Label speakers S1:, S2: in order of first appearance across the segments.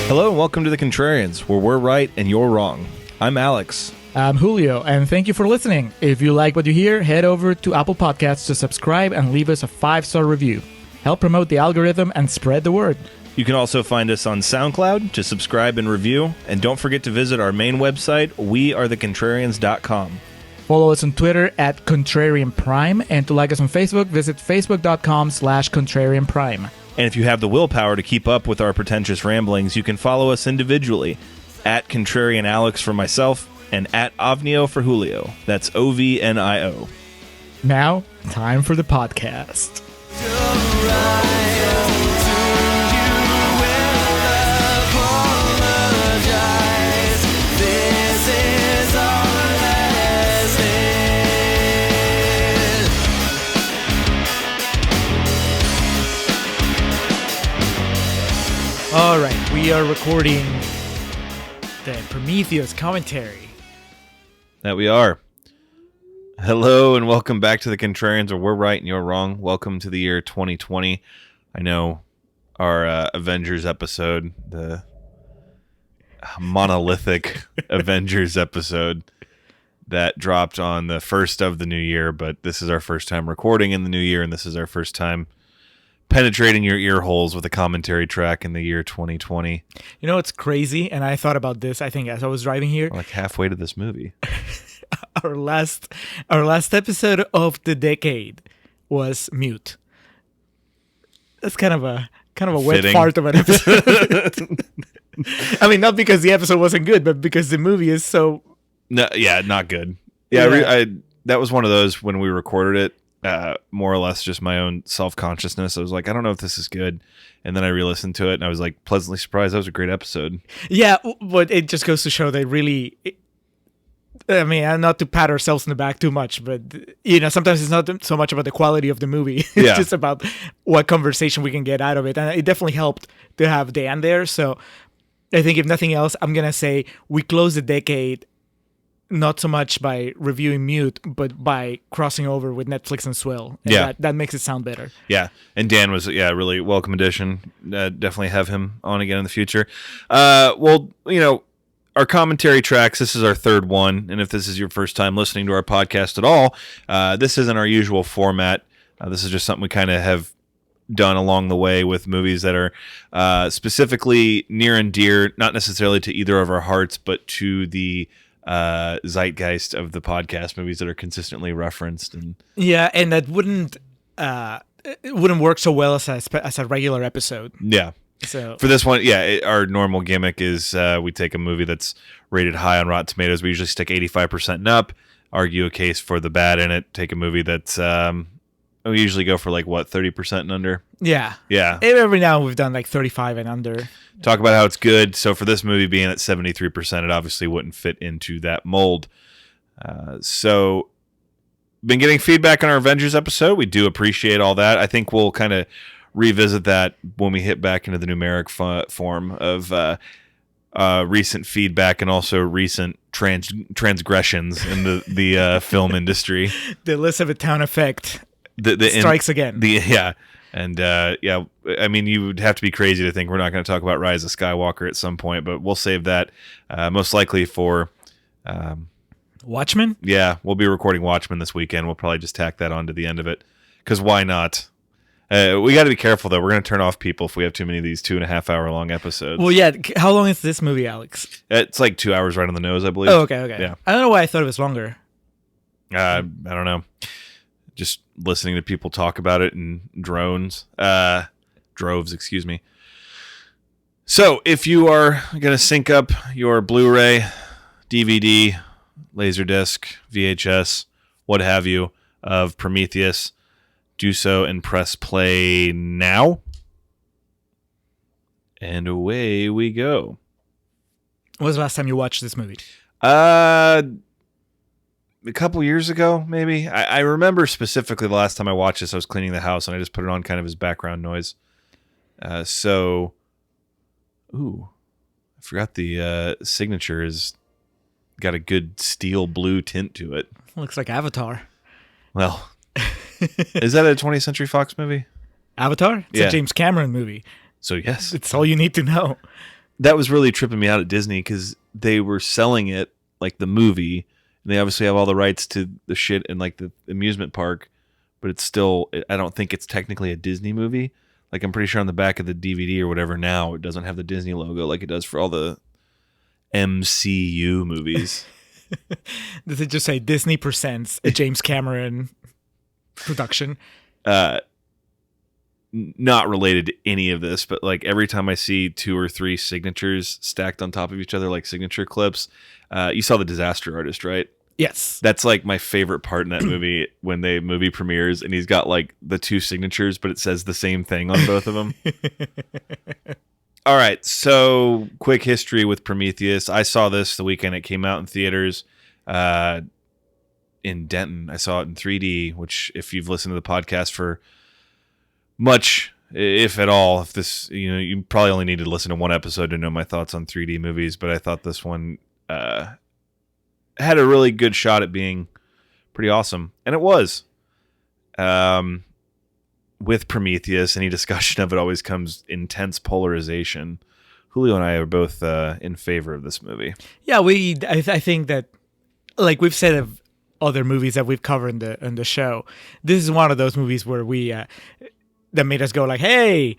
S1: Hello and welcome to The Contrarians, where we're right and you're wrong. I'm Alex.
S2: I'm Julio, and thank you for listening. If you like what you hear, head over to Apple Podcasts to subscribe and leave us a 5-star review. Help promote the algorithm and spread the word.
S1: You can also find us on SoundCloud to subscribe and review. And don't forget to visit our main website, wearethecontrarians.com.
S2: Follow us on Twitter at Contrarian Prime, and to like us on Facebook, visit facebook.com/Contrarian Prime.
S1: And if you have the willpower to keep up with our pretentious ramblings, you can follow us individually at Contrarian Alex for myself and at Ovnio for Julio. That's OVNIO.
S2: Now, time for the podcast. All right, we are recording the Prometheus Commentary.
S1: That we are. Hello and welcome back to The Contrarians, where we're right and you're wrong. Welcome to the year 2020. I know our Avengers episode, the monolithic Avengers episode that dropped on the first of the new year, but this is our first time recording in the new year, and this is our first time penetrating your ear holes with a commentary track in the year 2020.
S2: You know, it's crazy, and I thought about this, I think, as I was driving here.
S1: We're like halfway to this movie.
S2: Our last episode of the decade was Mute. That's kind of a wet
S1: Fitting.
S2: fart of an episode. I mean, not because the episode wasn't good, but because the movie is so...
S1: No, yeah, not good. Yeah. That was one of those when we recorded it. More or less just my own self-consciousness. I was like, I don't know if this is good. And then I re-listened to it and I was like pleasantly surprised. That was a great episode.
S2: Yeah, but it just goes to show that really... I mean, not to pat ourselves in the back too much, but, you know, sometimes it's not so much about the quality of the movie. It's just about what conversation we can get out of it. And it definitely helped to have Dan there. So I think if nothing else, I'm going to say we close the decade not so much by reviewing Mute, but by crossing over with Netflix and Swill. And that makes it sound better. Yeah.
S1: And Dan was, really welcome addition. Definitely have him on again in the future. Well, you know, our commentary tracks, this is our third one. And if this is your first time listening to our podcast at all, this isn't our usual format. This is just something we kind of have done along the way with movies that are specifically near and dear, not necessarily to either of our hearts, but to the zeitgeist of the podcast, movies that are consistently referenced. And
S2: that it wouldn't work so well as a regular episode.
S1: Yeah.
S2: So
S1: for this one, our normal gimmick is we take a movie that's rated high on Rotten Tomatoes. We usually stick 85% and up, argue a case for the bad in it, take a movie that's we usually go for 30% and under.
S2: Yeah. Every now we've done 35 and under.
S1: Talk about how it's good. So for this movie being at 73%, it obviously wouldn't fit into that mold. So been getting feedback on our Avengers episode. We do appreciate all that. I think we'll kind of revisit that when we hit back into the numeric form of recent feedback and also recent transgressions in the film industry.
S2: The Elizabethtown effect strikes again.
S1: And I mean, you would have to be crazy to think we're not going to talk about Rise of Skywalker at some point, but we'll save that most likely for
S2: Watchmen.
S1: Yeah, we'll be recording Watchmen this weekend. We'll probably just tack that on to the end of it because why not? We got to be careful though. We're going to turn off people if we have too many of these 2.5 hour long episodes.
S2: Well, yeah. How long is this movie, Alex?
S1: It's 2 hours right on the nose, I believe.
S2: Oh, okay.
S1: Yeah.
S2: I don't know why I thought it was longer.
S1: I don't know. Just listening to people talk about it in droves, excuse me. So if you are going to sync up your Blu-ray, DVD, Laserdisc, VHS, what have you, of Prometheus, do so and press play now. And away we go.
S2: When was the last time you watched this movie?
S1: A couple years ago, maybe. I remember specifically the last time I watched this, I was cleaning the house and I just put it on kind of as background noise. I forgot the signature is got a good steel blue tint to it.
S2: Looks like Avatar.
S1: Well, is that a 20th Century Fox movie?
S2: Avatar? It's a James Cameron movie.
S1: So yes.
S2: It's all you need to know.
S1: that was really tripping me out at Disney because they were selling it like the movie, and they obviously have all the rights to the shit in like the amusement park, but it's still, I don't think it's technically a Disney movie. Like I'm pretty sure on the back of the DVD or whatever now it doesn't have the Disney logo like it does for all the MCU movies.
S2: Does it just say Disney presents a James Cameron production?
S1: Not related to any of this, but like every time I see 2 or 3 signatures stacked on top of each other like signature clips, you saw The Disaster Artist, right?
S2: Yes.
S1: That's like my favorite part in that movie when the movie premieres and he's got like the 2 signatures, but it says the same thing on both of them. All right. So quick history with Prometheus. I saw this the weekend it came out in theaters in Denton. I saw it in 3D, which if you've listened to the podcast for much, if at all, if this, you probably only need to listen to one episode to know my thoughts on 3D movies, but I thought this one had a really good shot at being pretty awesome. And it was. With Prometheus, any discussion of it always comes intense polarization. Julio and I are both in favor of this movie.
S2: Yeah, I think that, like we've said of other movies that we've covered in the show, this is one of those movies where we that made us go like, hey,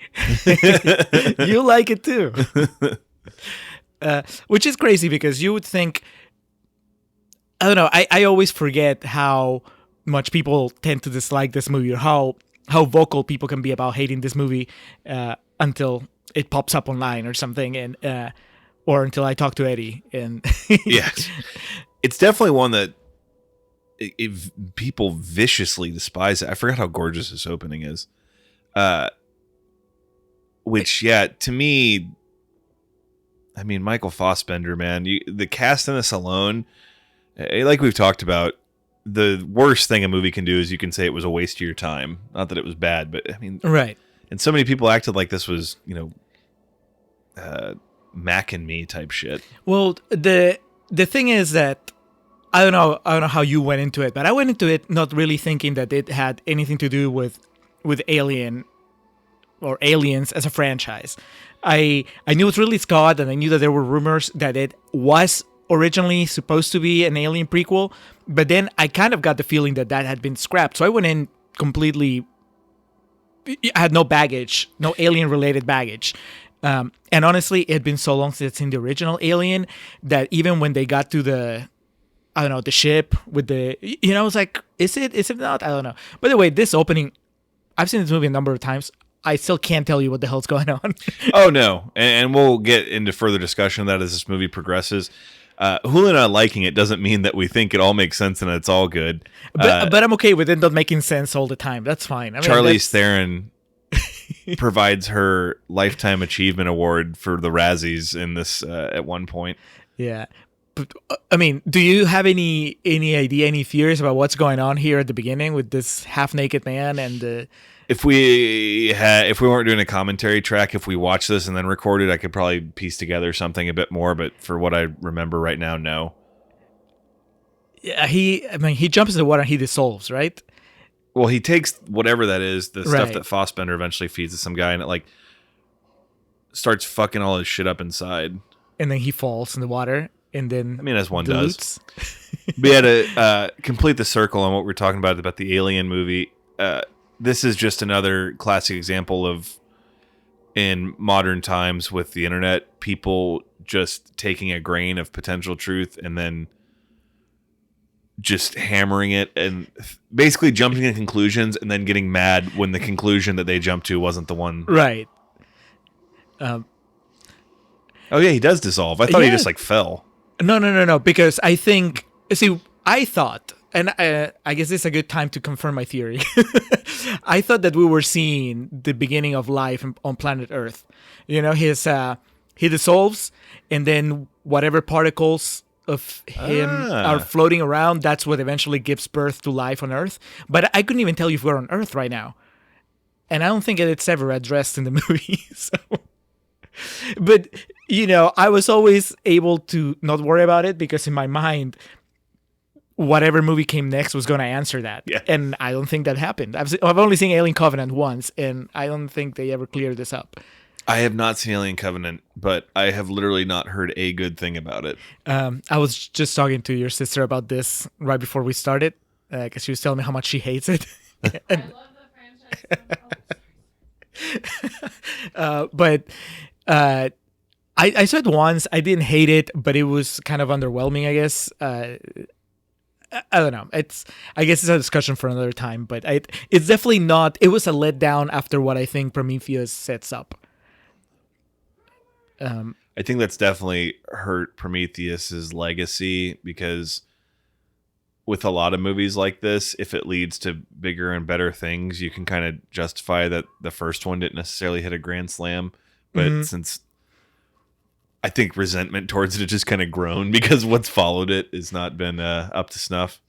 S2: you like it too. Which is crazy because you would think, I don't know, I always forget how much people tend to dislike this movie, or how vocal people can be about hating this movie until it pops up online or something, and or until I talk to Eddie. And
S1: yes, it's definitely one that people viciously despise. I forgot how gorgeous this opening is. Which, yeah, to me, I mean, Michael Fassbender, man, the cast in this alone, like we've talked about, the worst thing a movie can do is you can say it was a waste of your time. Not that it was bad, but I mean,
S2: right.
S1: And so many people acted like this was, Mac and Me type shit.
S2: Well, the thing is that I don't know how you went into it, but I went into it not really thinking that it had anything to do with Alien or Aliens as a franchise. I knew it was Ridley Scott, and I knew that there were rumors that it was originally supposed to be an Alien prequel, but then I kind of got the feeling that had been scrapped. So I went in completely, I had no baggage, no Alien-related baggage. And honestly, it had been so long since I'd seen the original Alien that even when they got to the ship with the, I was like, is it not? I don't know. By the way, this opening, I've seen this movie a number of times. I still can't tell you what the hell's going on.
S1: Oh, no. And we'll get into further discussion of that as this movie progresses. Julio and I liking it doesn't mean that we think it all makes sense and it's all good.
S2: But I'm okay with it not making sense all the time. That's fine. I mean,
S1: Charlize Theron provides her Lifetime Achievement Award for the Razzies in this at one point.
S2: Yeah. But, I mean, do you have any idea, any theories about what's going on here at the beginning with this half-naked man and the...
S1: If we weren't doing a commentary track, if we watched this and then recorded, I could probably piece together something a bit more. But for what I remember right now, no.
S2: Yeah, he jumps in the water and he dissolves, right?
S1: Well, he takes whatever that is, the
S2: Right.
S1: stuff that Fassbender eventually feeds to some guy, and it like starts fucking all his shit up inside.
S2: And then he falls in the water, and then
S1: I mean, as one
S2: dilutes.
S1: does. We had to complete the circle on what we're talking about the Alien movie. This is just another classic example of, in modern times with the internet, people just taking a grain of potential truth and then just hammering it and basically jumping to conclusions and then getting mad when the conclusion that they jumped to wasn't the one.
S2: Right.
S1: Oh yeah, he does dissolve. I thought he just like fell.
S2: No. Because I thought, and I guess this is a good time to confirm my theory. I thought that we were seeing the beginning of life on planet Earth. He dissolves, and then whatever particles of him are floating around, that's what eventually gives birth to life on Earth. But I couldn't even tell you if we're on Earth right now. And I don't think it's ever addressed in the movie. So. But, I was always able to not worry about it because in my mind, whatever movie came next was going to answer that.
S1: Yeah.
S2: And I don't think that happened. I've only seen Alien Covenant once, and I don't think they ever cleared this up.
S1: I have not seen Alien Covenant, but I have literally not heard a good thing about it.
S2: I was just talking to your sister about this right before we started, because she was telling me how much she hates it.
S3: I love the franchise.
S2: But I saw it once. I didn't hate it, but it was kind of underwhelming, I guess. I don't know. I guess it's a discussion for another time, but it's definitely not. It was a letdown after what I think Prometheus sets up.
S1: I think that's definitely hurt Prometheus's legacy, because with a lot of movies like this, if it leads to bigger and better things, you can kind of justify that the first one didn't necessarily hit a grand slam. But since I think resentment towards it has just kind of grown because what's followed it has not been up to snuff.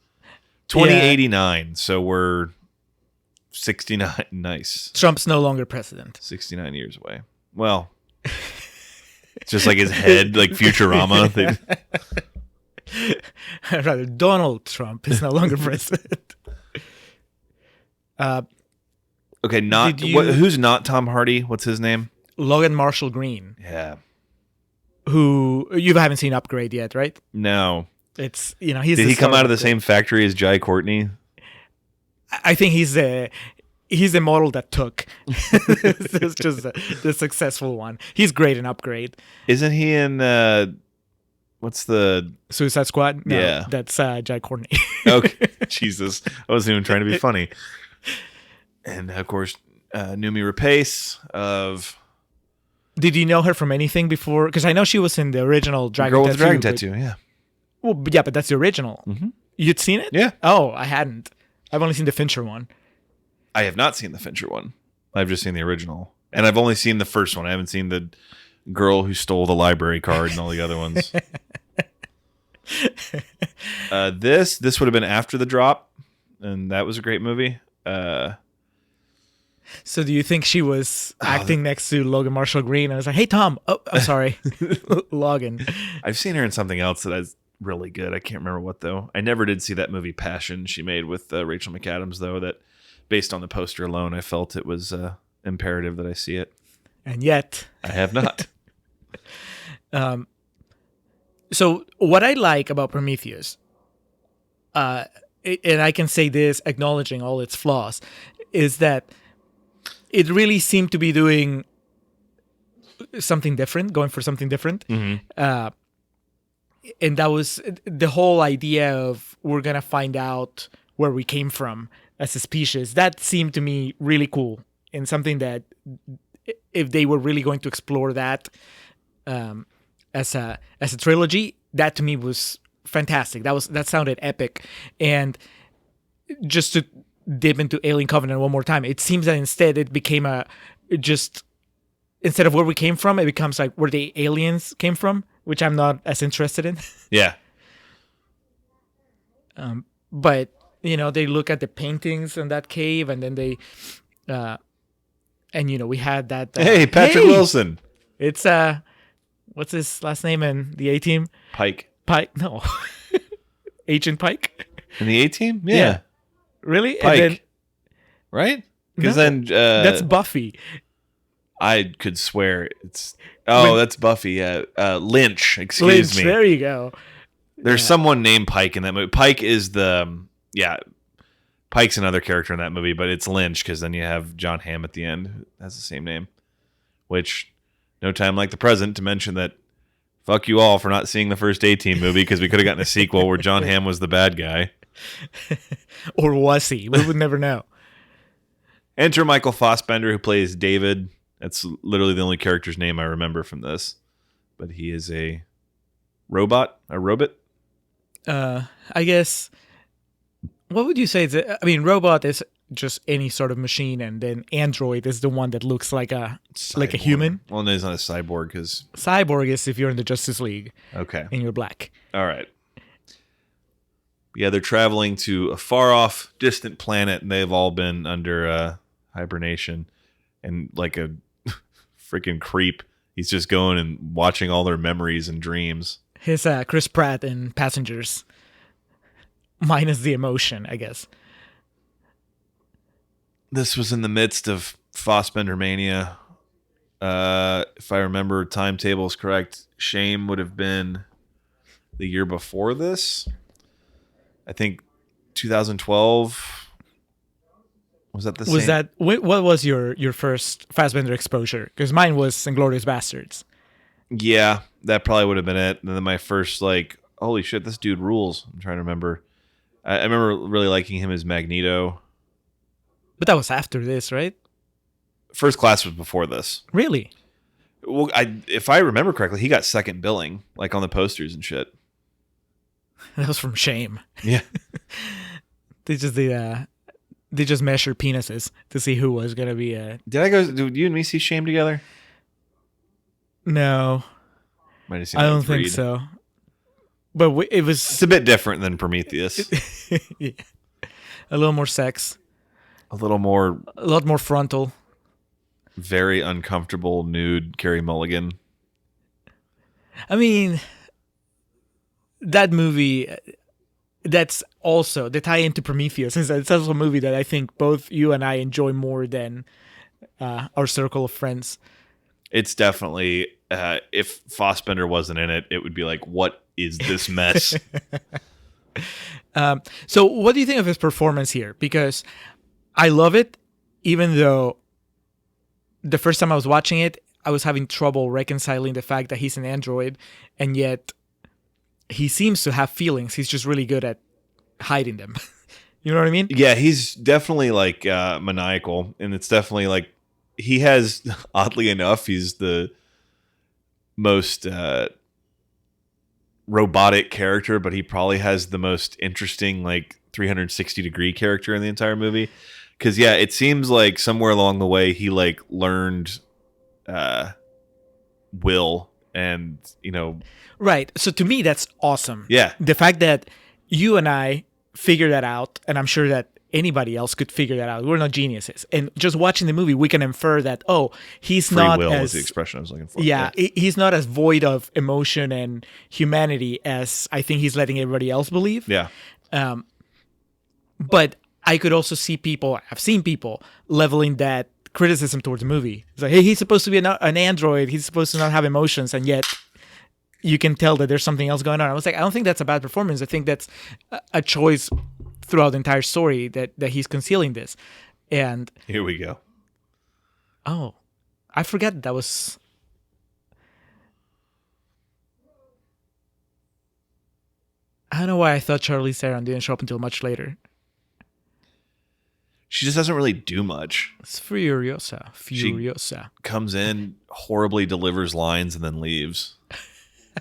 S1: 2089, so we're 69. Nice.
S2: Trump's no longer president.
S1: 69 years away. Well, it's just like his head, like Futurama.
S2: Rather, Donald Trump is no longer president.
S1: Okay, who's not Tom Hardy? What's his name?
S2: Logan Marshall Green.
S1: Yeah.
S2: Who you haven't seen Upgrade yet, right?
S1: No.
S2: It's he's.
S1: Did he come out of the same factory as Jai Courtney?
S2: I think he's the model that took. It's just the successful one. He's great in Upgrade.
S1: Isn't he in what's the
S2: Suicide Squad? No,
S1: yeah,
S2: that's Jai Courtney.
S1: Okay, Jesus, I wasn't even trying to be funny. And of course, Noomi Rapace of.
S2: Did you know her from anything before? Because I know she was in the original Dragon
S1: Girl
S2: Tattoo.
S1: with the Dragon Tattoo, yeah.
S2: Well, yeah, but that's the original. Mm-hmm. You'd seen it?
S1: Yeah.
S2: Oh, I hadn't. I've only seen the Fincher one.
S1: I have not seen the Fincher one. I've just seen the original. And I've only seen the first one. I haven't seen the girl who stole the library card and all the other ones. This would have been after the drop, and that was a great movie.
S2: So do you think she was acting next to Logan Marshall Green? I was like, hey, Tom. Oh, I'm sorry. Logan.
S1: I've seen her in something else that is really good. I can't remember what, though. I never did see that movie Passion she made with Rachel McAdams, though, that based on the poster alone, I felt it was imperative that I see it.
S2: And yet.
S1: I have not.
S2: So what I like about Prometheus, and I can say this acknowledging all its flaws, is that it really seemed to be doing something different, going for something different. Mm-hmm. And that was the whole idea of we're going to find out where we came from as a species. That seemed to me really cool, and something that if they were really going to explore that as a trilogy, that to me was fantastic. That sounded epic. And just to dip into Alien Covenant one more time, it seems that instead it became instead of where we came from, it becomes like where the aliens came from, which I'm not as interested in.
S1: Yeah.
S2: But they look at the paintings in that cave, and then they and we had that
S1: hey, Patrick Wilson.
S2: It's what's his last name in the A-Team?
S1: Pike.
S2: No. Agent Pike?
S1: In the A-Team? Yeah.
S2: Really?
S1: Pike.
S2: And then,
S1: right? Because then
S2: that's Buffy.
S1: I could swear it's that's Buffy. Yeah. Lynch. Excuse me.
S2: There you go.
S1: There's someone named Pike in that movie. Pike is Pike's another character in that movie, but it's Lynch because then you have John Hamm at the end who has the same name. Which, no time like the present to mention that fuck you all for not seeing the first A-Team movie, because we could have gotten a sequel where John Hamm was the bad guy.
S2: Or was he? We would never know.
S1: Enter Michael Fassbender, who plays David. That's literally the only character's name I remember from this. But he is a robot.
S2: I guess, what would you say? Robot is just any sort of machine, and then android is the one that looks like a human.
S1: Well, no, he's not a cyborg, because
S2: cyborg is if you're in the Justice League.
S1: Okay.
S2: And you're black.
S1: All right. Yeah, they're traveling to a far-off, distant planet, and they've all been under hibernation. And like a freaking creep, he's just going and watching all their memories and dreams.
S2: His Chris Pratt in Passengers. Minus the emotion, I guess.
S1: This was in the midst of Fassbender mania. If I remember timetables correct, Shame would have been the year before this. I think 2012. Was that the same?
S2: Was that what was your first Fassbender exposure? Because mine was *Inglourious Bastards*.
S1: Yeah, that probably would have been it. And then my first, like, holy shit, this dude rules. I'm trying to remember. I remember really liking him as Magneto.
S2: But that was after this, right?
S1: First Class was before this.
S2: Really?
S1: Well, if I remember correctly, he got second billing, like on the posters and shit.
S2: That was from Shame.
S1: Yeah.
S2: They just measured penises to see who was gonna be a.
S1: Did you and me see Shame together?
S2: No,
S1: Might have seen
S2: I
S1: that
S2: don't
S1: with
S2: think
S1: Reed.
S2: so. But it was
S1: It's a bit different than Prometheus.
S2: yeah. A little more sex,
S1: A little more
S2: a lot more frontal.
S1: very uncomfortable nude Carey Mulligan.
S2: I mean, that movie. That's also the tie into Prometheus. It's also a movie that I think both you and I enjoy more than our circle of friends.
S1: It's definitely, if Fassbender wasn't in it, it would be like, what is this mess?
S2: So what do you think of his performance here? Because I love it, even though the first time I was watching it, I was having trouble reconciling the fact that he's an android, and yet he seems to have feelings. He's just really good at hiding them. You know what I mean?
S1: Yeah, he's definitely like maniacal, and it's definitely like he has, oddly enough, he's the most robotic character, but he probably has the most interesting like 360-degree character in the entire movie. Because yeah, it seems like somewhere along the way he like learned will, and
S2: Right. So to me, that's awesome.
S1: Yeah.
S2: The fact that you and I figured that out, and I'm sure that anybody else could figure that out. We're not geniuses. And just watching the movie, we can infer that, he's
S1: free
S2: not
S1: will
S2: as...
S1: was the expression I was looking for.
S2: Yeah, he's not as void of emotion and humanity as I think he's letting everybody else believe.
S1: Yeah.
S2: But I could also see I've seen people leveling that criticism towards the movie. It's like, hey, he's supposed to be an android. He's supposed to not have emotions, and yet you can tell that there's something else going on. I was like, I don't think that's a bad performance. I think that's a choice throughout the entire story that he's concealing this. And
S1: Here we go.
S2: oh, I forgot that was... I don't know why I thought Charlize Theron didn't show up until much later.
S1: She just doesn't really do much.
S2: It's Furiosa.
S1: Comes in, horribly delivers lines, and then leaves.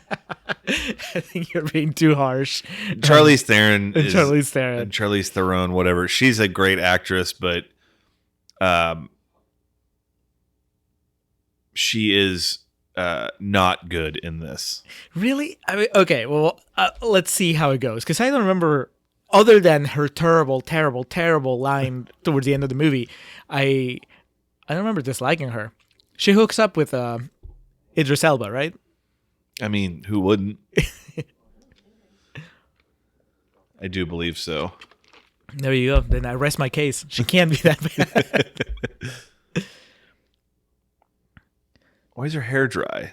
S2: I think you're being too harsh.
S1: Charlize Theron is
S2: Charlize Theron.
S1: Charlize Theron, whatever. She's a great actress, but she is not good in this.
S2: Really? I mean, okay. Well, let's see how it goes, because I don't remember, other than her terrible, terrible, terrible line towards the end of the movie. I don't remember disliking her. She hooks up with Idris Elba, right?
S1: I mean, who wouldn't? I do believe so.
S2: There you go. Then I rest my case. She can't be that bad.
S1: Why is her hair dry?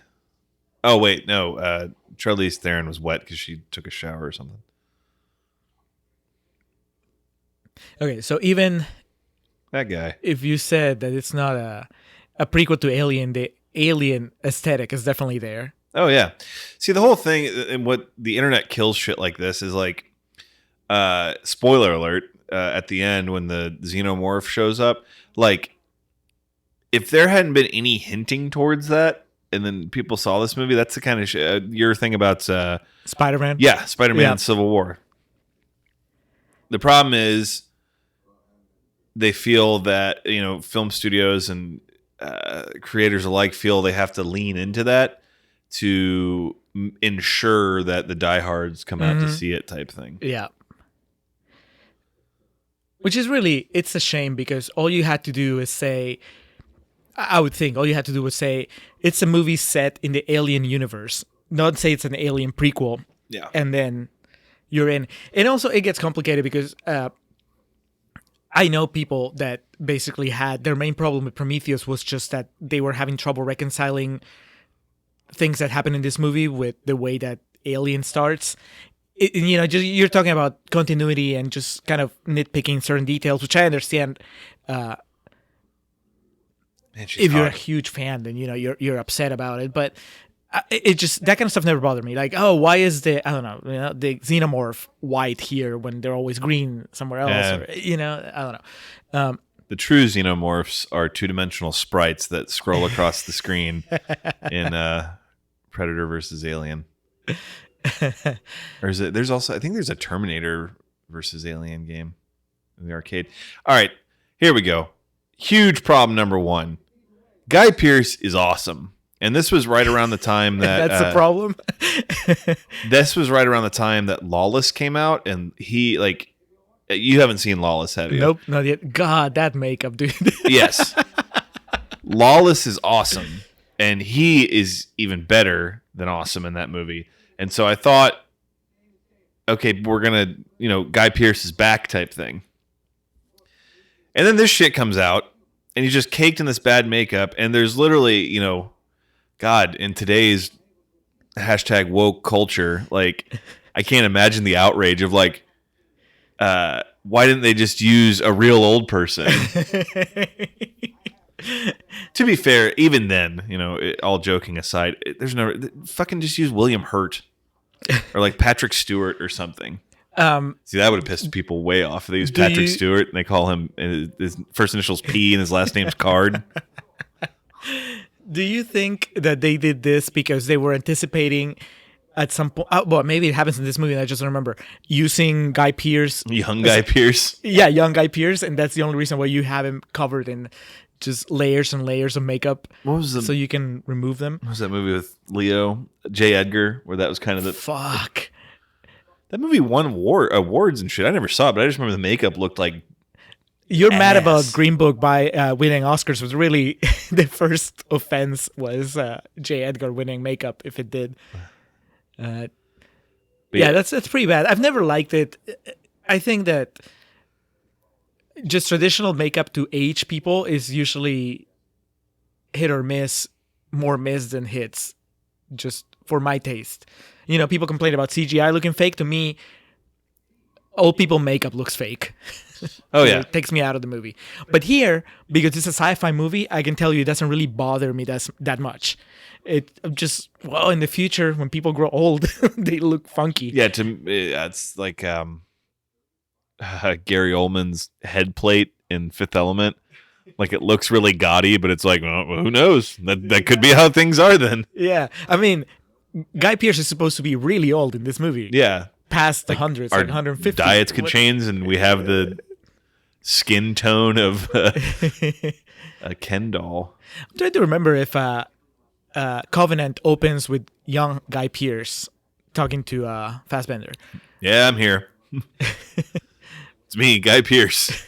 S1: Oh, wait, no. Charlize Theron was wet because she took a shower or something.
S2: Okay, so even
S1: That guy.
S2: if you said that it's not a prequel to Alien, the Alien aesthetic is definitely there.
S1: Oh, yeah. See, the whole thing, and what the internet kills shit like this is like, spoiler alert, at the end when the xenomorph shows up, like, if there hadn't been any hinting towards that, and then people saw this movie, that's the kind of shit. Your thing about
S2: Spider-Man?
S1: Yeah, Spider-Man
S2: Yeah.
S1: Civil War. The problem is they feel that, film studios and creators alike feel they have to lean into that to ensure that the diehards come out to see it type thing.
S2: Yeah. Which is really, it's a shame, because all you had to do is say, I would think all you had to do was say, it's a movie set in the Alien universe. Not say it's an Alien prequel.
S1: Yeah.
S2: And then you're in. And also it gets complicated because I know people that basically had their main problem with Prometheus was just that they were having trouble reconciling things that happen in this movie with the way that Alien starts. Just you're talking about continuity and just kind of nitpicking certain details, which I understand. If you're a huge fan, then you're upset about it. But it just that kind of stuff never bothered me. Like, oh, why is the the xenomorph white here when they're always green somewhere else? Or, I don't know.
S1: The true xenomorphs are two-dimensional sprites that scroll across the screen in Predator versus Alien. Or is it? There's also, I think there's a Terminator versus Alien game in the arcade. All right, here we go. Huge problem number one. Guy Pearce is awesome. And this was right around the time that...
S2: That's a problem?
S1: This was right around the time that Lawless came out, and he, like... You haven't seen Lawless, have you?
S2: Nope, not yet. God, that makeup, dude.
S1: Yes. Lawless is awesome, and he is even better than awesome in that movie. And so I thought, okay, we're going to, Guy Pearce is back type thing. And then this shit comes out, and he's just caked in this bad makeup, and there's literally, God, in today's hashtag woke culture, like, I can't imagine the outrage of, like, why didn't they just use a real old person? To be fair, even then, all joking aside, there's no fucking just use William Hurt or like Patrick Stewart or something. See, that would have pissed people way off. If they use Patrick Stewart and they call him his first initials P and his last name's Card.
S2: Do you think that they did this because they were anticipating at some point? Well, maybe it happens in this movie, and I just don't remember. Using Guy Pearce,
S1: young Guy Pearce.
S2: Yeah, young Guy Pearce, and that's the only reason why you have him covered in just layers and layers of makeup. So you can remove them.
S1: What was that movie with Leo J. Edgar, where that was kind of the
S2: fuck?
S1: That movie won awards and shit. I never saw it, but I just remember the makeup looked like.
S2: You're mad about Green Book by winning Oscars. Was really the first offense was J. Edgar winning makeup, if it did. Yeah, that's pretty bad. I've never liked it. I think that just traditional makeup to age people is usually hit or miss, more miss than hits, just for my taste. People complain about CGI looking fake. To me, old people makeup looks fake.
S1: Oh, yeah.
S2: It takes me out of the movie. But here, because it's a sci-fi movie, I can tell you it doesn't really bother me that much. It just, in the future, when people grow old, they look funky.
S1: Yeah, it's like Gary Oldman's head plate in Fifth Element. Like, it looks really gaudy, but it's like, well, who knows? That could be how things are then.
S2: Yeah. I mean, Guy Pearce is supposed to be really old in this movie.
S1: Yeah.
S2: Past the hundreds, like 150.
S1: Diets could change, and we have the skin tone of a Ken doll.
S2: I'm trying to remember if Covenant opens with young Guy Pearce talking to Fassbender.
S1: Yeah, I'm here. It's me, Guy Pearce.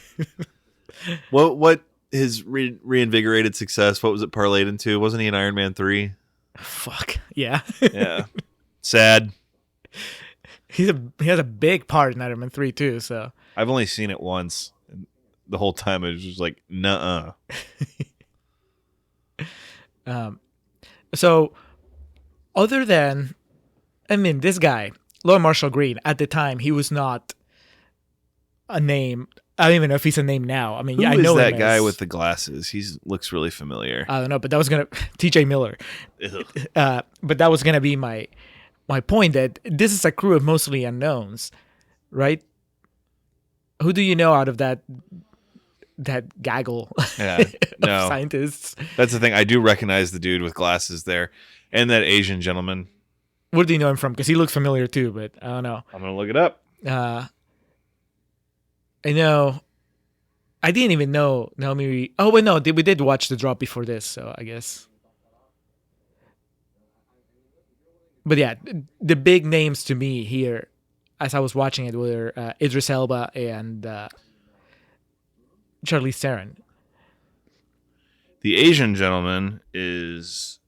S1: What his reinvigorated success? What was it parlayed into? Wasn't he in Iron Man 3?
S2: Fuck yeah.
S1: Yeah. Sad.
S2: He has a big part in Iron Man 3 too. So
S1: I've only seen it once. And the whole time it was just like, nuh-uh.
S2: So, other than, this guy, Lord Marshall Green, at the time, he was not a name. I don't even know if he's a name now. I
S1: Who
S2: I know
S1: is that
S2: him
S1: guy
S2: as,
S1: with the glasses? He looks really familiar.
S2: I don't know, but that was TJ Miller. But that was gonna be my point, that this is a crew of mostly unknowns, right? Who do you know out of that gaggle of scientists?
S1: That's the thing. I do recognize the dude with glasses there, and that Asian gentleman.
S2: Where do you know him from? Because he looks familiar too, but I don't know.
S1: I'm gonna look it up.
S2: I know. I didn't even know Naomi. Oh, wait, no, we did watch The Drop before this, so I guess. But yeah, the big names to me here, as I was watching it, were Idris Elba and Charlize Theron.
S1: The Asian gentleman is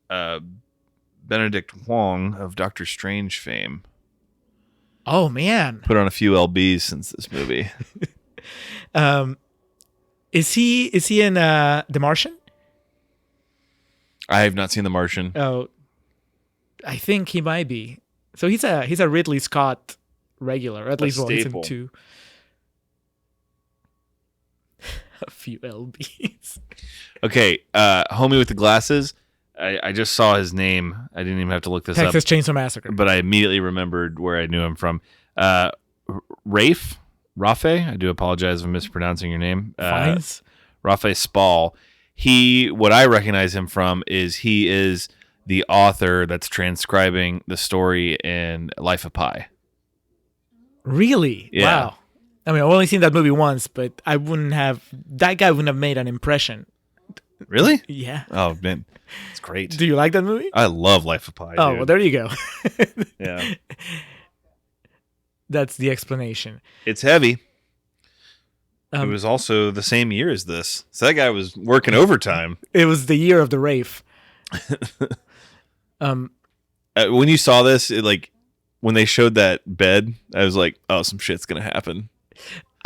S1: Benedict Wong of Doctor Strange fame.
S2: Oh man,
S1: put on a few lbs since this movie.
S2: Is he in The Martian?
S1: I have not seen The Martian.
S2: Oh, I think he might be. So he's a Ridley Scott regular, at least he's in
S1: staple.
S2: 2. A few LBs.
S1: Okay, homie with the glasses. I just saw his name. I didn't even have to look this
S2: Texas
S1: up.
S2: Chainsaw Massacre.
S1: But I immediately remembered where I knew him from. Rafe? I do apologize if I'm mispronouncing your name.
S2: Fines.
S1: Rafe Spall. What I recognize him from is he is the author that's transcribing the story in Life of Pi.
S2: Really?
S1: Yeah.
S2: Wow. I mean, I've only seen that movie once, but that guy wouldn't have made an impression.
S1: Really?
S2: Yeah.
S1: Oh, man. It's great.
S2: Do you like that movie?
S1: I love Life of Pi.
S2: Oh,
S1: dude.
S2: well, there you go.
S1: Yeah.
S2: That's the explanation.
S1: It's heavy. It was also the same year as this. So that guy was working overtime.
S2: It was the year of the Rafe.
S1: When you saw this, when they showed that bed, I was like, oh, some shit's going to happen.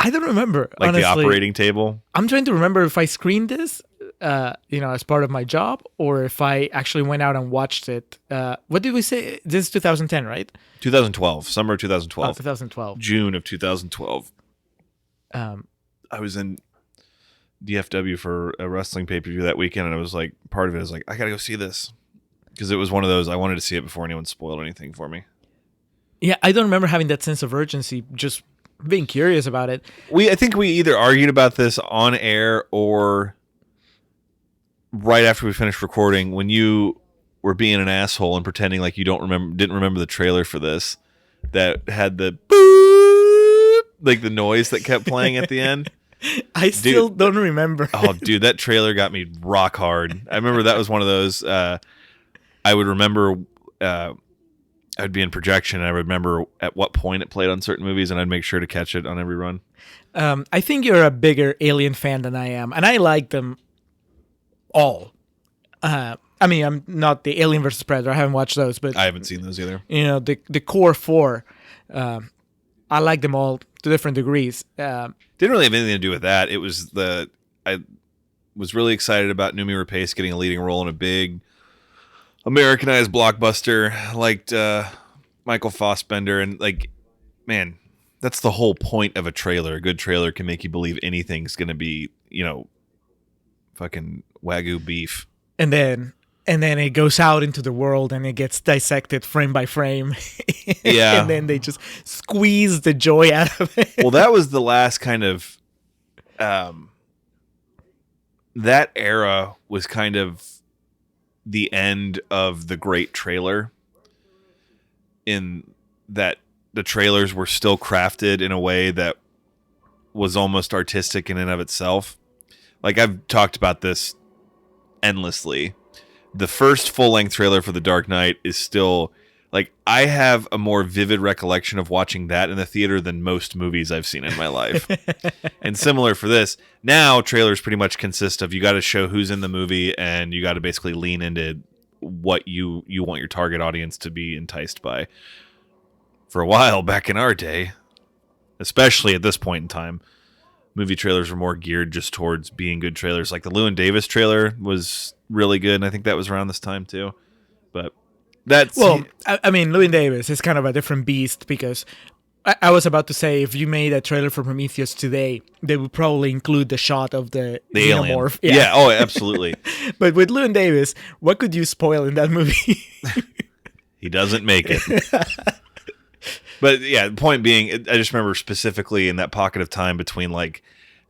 S2: I don't remember.
S1: Like
S2: honestly.
S1: the operating table.
S2: I'm trying to remember if I screened this, as part of my job, or if I actually went out and watched it. What did we say? This is 2010, right?
S1: 2012. Summer of 2012.
S2: Oh, 2012.
S1: June of 2012.
S2: Um,
S1: I was in DFW for a wrestling pay-per-view that weekend, and I was like, part of it is like, I gotta go see this, because it was one of those, I wanted to see it before anyone spoiled anything for me.
S2: Yeah, I don't remember having that sense of urgency, just being curious about it.
S1: I think we either argued about this on air or right after we finished recording, when you were being an asshole and pretending like you didn't remember the trailer for this, that had the boop, like the noise that kept playing at the end.
S2: I still don't remember.
S1: Oh, dude, that trailer got me rock hard. I remember that was one of those. I would remember. I would be in projection, and I would remember at what point it played on certain movies, and I'd make sure to catch it on every run.
S2: I think you're a bigger Alien fan than I am, and I like them all. I mean, I'm not the Alien versus Predator. I haven't watched those, but
S1: I haven't seen those either.
S2: The core 4. I like them all to different degrees.
S1: Didn't really have anything to do with that. It was I was really excited about Noomi Rapace getting a leading role in a big Americanized blockbuster. Liked Michael Fassbender, and man, that's the whole point of a trailer. A good trailer can make you believe anything's going to be, fucking Wagyu beef.
S2: And then it goes out into the world and it gets dissected frame by frame.
S1: Yeah.
S2: And then they just squeeze the joy out of it.
S1: Well, that was the last kind of that era was kind of the end of the great trailer, in that the trailers were still crafted in a way that was almost artistic in and of itself. Like, I've talked about this endlessly. The first full-length trailer for The Dark Knight is still, I have a more vivid recollection of watching that in the theater than most movies I've seen in my life. And similar for this, now trailers pretty much consist of, you got to show who's in the movie, and you got to basically lean into what you want your target audience to be enticed by. For a while back in our day, especially at this point in time, movie trailers were more geared just towards being good trailers. Like the Llewyn Davis trailer was really good, and I think that was around this time too. But that's...
S2: Well, I mean, Llewyn Davis is kind of a different beast, because I was about to say, if you made a trailer for Prometheus today, they would probably include the shot of the
S1: alien.
S2: xenomorph.
S1: Yeah, oh, absolutely.
S2: But with Llewyn Davis, what could you spoil in that movie?
S1: He doesn't make it. But yeah, the point being, I just remember specifically in that pocket of time between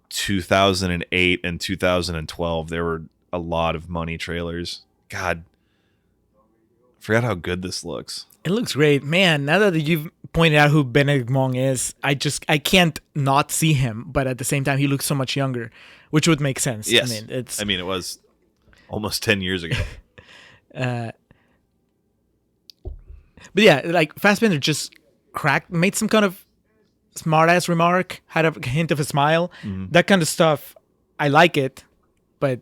S1: 2008 and 2012, there were a lot of money trailers. God, I forgot how good this looks.
S2: It looks great. Man, now that you've pointed out who Benedict Wong is, I can't not see him, but at the same time, he looks so much younger, which would make sense.
S1: Yes.
S2: I mean,
S1: it was almost 10 years ago.
S2: But yeah, Fassbender just made some kind of smart-ass remark, had a hint of a smile. Mm-hmm. That kind of stuff, I like it, but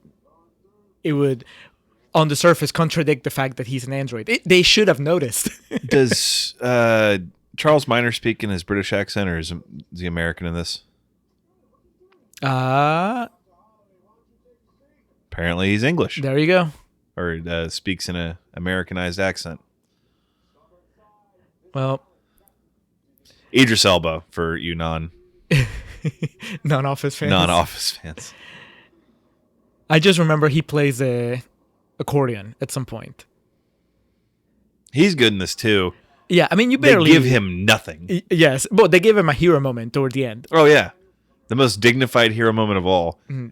S2: it would, on the surface, contradict the fact that he's an android. They should have noticed.
S1: Does Charles Minor speak in his British accent, or is he American in this? Apparently he's English.
S2: There you go.
S1: Or speaks in a Americanized accent.
S2: Well,
S1: Idris Elba for you
S2: non-Office fans.
S1: non-Office fans.
S2: I just remember he plays a accordion at some point.
S1: He's good in this too.
S2: Yeah, I mean, you
S1: They
S2: barely
S1: give him nothing.
S2: Yes, but they gave him a hero moment toward the end.
S1: Oh yeah, the most dignified hero moment of all.
S2: Mm.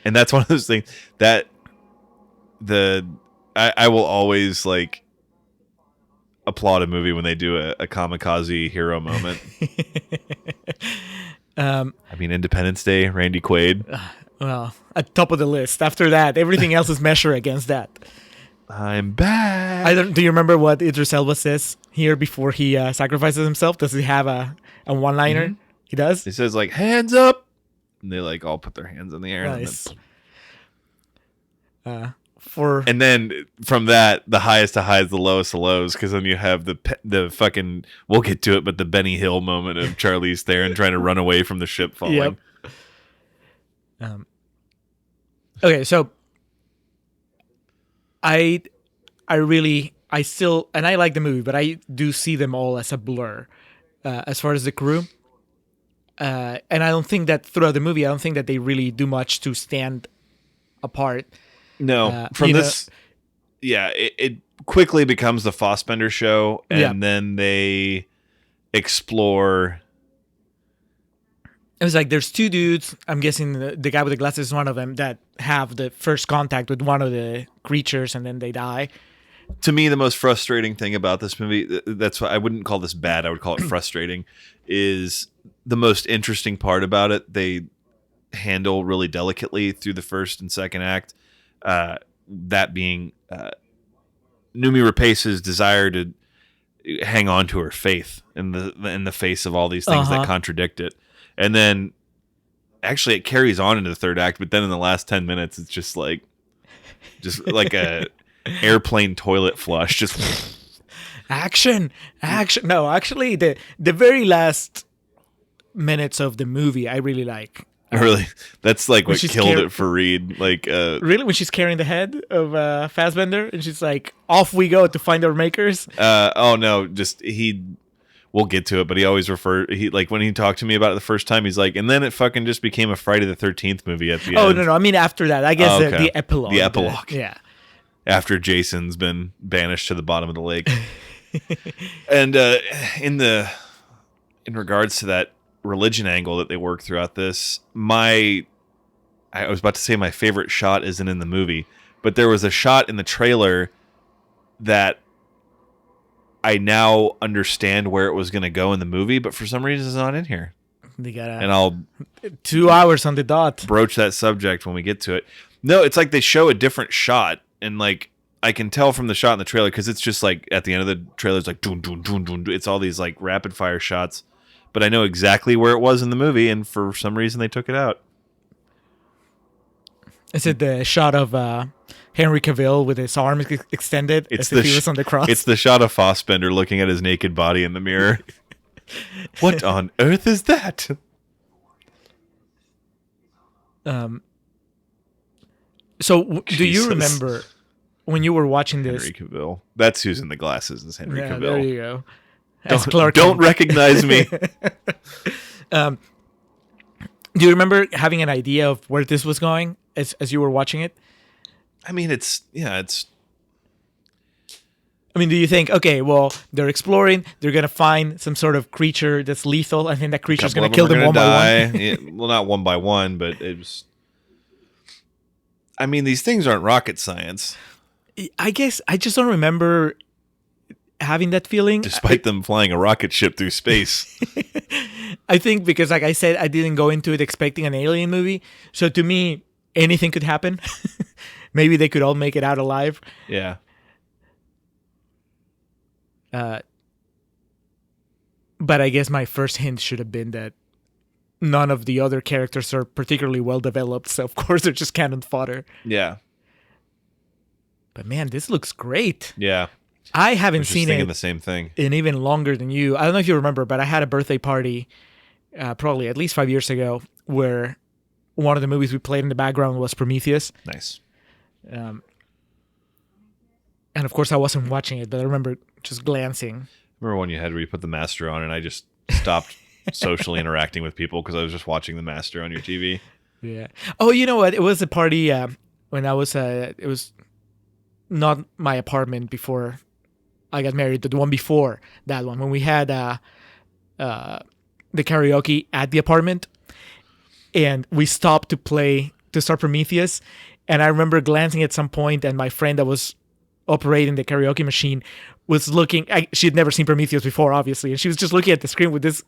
S1: And that's one of those things that I will always like applaud a movie when they do a kamikaze hero moment. I mean, Independence Day, Randy Quaid.
S2: Well, at top of the list. After that, everything else is measured against that.
S1: I'm back.
S2: Do you remember what Idris Elba says here before he sacrifices himself? Does he have a one-liner?
S1: Mm-hmm.
S2: He does?
S1: He says like hands up, and they like all put their hands in the air.
S2: Nice.
S1: And then from that, the highest of highs, the lowest of lows, because then you have the fucking, we'll get to it, but the Benny Hill moment of Charlize Theron trying to run away from the ship falling.
S2: Yep. Okay, so I still, and I like the movie, but I do see them all as a blur as far as the crew. And I don't think that throughout the movie, I don't think that they really do much to stand apart.
S1: No, from this, it quickly becomes the Fassbender show, and then they explore.
S2: It was like there's two dudes. I'm guessing the guy with the glasses is one of them that have the first contact with one of the creatures, and then they die.
S1: To me, the most frustrating thing about this movie, that's why I wouldn't call this bad, I would call it frustrating, is the most interesting part about it. They handle really delicately through the first and second act. That being Noomi Rapace's desire to hang on to her faith in the face of all these things that contradict it. And then actually it carries on into the third act, but then in the last 10 minutes, it's just like a airplane toilet flush. Just
S2: action. No, actually the very last minutes of the movie, I really like.
S1: Really, that's like what killed it for Reed. Like,
S2: really, when she's carrying the head of Fassbender, and she's like, "Off we go to find our makers."
S1: Oh no, we'll get to it, but he always when he talked to me about it the first time, he's like, and then it fucking just became a Friday the 13th movie at the end.
S2: Oh no, I mean after that, I guess the epilogue.
S1: The epilogue,
S2: yeah.
S1: After Jason's been banished to the bottom of the lake, and in regards to that religion angle that they work throughout this, I was about to say my favorite shot isn't in the movie, but there was a shot in the trailer that I now understand where it was going to go in the movie, but for some reason it's not in here. And I'll
S2: 2 hours on the dot
S1: broach that subject when we get to it. No, it's like they show a different shot, and like I can tell from the shot in the trailer, because it's just like at the end of the trailer, it's like doon, doon, doon, doon. It's all these like rapid fire shots. But I know exactly where it was in the movie, and for some reason they took it out.
S2: Is it the shot of Henry Cavill with his arm extended as if he was on the cross?
S1: It's the shot of Fassbender looking at his naked body in the mirror. What on earth is that?
S2: So, do you remember when you were watching this?
S1: Henry Cavill. That's who's in the glasses, is Henry Cavill.
S2: There you go.
S1: Don't recognize me.
S2: Do you remember having an idea of where this was going as you were watching it?
S1: I mean, it's.
S2: I mean, do you think, okay, well, they're exploring, they're going to find some sort of creature that's lethal, and then that creature's going to kill them one by one?
S1: Yeah, well, not one by one, but it was. I mean, these things aren't rocket science.
S2: I guess I just don't remember having that feeling,
S1: despite them flying a rocket ship through space.
S2: I think because, like I said, I didn't go into it expecting an alien movie, so to me anything could happen. Maybe they could all make it out alive.
S1: Yeah.
S2: But I guess my first hint should have been that none of the other characters are particularly well developed, so of course they're just cannon fodder.
S1: Yeah.
S2: But man, this looks great.
S1: Yeah.
S2: I haven't seen it
S1: the same thing
S2: in even longer than you. I don't know if you remember, but I had a birthday party probably at least 5 years ago where one of the movies we played in the background was Prometheus.
S1: Nice.
S2: And of course, I wasn't watching it, but I remember just glancing.
S1: Remember one you had where you put the Master on, and I just stopped socially interacting with people because I was just watching the Master on your TV.
S2: Yeah. Oh, you know what? It was a party when I was. It was not my apartment before I got married, but the one before that one, when we had the karaoke at the apartment, and we stopped to start Prometheus, and I remember glancing at some point, and my friend that was operating the karaoke machine was looking. She had never seen Prometheus before, obviously, and she was just looking at the screen with this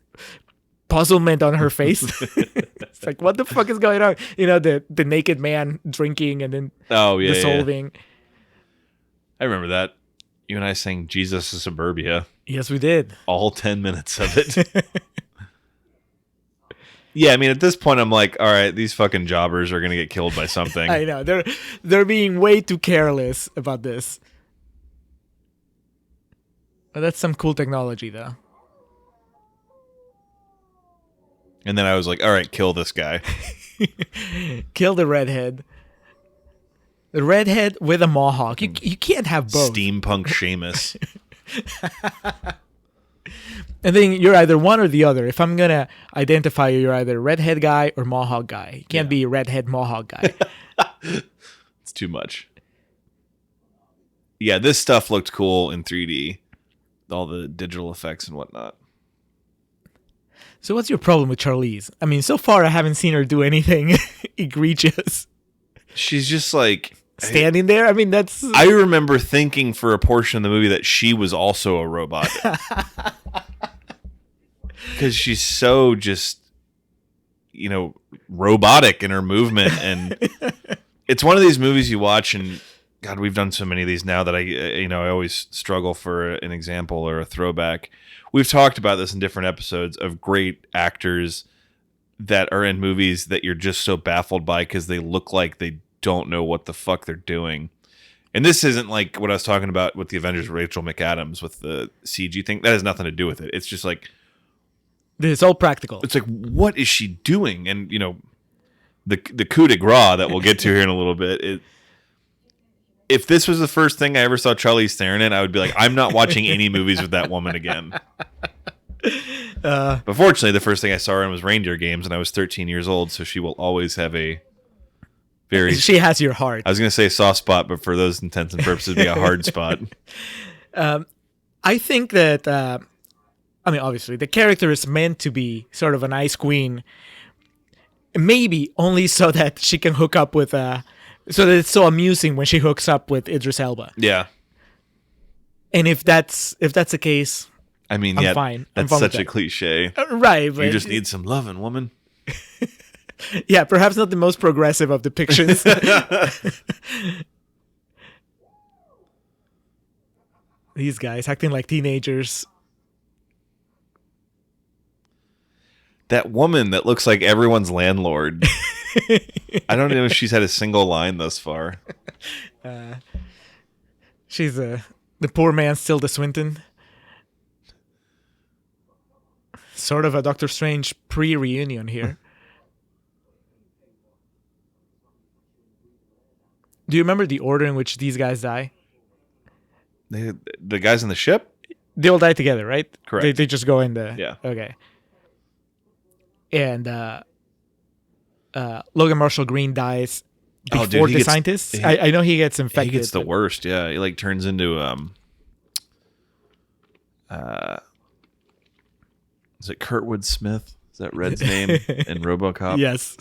S2: puzzlement on her face. It's like, what the fuck is going on? You know, the naked man drinking and then dissolving.
S1: Yeah. I remember that. You and I sang Jesus is Suburbia.
S2: Yes, we did.
S1: All 10 minutes of it. Yeah, I mean, at this point, I'm like, all right, these fucking jobbers are going to get killed by something.
S2: I know. They're being way too careless about this. But that's some cool technology, though.
S1: And then I was like, all right, kill this guy.
S2: Kill the redhead. The redhead with a mohawk. You can't have both.
S1: Steampunk Seamus.
S2: And then you're either one or the other. If I'm going to identify you, you're either redhead guy or mohawk guy. You can't be redhead mohawk guy.
S1: It's too much. Yeah, this stuff looked cool in 3D. All the digital effects and whatnot.
S2: So what's your problem with Charlize? I mean, so far I haven't seen her do anything egregious.
S1: She's just like...
S2: standing there? I mean, that's...
S1: I remember thinking for a portion of the movie that she was also a robot. Because she's so just, you know, robotic in her movement. And it's one of these movies you watch and, God, we've done so many of these now that I always struggle for an example or a throwback. We've talked about this in different episodes of great actors that are in movies that you're just so baffled by because they look like they don't know what the fuck they're doing. And this isn't like what I was talking about with the Avengers, Rachel McAdams with the CG thing. That has nothing to do with it. It's just like...
S2: it's all practical.
S1: It's like, what is she doing? And, you know, the coup de grace that we'll get to here in a little bit, if this was the first thing I ever saw Charlize Theron in, I would be like, I'm not watching any movies with that woman again. But fortunately, the first thing I saw her in was Reindeer Games, and I was 13 years old, so she will always have a very...
S2: She has your heart.
S1: I was going to say soft spot, but for those intents and purposes, be a hard spot.
S2: I think that, I mean, obviously, the character is meant to be sort of an ice queen, maybe only so that she can hook up with... so that it's so amusing when she hooks up with Idris Elba.
S1: Yeah.
S2: And if that's the case...
S1: I mean,
S2: I'm fine.
S1: That's
S2: I'm
S1: such a cliche.
S2: Right. But
S1: you just need some loving, woman.
S2: Yeah, perhaps not the most progressive of depictions. These guys acting like teenagers.
S1: That woman that looks like everyone's landlord. I don't know if she's had a single line thus far.
S2: She's the poor man's Tilda Swinton. Sort of a Doctor Strange pre-reunion here. Do you remember the order in which these guys die?
S1: The guys in the ship?
S2: They all die together, right?
S1: Correct.
S2: They just go in the...
S1: Yeah.
S2: Okay. And Logan Marshall Green dies before the scientists. I know he gets infected.
S1: He gets the worst, yeah. He like turns into... is it Kurtwood Smith? Is that Red's name in RoboCop?
S2: Yes.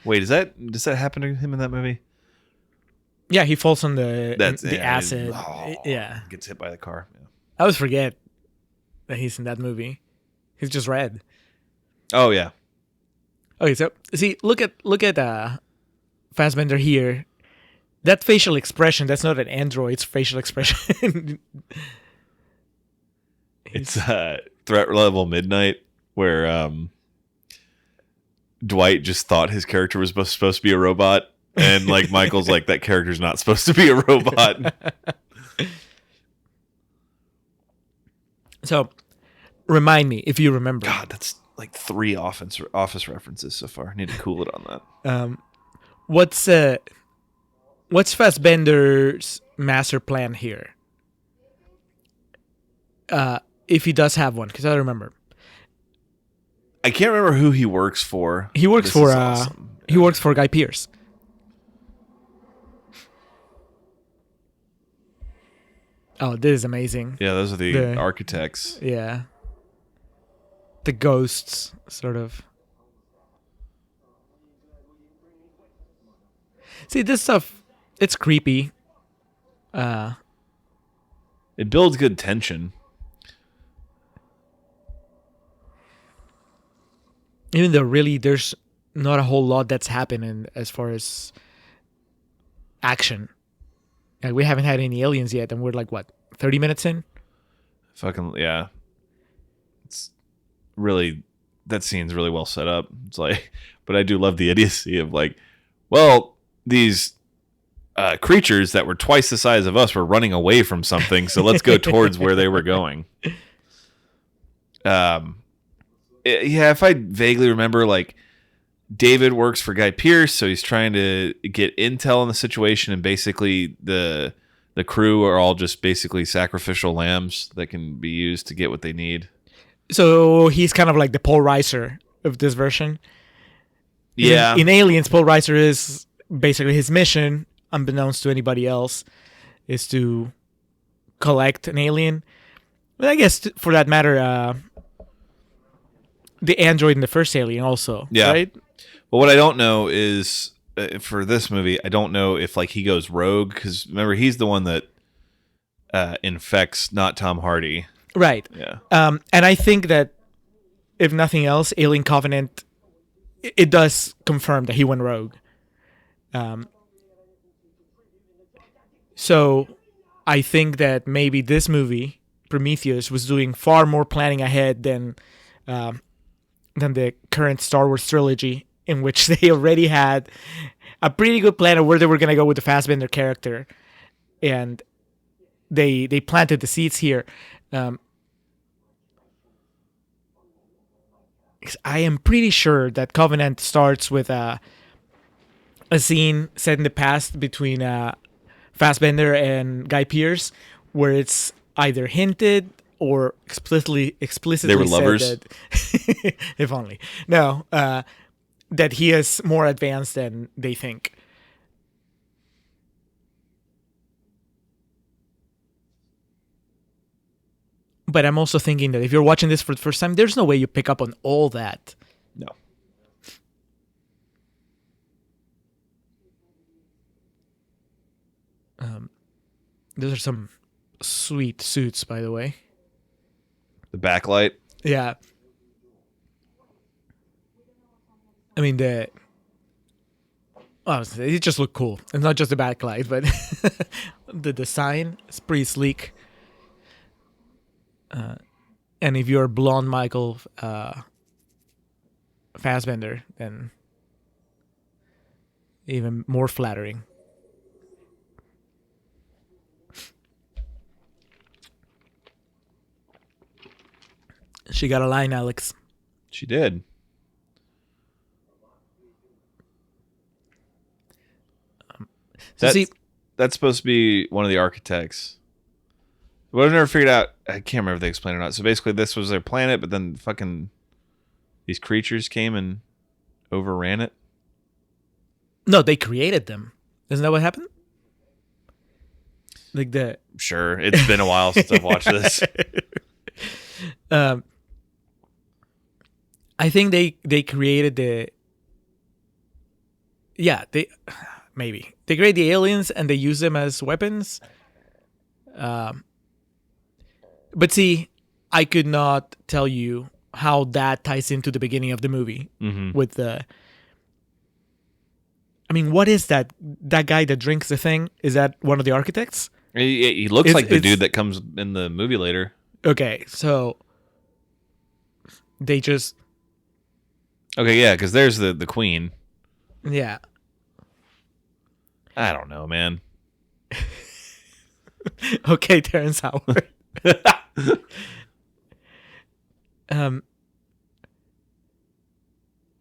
S1: Wait, does that happen to him in that movie?
S2: Yeah, he falls on the acid.
S1: Gets hit by the car. Yeah.
S2: I always forget that he's in that movie. He's just red.
S1: Oh yeah.
S2: Okay, so see, look at Fassbender here. That facial expression, that's not an android's facial expression.
S1: It's Threat Level Midnight, where Dwight just thought his character was supposed to be a robot, and like Michael's like, that character's not supposed to be a robot.
S2: So, remind me if you remember.
S1: God, that's like 3 office references so far. I need to cool it on that.
S2: What's Fassbender's master plan here? If he does have one, because I don't remember.
S1: I can't remember who he works for.
S2: He works he works for Guy Pearce. Oh, this is amazing.
S1: Yeah, those are the architects.
S2: Yeah. The ghosts, sort of. See, this stuff, it's creepy.
S1: It builds good tension.
S2: Even though really there's not a whole lot that's happening as far as action. Like, we haven't had any aliens yet, and we're like, what, 30 minutes in?
S1: Fucking, yeah. It's really, that scene's really well set up. It's like, but I do love the idiocy of like, well, these creatures that were twice the size of us were running away from something, so let's go towards where they were going. Yeah, if I vaguely remember, like, David works for Guy Pearce, so he's trying to get intel on the situation, and basically the crew are all just basically sacrificial lambs that can be used to get what they need. So
S2: he's kind of like the Paul Reiser of this version.
S1: Yeah.
S2: In Aliens, Paul Reiser is basically his mission, unbeknownst to anybody else, is to collect an alien. But I guess for that matter, the android in the first Alien also, right?
S1: Well, what I don't know is, for this movie, I don't know if like he goes rogue, because remember, he's the one that infects, not Tom Hardy.
S2: Right.
S1: Yeah.
S2: And I think that, if nothing else, Alien Covenant, it does confirm that he went rogue. So I think that maybe this movie, Prometheus, was doing far more planning ahead than the current Star Wars trilogy, in which they already had a pretty good plan of where they were going to go with the Fassbender character, and they planted the seeds here. I am pretty sure that Covenant starts with a scene set in the past between Fassbender and Guy Pearce, where it's either hinted or explicitly
S1: they were
S2: said
S1: lovers.
S2: That if only. No, that he is more advanced than they think. But I'm also thinking that if you're watching this for the first time, there's no way you pick up on all that.
S1: No.
S2: Those are some sweet suits, by the way.
S1: The backlight.
S2: Yeah. I mean, it just look cool. And not just the backlight, but the design is pretty sleek. And if you're blonde Michael Fassbender, then even more flattering. She got a line, Alex.
S1: She did. That's supposed to be one of the architects. But I've never figured out. I can't remember if they explained it or not. So basically, this was their planet, but then fucking these creatures came and overran it.
S2: No, they created them. Isn't that what happened? Like the
S1: Sure, it's been a while since I've watched this.
S2: I think they created they create the aliens and they use them as weapons. But see, I could not tell you how that ties into the beginning of the movie with the. I mean, what is that? That guy that drinks the thing, is that one of the architects?
S1: He looks like the dude that comes in the movie later.
S2: Okay, so they just.
S1: Okay, yeah, because there's the queen.
S2: Yeah.
S1: I don't know, man.
S2: Okay, Terrence Howard.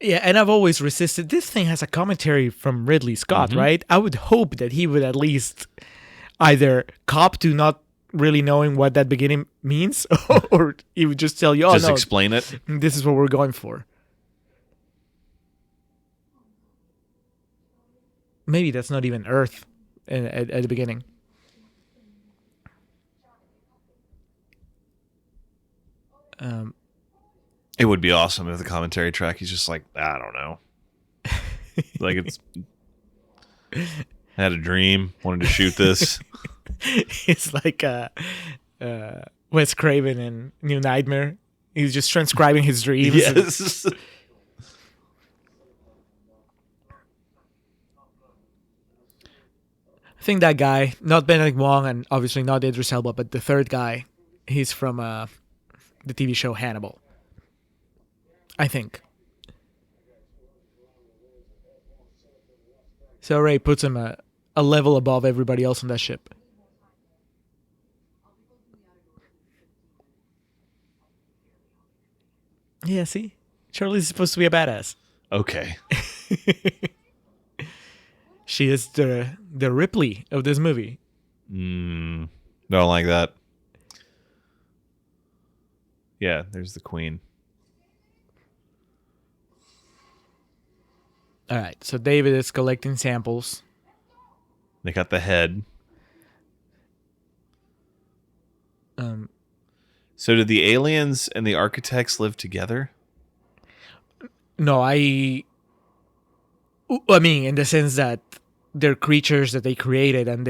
S2: Yeah, and I've always resisted. This thing has a commentary from Ridley Scott, right? I would hope that he would at least either cop to not really knowing what that beginning means, or he would just tell you, "Oh
S1: Just
S2: no,
S1: explain it.
S2: this is what we're going for." Maybe that's not even Earth at the beginning.
S1: It would be awesome if the commentary track, he's just like, I don't know. Like it's... I had a dream, wanted to shoot this.
S2: It's like Wes Craven in New Nightmare. He's just transcribing his dreams.
S1: Yes.
S2: I think that guy, not Benedict Wong and obviously not Idris Elba, but the third guy, he's from the TV show Hannibal. I think. So Ray puts him a level above everybody else on that ship. Yeah, see? Charlie's supposed to be a badass.
S1: Okay.
S2: She is the Ripley of this movie.
S1: Don't like that. Yeah, there's the queen.
S2: All right, so David is collecting samples.
S1: They got the head. So did the aliens and the architects live together?
S2: No, I mean, in the sense that they're creatures that they created, and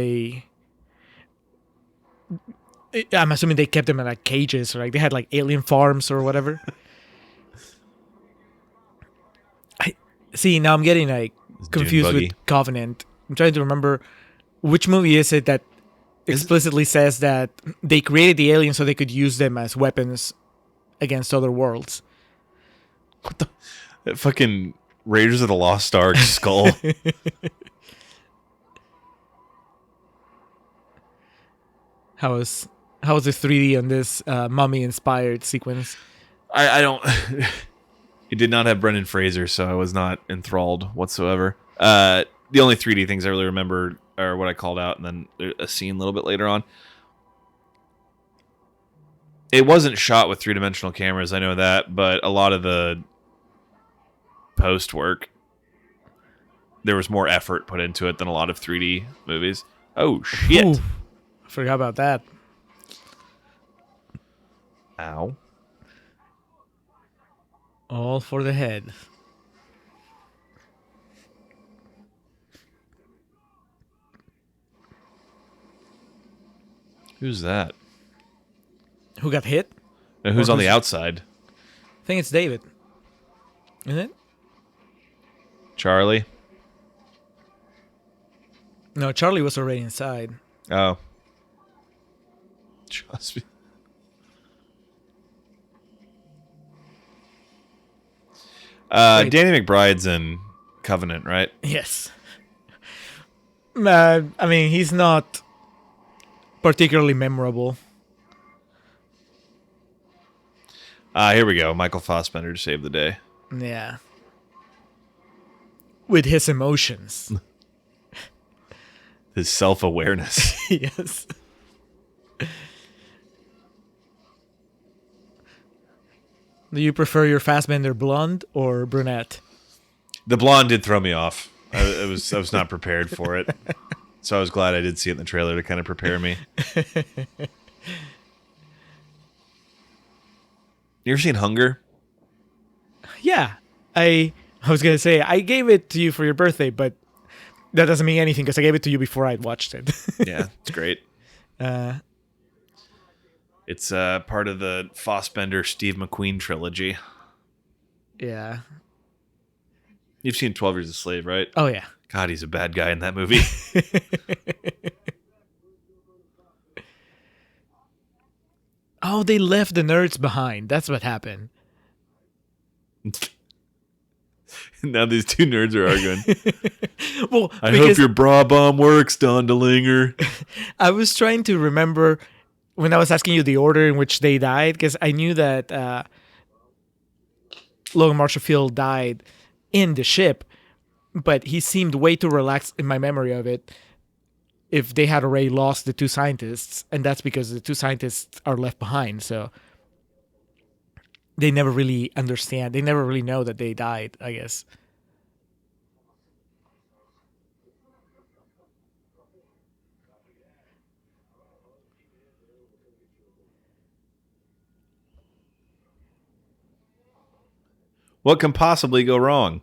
S2: I'm assuming they kept them in like cages, or like they had like alien farms or whatever. I see. Now I'm getting like confused with Covenant. I'm trying to remember which movie is it that explicitly says that they created the aliens so they could use them as weapons against other worlds.
S1: What the? That fucking Raiders of the Lost Ark skull.
S2: How was the 3D on this mummy inspired sequence?
S1: I don't. It did not have Brendan Fraser, so I was not enthralled whatsoever. The only 3D things I really remember are what I called out, and then a scene a little bit later on. It wasn't shot with 3-dimensional cameras, I know that, but a lot of the post work, there was more effort put into it than a lot of 3D movies. Oh shit!
S2: Ooh, I forgot about that.
S1: Ow!
S2: All for the head.
S1: Who's that?
S2: Who got hit?
S1: And who's on the outside?
S2: I think it's David. Isn't it?
S1: Charlie?
S2: No, Charlie was already inside.
S1: Oh. Trust me. Danny McBride's in Covenant, right?
S2: Yes. I mean, he's not particularly memorable.
S1: Here we go. Michael Fassbender to save the day.
S2: Yeah. With his emotions.
S1: His self-awareness.
S2: Yes. Do you prefer your Fassbender blonde or brunette?
S1: The blonde did throw me off. I was not prepared for it. So I was glad I did see it in the trailer to kind of prepare me. You ever seen Hunger?
S2: Yeah. I was going to say, I gave it to you for your birthday, but that doesn't mean anything because I gave it to you before I'd watched it.
S1: Yeah, it's great. It's part of the Fassbender Steve McQueen trilogy.
S2: Yeah.
S1: You've seen 12 Years a Slave, right?
S2: Oh, yeah.
S1: God, he's a bad guy in that movie.
S2: Oh, they left the nerds behind. That's what happened.
S1: Now these two nerds are arguing.
S2: Well,
S1: I hope your bra bomb works, Don DeLinger.
S2: I was trying to remember when I was asking you the order in which they died, because I knew that Logan Marshall Field died in the ship, but he seemed way too relaxed in my memory of it if they had already lost the two scientists, and that's because the two scientists are left behind, so they never really understand. They never really know that they died, I guess.
S1: What can possibly go wrong?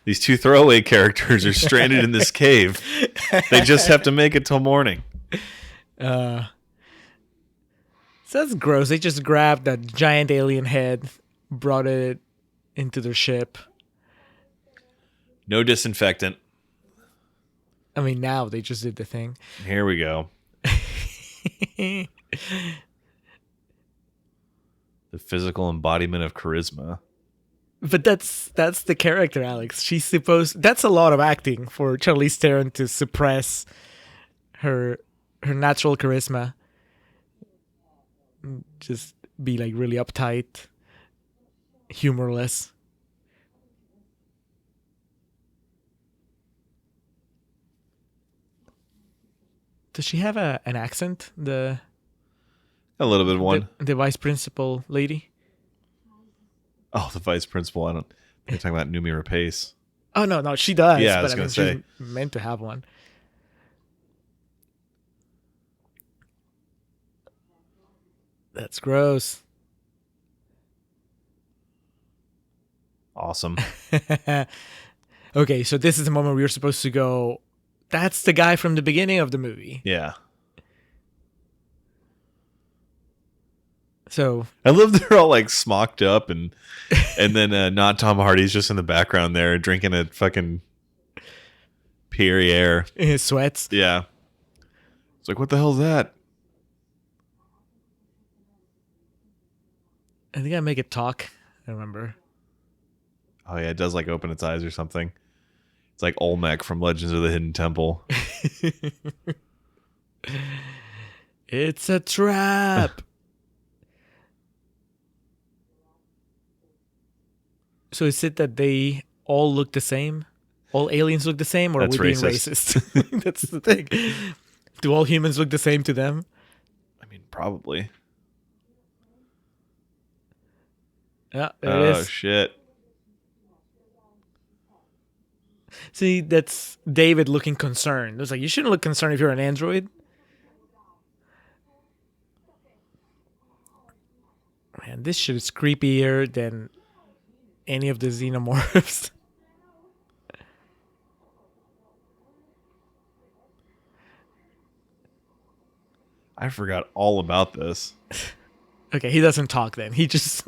S1: These two throwaway characters are stranded in this cave. They just have to make it till morning.
S2: So that's gross. They just grabbed that giant alien head, brought it into their ship.
S1: No disinfectant.
S2: I mean, now they just did the thing.
S1: Here we go. The physical embodiment of charisma.
S2: But that's the character, Alex. She's supposed. That's a lot of acting for Charlize Theron to suppress her natural charisma. Just be like really uptight, humorless. Does she have an accent?
S1: A little bit of one.
S2: The vice principal lady.
S1: Oh, the vice principal. I don't. You're talking about Numi Rapace.
S2: Oh no, she does.
S1: Yeah, I
S2: but
S1: was gonna say
S2: she's meant to have one. That's gross.
S1: Awesome.
S2: Okay, so this is the moment where you're supposed to go. That's the guy from the beginning of the movie.
S1: Yeah.
S2: So
S1: I love they're all like smocked up and then not Tom Hardy's just in the background there drinking a fucking Perrier.
S2: in his sweats.
S1: Yeah. It's like, what the hell's that?
S2: I think I make it talk. I remember.
S1: Oh yeah, it does like open its eyes or something. It's like Olmec from Legends of the Hidden Temple.
S2: It's a trap. So is it that they all look the same? All aliens look the same, or
S1: That's
S2: are we being
S1: racist.
S2: racist? That's the thing. Do all humans look the same to them?
S1: I mean, probably.
S2: Yeah, there it
S1: Oh
S2: is.
S1: shit.
S2: See, that's David looking concerned. It was like, you shouldn't look concerned if you're an android. Man, this shit is creepier than any of the xenomorphs.
S1: I forgot all about this.
S2: Okay, he doesn't talk then. He just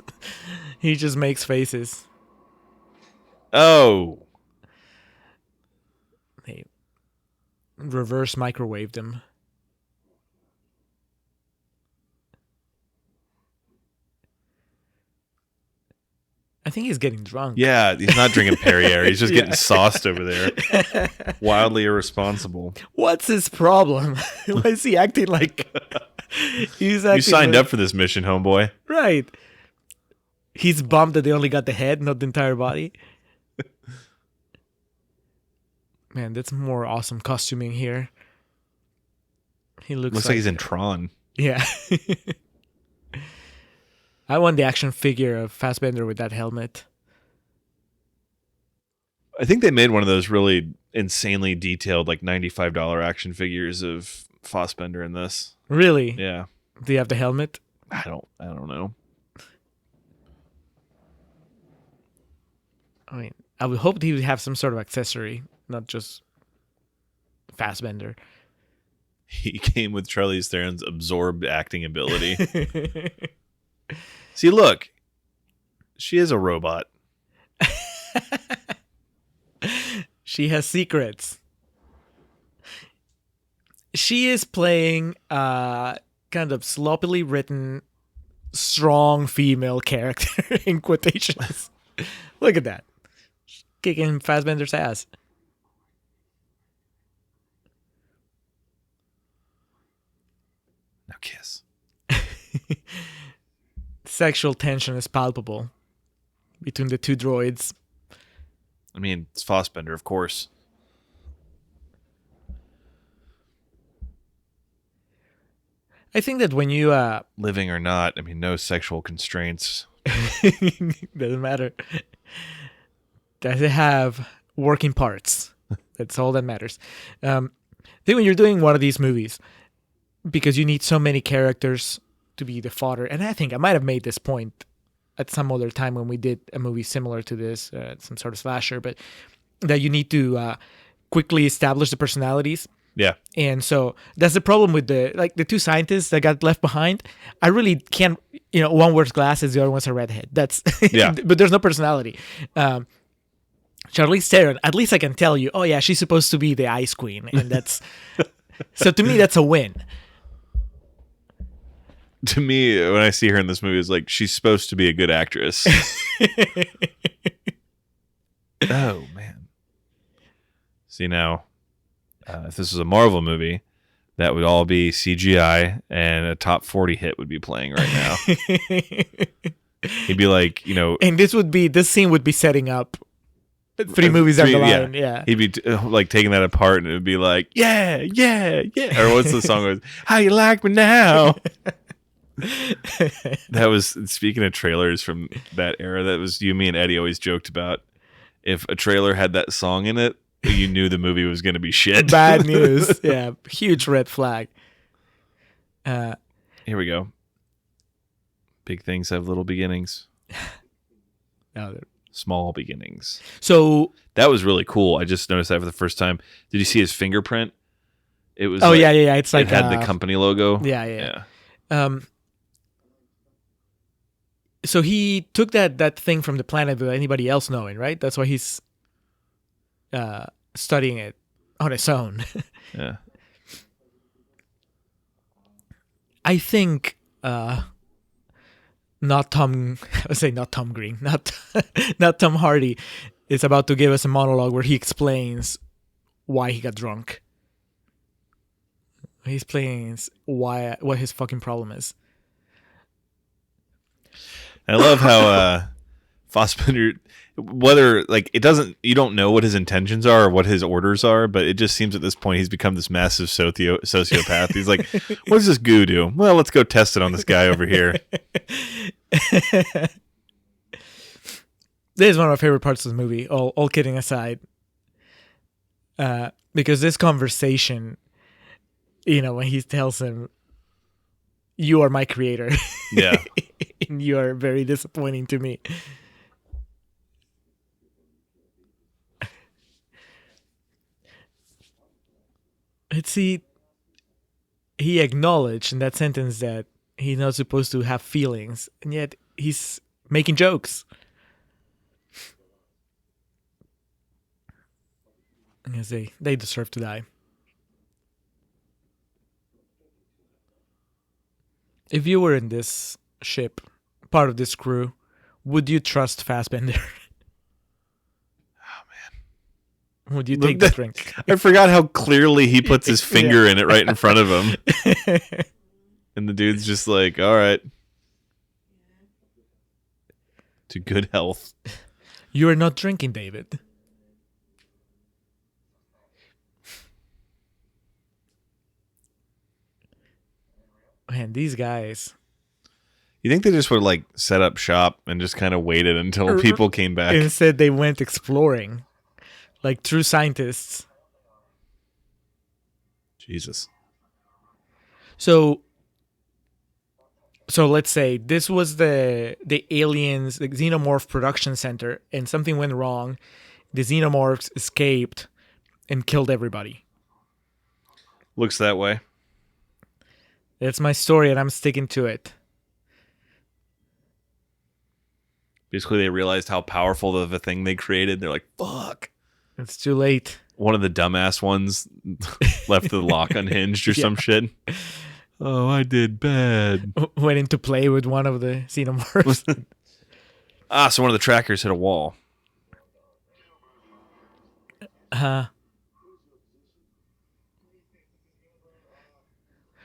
S2: makes faces.
S1: Oh.
S2: They reverse microwaved him. I think he's getting drunk.
S1: Yeah, he's not drinking Perrier. He's just
S2: Yeah.
S1: getting sauced over there. Wildly irresponsible.
S2: What's his problem? Why is he acting like he's acting
S1: You signed
S2: like,
S1: up for this mission, homeboy.
S2: right? He's bummed that they only got the head, not the entire body. Man, that's more awesome costuming here. He looks
S1: Like he's in Tron.
S2: Yeah. I want the action figure of Fassbender with that helmet.
S1: I think they made one of those really insanely detailed, like $95 action figures of Fassbender in this.
S2: Really?
S1: Yeah.
S2: Do you have the helmet?
S1: I don't know.
S2: I mean, I would hope he would have some sort of accessory, not just Fassbender.
S1: He came with Charlize Theron's absorbed acting ability. See, look. She is a robot.
S2: She has secrets. She is playing kind of sloppily written, strong female character in quotations. Look at that. She's kicking Fassbender's ass.
S1: Now kiss.
S2: Sexual tension is palpable between the two droids.
S1: I mean, it's Fassbender, of course.
S2: I think that when you
S1: Living or not, I mean, no sexual constraints.
S2: doesn't matter. Does it have working parts? That's all that matters. I think when you're doing one of these movies, because you need so many characters to be the fodder, and I think I might have made this point at some other time when we did a movie similar to this, some sort of slasher, but that you need to quickly establish the personalities.
S1: Yeah.
S2: And so that's the problem with the two scientists that got left behind. I really can't, one wears glasses, the other one's a redhead. That's
S1: yeah.
S2: But there's no personality. Charlize Theron, at least I can tell you, oh yeah, she's supposed to be the Ice Queen, and that's so to me that's a win.
S1: To me, when I see her in this movie, it's like she's supposed to be a good actress. Oh man. See now, if this was a Marvel movie, that would all be CGI, and a top 40 hit would be playing right now. He'd be like,
S2: and this scene would be setting up 3 movies down the line. Yeah.
S1: He'd be like taking that apart, and it would be like, yeah. Or what's the song was? How you like me now? That was, speaking of trailers from that era, that was you, me, and Eddie always joked about. If a trailer had that song in it, you knew the movie was going to be shit.
S2: Bad news. Yeah. Huge red flag.
S1: Here we go. Big things have little beginnings. Small beginnings.
S2: So
S1: that was really cool. I just noticed that for the first time. Did you see his fingerprint? It was.
S2: Oh, yeah. It's like
S1: it had the company logo.
S2: Yeah. So he took that thing from the planet without anybody else knowing, right? That's why he's studying it on his own.
S1: Yeah.
S2: I think not Tom Green, not Tom Hardy is about to give us a monologue where he explains why he got drunk. He explains what his fucking problem is.
S1: I love how Fassbender, whether like you don't know what his intentions are or what his orders are, but it just seems at this point he's become this massive sociopath. He's like, what does this goo do? Well, let's go test it on this guy over here.
S2: This is one of my favorite parts of the movie, all kidding aside. Because this conversation, when he tells him, you are my creator.
S1: Yeah.
S2: And you are very disappointing to me. Let's see. He acknowledged in that sentence that he's not supposed to have feelings, and yet he's making jokes. Because they deserve to die. If you were in this ship, part of this crew, would you trust Fassbender? Oh, man. Would you take the drink?
S1: I forgot how clearly he puts his finger in it right in front of him. And the dude's just like, all right. To good health.
S2: You are not drinking, David. Man, these guys.
S1: You think they just would like set up shop and just kind of waited until people came back?
S2: Instead, they went exploring, like true scientists.
S1: Jesus.
S2: So let's say this was the aliens, the xenomorph production center, and something went wrong. The xenomorphs escaped and killed everybody.
S1: Looks that way.
S2: It's my story, and I'm sticking to it.
S1: Basically, they realized how powerful of a thing they created. They're like, fuck.
S2: It's too late.
S1: One of the dumbass ones left the lock unhinged or some shit. Oh, I did bad.
S2: Went into play with one of the xenomorphs.
S1: So one of the trackers hit a wall.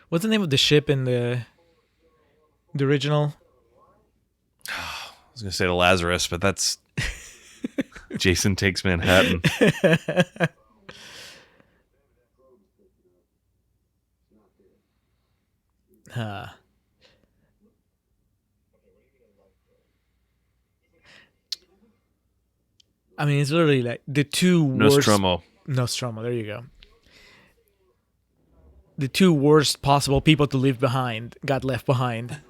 S2: What's the name of the ship in the original?
S1: I was going to say the Lazarus, but that's Jason Takes Manhattan.
S2: I mean, it's literally like the two worst... Nostromo, there you go. The two worst possible people to leave behind got left behind.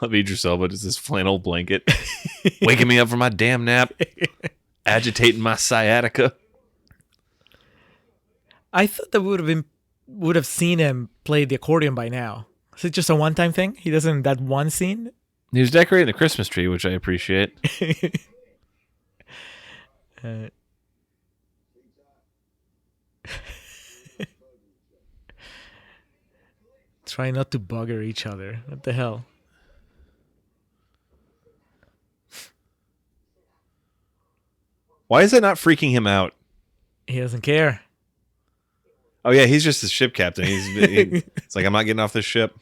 S1: Love Idris Elba, just this flannel blanket. Waking me up from my damn nap. Agitating my sciatica.
S2: I thought that would have seen him play the accordion by now. Is it just a one-time thing? He doesn't in that one scene?
S1: He was decorating the Christmas tree, which I appreciate.
S2: Try not to bugger each other. What the hell?
S1: Why is that not freaking him out?
S2: He doesn't care.
S1: Oh, yeah, he's just the ship captain. It's like, I'm not getting off this ship.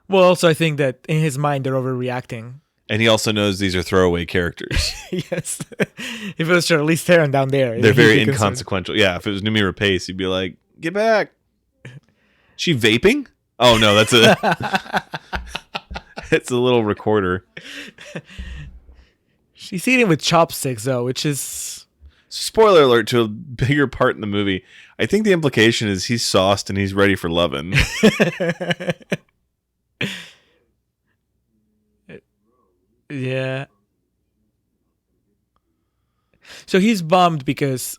S2: Well, also, I think that in his mind, they're overreacting.
S1: And he also knows these are throwaway characters.
S2: Yes. If it was Charlize Theron down there.
S1: They're very inconsequential. Yeah, if it was Noomi Rapace, he'd be like, get back. She vaping? Oh, no, that's it's a little recorder.
S2: She's eating with chopsticks, though, which is...
S1: Spoiler alert to a bigger part in the movie. I think the implication is he's sauced and he's ready for lovin'.
S2: Yeah. So he's bummed because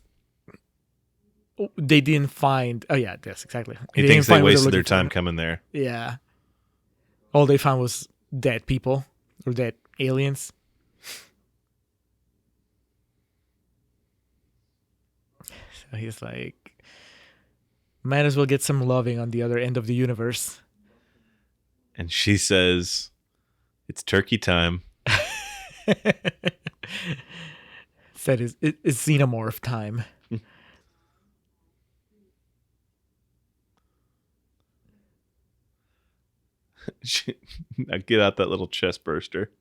S2: they didn't find... Oh, yeah, yes, exactly.
S1: He thinks they wasted their time coming there.
S2: Yeah. All they found was dead people or dead aliens. So he's like, might as well get some loving on the other end of the universe.
S1: And she says, it's turkey time.
S2: Said it's xenomorph time.
S1: Now get out that little chest burster.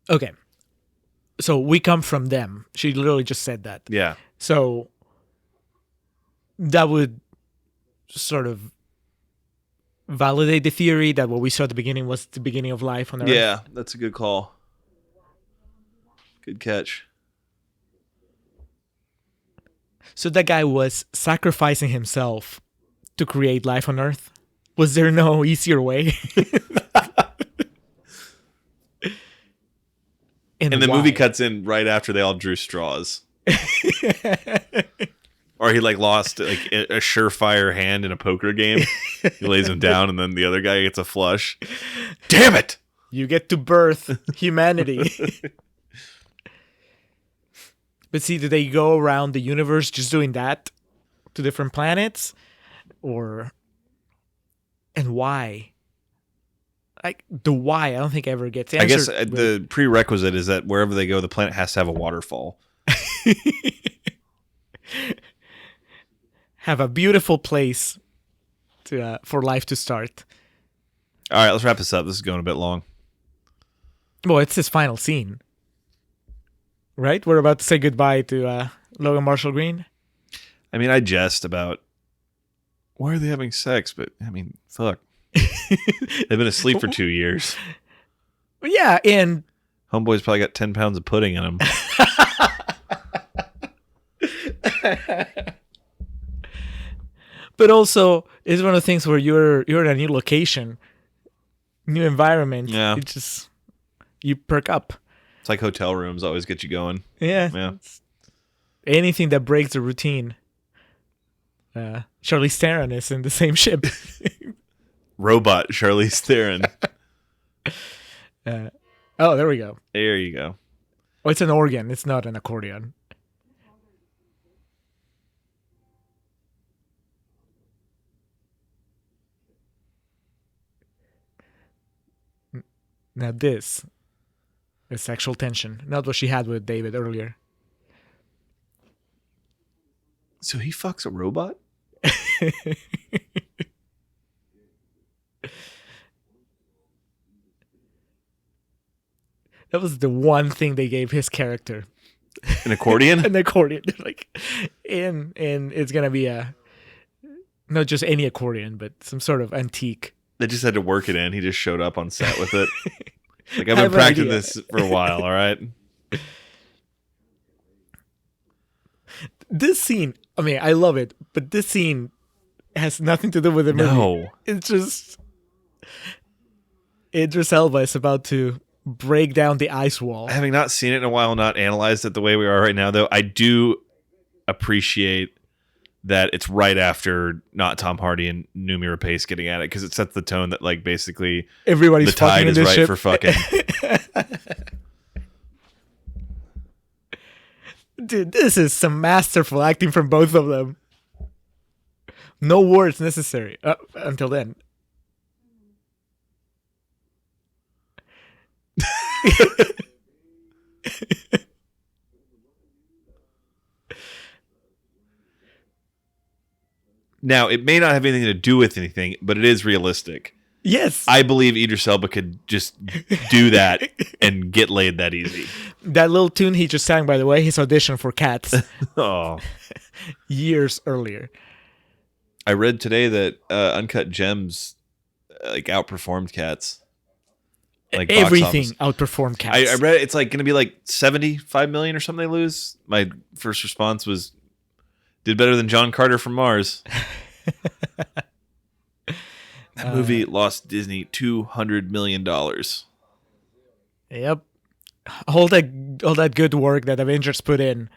S2: Okay. So we come from them. She literally just said that.
S1: Yeah.
S2: So that would sort of validate the theory that what we saw at the beginning was the beginning of life on Earth.
S1: Yeah, that's a good call. Good catch.
S2: So that guy was sacrificing himself to create life on Earth. Was there no easier way?
S1: And the movie cuts in right after they all drew straws. Or he lost a surefire hand in a poker game. He lays him down and then the other guy gets a flush. Damn it!
S2: You get to birth humanity. But see, do they go around the universe just doing that to different planets? And why? The why, I don't think ever gets answered.
S1: I guess the prerequisite is that wherever they go, the planet has to have a waterfall.
S2: Have a beautiful place for life to start.
S1: All right, let's wrap this up. This is going a bit long.
S2: Well, it's his final scene. Right? We're about to say goodbye to Logan Marshall Green.
S1: I mean, I jest about why are they having sex, but I mean, fuck. They've been asleep for 2 years.
S2: Yeah, and
S1: Homeboy's probably got 10 pounds of pudding in him.
S2: But also, it's one of the things where you're in a new location, new environment.
S1: Yeah.
S2: It just, you perk up.
S1: It's like hotel rooms always get you going.
S2: Yeah. Anything that breaks the routine. Charlize Theron is in the same ship.
S1: Robot Charlize Theron.
S2: Oh, there we go.
S1: There you go.
S2: Oh, it's an organ. It's not an accordion. Now this is sexual tension. Not what she had with David earlier.
S1: So he fucks a robot?
S2: That was the one thing they gave his character.
S1: An accordion?
S2: An accordion. Like, and it's gonna be not just any accordion, but some sort of antique.
S1: They just had to work it in. He just showed up on set with it. Like, I've
S2: I
S1: been
S2: have an
S1: practicing
S2: idea.
S1: this for a while, all right?
S2: This scene, I mean, I love it, but this scene has nothing to do with the movie.
S1: No.
S2: It's just Idris Elba is about to break down the ice wall.
S1: Having not seen it in a while, not analyzed it the way we are right now, though, I do appreciate that it's right after not Tom Hardy and Noomi Rapace getting at it, because it sets the tone that, like, basically
S2: Everybody's
S1: the tide
S2: fucking in
S1: is
S2: this
S1: right
S2: ship.
S1: for fucking.
S2: Dude, this is some masterful acting from both of them. No words necessary until then.
S1: Now, it may not have anything to do with anything, but it is realistic.
S2: Yes.
S1: I believe Idris Elba could just do that and get laid that easy.
S2: That little tune he just sang, by the way, his audition for Cats
S1: Oh.
S2: years earlier.
S1: I read today that Uncut Gems outperformed Cats. Like box
S2: Everything
S1: office.
S2: outperformed Cats.
S1: I read it's like going to be like 75 million or something they lose. My first response was, did better than John Carter from Mars. That movie lost Disney $200 million.
S2: Yep. All that good work that Avengers put in.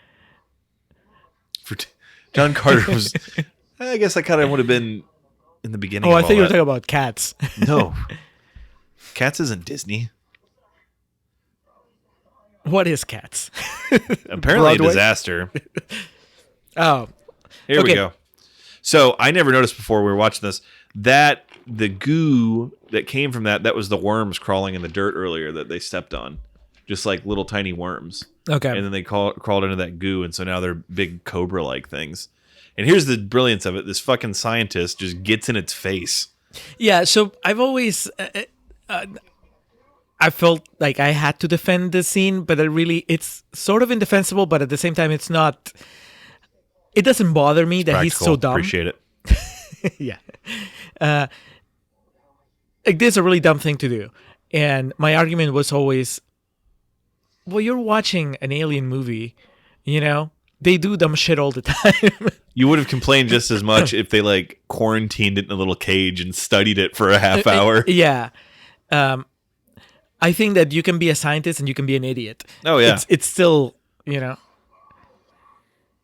S1: John Carter was, I guess I kind of would have been in the beginning.
S2: Oh,
S1: of
S2: I thought you were
S1: all
S2: talking about Cats.
S1: that. No. Cats isn't Disney.
S2: What is Cats?
S1: Apparently a
S2: Broadway?
S1: disaster.
S2: Oh,
S1: Here we
S2: Okay.
S1: go. So I never noticed before we were watching this that the goo that came from that was the worms crawling in the dirt earlier that they stepped on. Just like little tiny worms.
S2: okay.
S1: And then they crawled into that goo, and so now they're big cobra-like things. And here's the brilliance of it. This fucking scientist just gets in its face.
S2: Yeah, so I've always I felt like I had to defend this scene, but it's sort of indefensible, but at the same time it's not. It doesn't bother me that he's so
S1: Practical.
S2: dumb.
S1: Appreciate it.
S2: Yeah. Like, this is a really dumb thing to do. And my argument was always, well, you're watching an alien movie, you know? They do dumb shit all the time.
S1: You would have complained just as much if they like quarantined it in a little cage and studied it for a half hour.
S2: Yeah. I think that you can be a scientist and you can be an idiot.
S1: Oh, yeah.
S2: It's still, you know.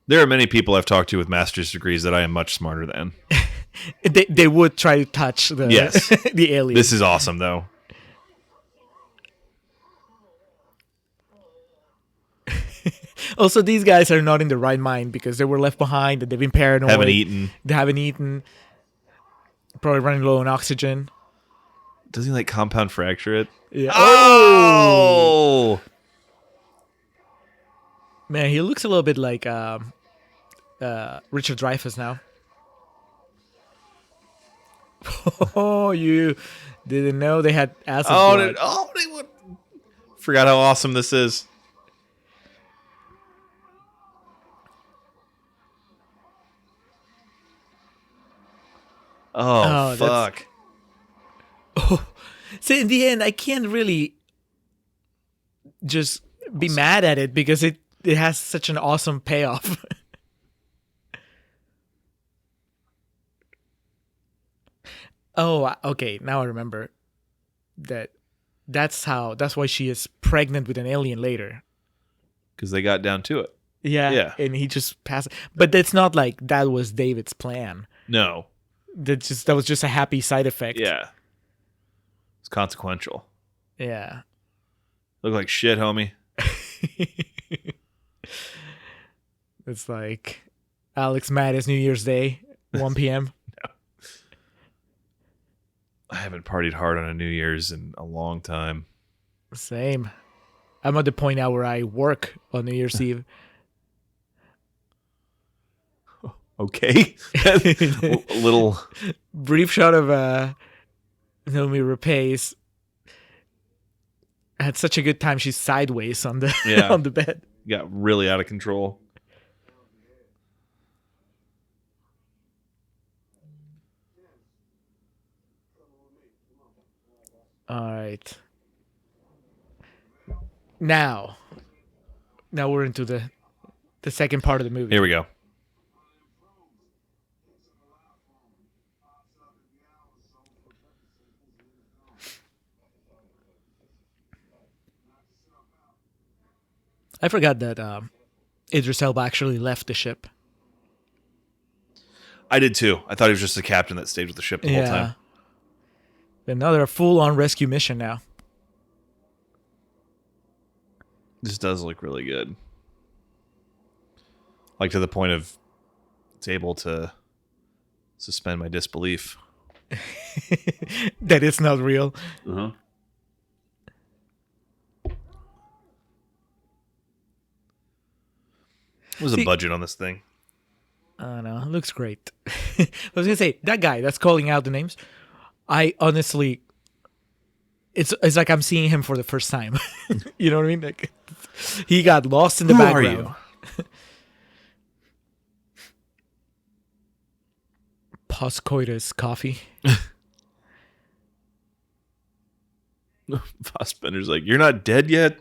S1: There are many people I've talked to with master's degrees that I am much smarter than.
S2: They would try to touch the
S1: Yes.
S2: the alien.
S1: This is awesome, though.
S2: Also, these guys are not in the right mind because they were left behind and they've been paranoid.
S1: Haven't eaten.
S2: They haven't eaten. Probably running low on oxygen.
S1: Doesn't he like compound fracture it?
S2: Yeah.
S1: Oh!
S2: Man, he looks a little bit like Richard Dreyfuss now. Oh, you didn't know they had acid blood.
S1: They would. Forgot how awesome this is. Oh,
S2: that's-
S1: fuck.
S2: So in the end, I can't really just be mad at it because it has such an awesome payoff. Oh, okay. Now I remember that. That's why she is pregnant with an alien later.
S1: Because they got down to it.
S2: Yeah.
S1: Yeah.
S2: And he just passed. But that's not like that was David's plan.
S1: No.
S2: That was just a happy side effect.
S1: Yeah. It's consequential.
S2: Yeah.
S1: Look like shit, homie.
S2: It's like Alex Mattis New Year's Day, 1 p.m.
S1: I haven't partied hard on a New Year's in a long time.
S2: Same. I'm at the point now where I work on New Year's Eve.
S1: Okay. A little.
S2: Brief shot of Naomi Rapace. Had such a good time. She's sideways on the on the bed.
S1: Got really out of control.
S2: All right. Now we're into the second part of the movie.
S1: Here we go.
S2: I forgot that Idris Elba actually left the ship.
S1: I did too. I thought he was just the captain that stayed with the ship the whole time.
S2: But now they're a full-on rescue mission now.
S1: This does look really good. Like to the point of it's able to suspend my disbelief.
S2: That it's not real.
S1: Uh-huh. What was the budget on this thing?
S2: I don't know. It looks great. I was going to say, that guy that's calling out the names, I honestly... It's like I'm seeing him for the first time. You know what I mean? Like, he got lost in the background.
S1: Who are you?
S2: Postcoitus coffee.
S1: Fassbender's like, you're not dead yet?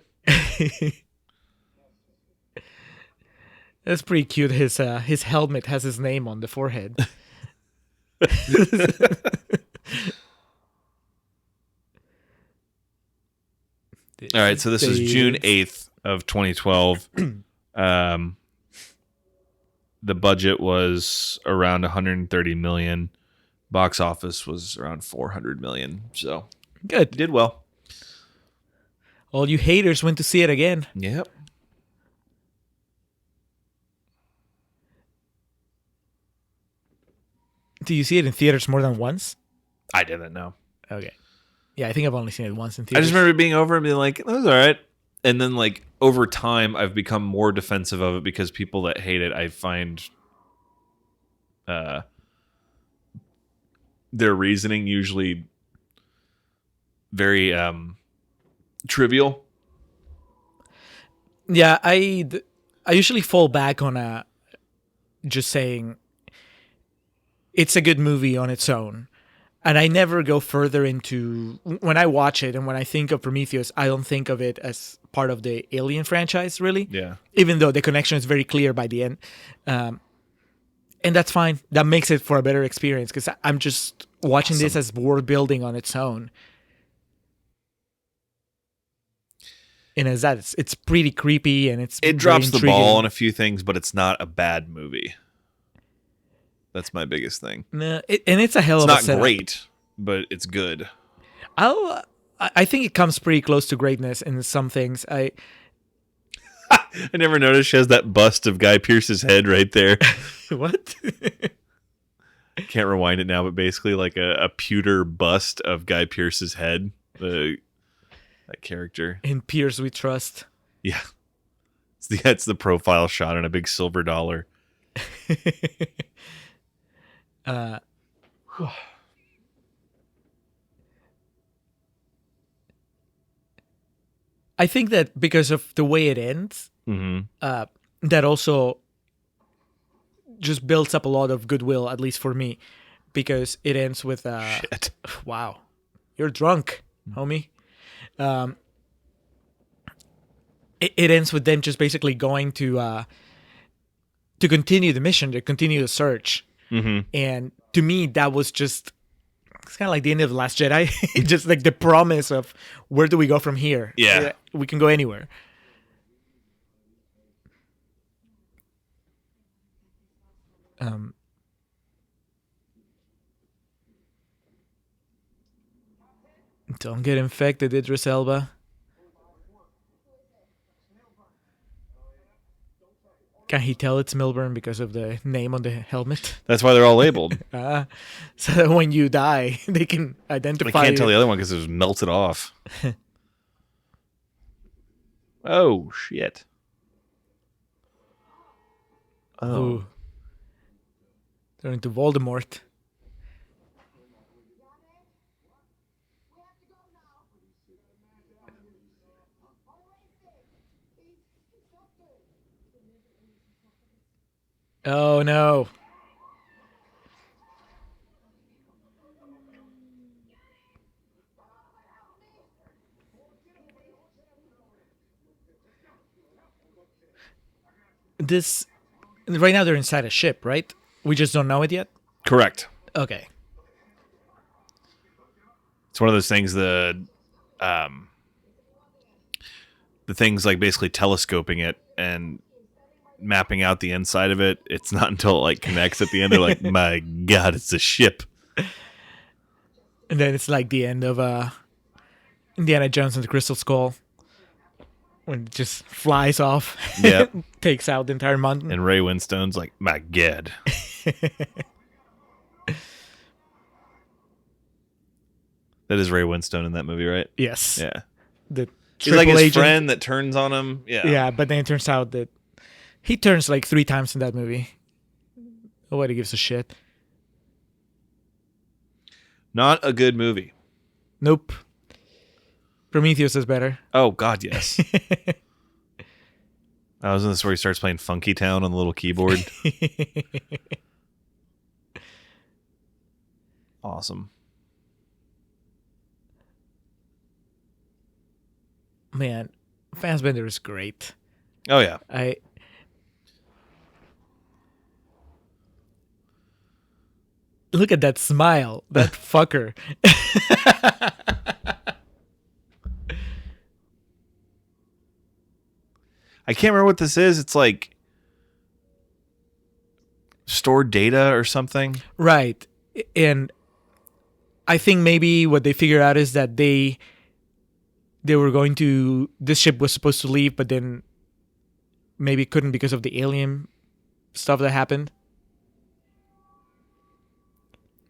S2: That's pretty cute. His helmet has his name on the forehead.
S1: All right, so this is June 8th of 2012. The budget was around 130 million. Box office was around 400 million. So
S2: good.
S1: Did well.
S2: All you haters went to see it again.
S1: Yep.
S2: Do you see it in theaters more than once?
S1: I didn't know.
S2: Okay. Yeah, I think I've only seen it once in
S1: I
S2: theaters.
S1: just remember being over and being like, that was all right. And then, like, over time, I've become more defensive of it because people that hate it, I find their reasoning usually very trivial.
S2: Yeah, I usually fall back on just saying it's a good movie on its own. And I never go further into... When I watch it and when I think of Prometheus, I don't think of it as part of the Alien franchise, really.
S1: Yeah.
S2: Even though the connection is very clear by the end. And that's fine. That makes it for a better experience because I'm just watching this as world building on its own. And as that, it's pretty creepy and it
S1: drops the
S2: intriguing.
S1: ball on a few things, but it's not a bad movie. That's my biggest thing.
S2: No, and it's a hell of a setup.
S1: It's not great, but it's good.
S2: I think it comes pretty close to greatness in some things. I
S1: never noticed she has that bust of Guy Pearce's head right there.
S2: What?
S1: Can't rewind it now, but basically like a pewter bust of Guy Pearce's head. That character.
S2: In Pierce We Trust.
S1: Yeah. It's the profile shot on a big silver dollar.
S2: I think that because of the way it ends, that also just builds up a lot of goodwill, at least for me, because it ends with
S1: Shit.
S2: Wow, you're drunk, homie. It ends with them just basically going to continue the mission, to continue the search. And to me, that was just, it's kind of like the end of The Last Jedi. Just like the promise of where do we go from here?
S1: Yeah.
S2: We can go anywhere. Don't get infected, Idris Elba. Can he tell it's Milburn because of the name on the helmet?
S1: That's why they're all labeled.
S2: So that when you die, they can identify.
S1: I can't tell the other one because it was melted off. Oh, shit.
S2: Oh. Turn into Voldemort. Oh no. This right now they're inside a ship, right? We just don't know it yet.
S1: Correct.
S2: Okay.
S1: It's one of those things. The things like basically telescoping it and mapping out the inside of it. It's not until it like connects at the end. They're like, my God, it's a ship.
S2: And then it's like the end of Indiana Jones and the Crystal Skull. When it just flies off.
S1: Yeah.
S2: Takes out the entire mountain.
S1: And Ray Winstone's like, my God. That is Ray Winstone in that movie, right?
S2: Yes.
S1: Yeah.
S2: The
S1: He's like
S2: triple
S1: his
S2: agent.
S1: friend that turns on him. Yeah.
S2: Yeah, but then it turns out that he turns like 3 times in that movie. Nobody gives a shit.
S1: Not a good movie.
S2: Nope. Prometheus is better.
S1: Oh, God, yes. I was in this where he starts playing Funky Town on the little keyboard. Awesome.
S2: Man, Fassbender is great.
S1: Oh, yeah.
S2: Look at that smile. That fucker.
S1: I can't remember what this is. It's like stored data or something.
S2: Right. And I think maybe what they figured out is that they were going to, this ship was supposed to leave, but then maybe couldn't because of the alien stuff that happened.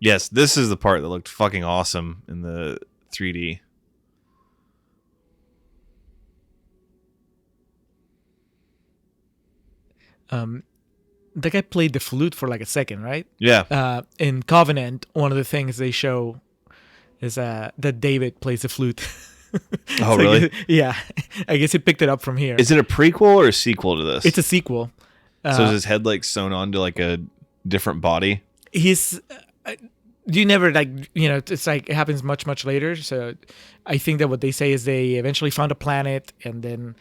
S1: Yes, this is the part that looked fucking awesome in the 3D.
S2: The guy played the flute for like a second, right?
S1: Yeah.
S2: In Covenant, one of the things they show is that David plays the flute.
S1: Oh, really?
S2: Yeah. I guess he picked it up from here.
S1: Is it a prequel or a sequel to this?
S2: It's a sequel.
S1: So is his head like sewn onto like a different body?
S2: He's... you never like, it's like it happens much later. So I think that what they say is they eventually found a planet and then...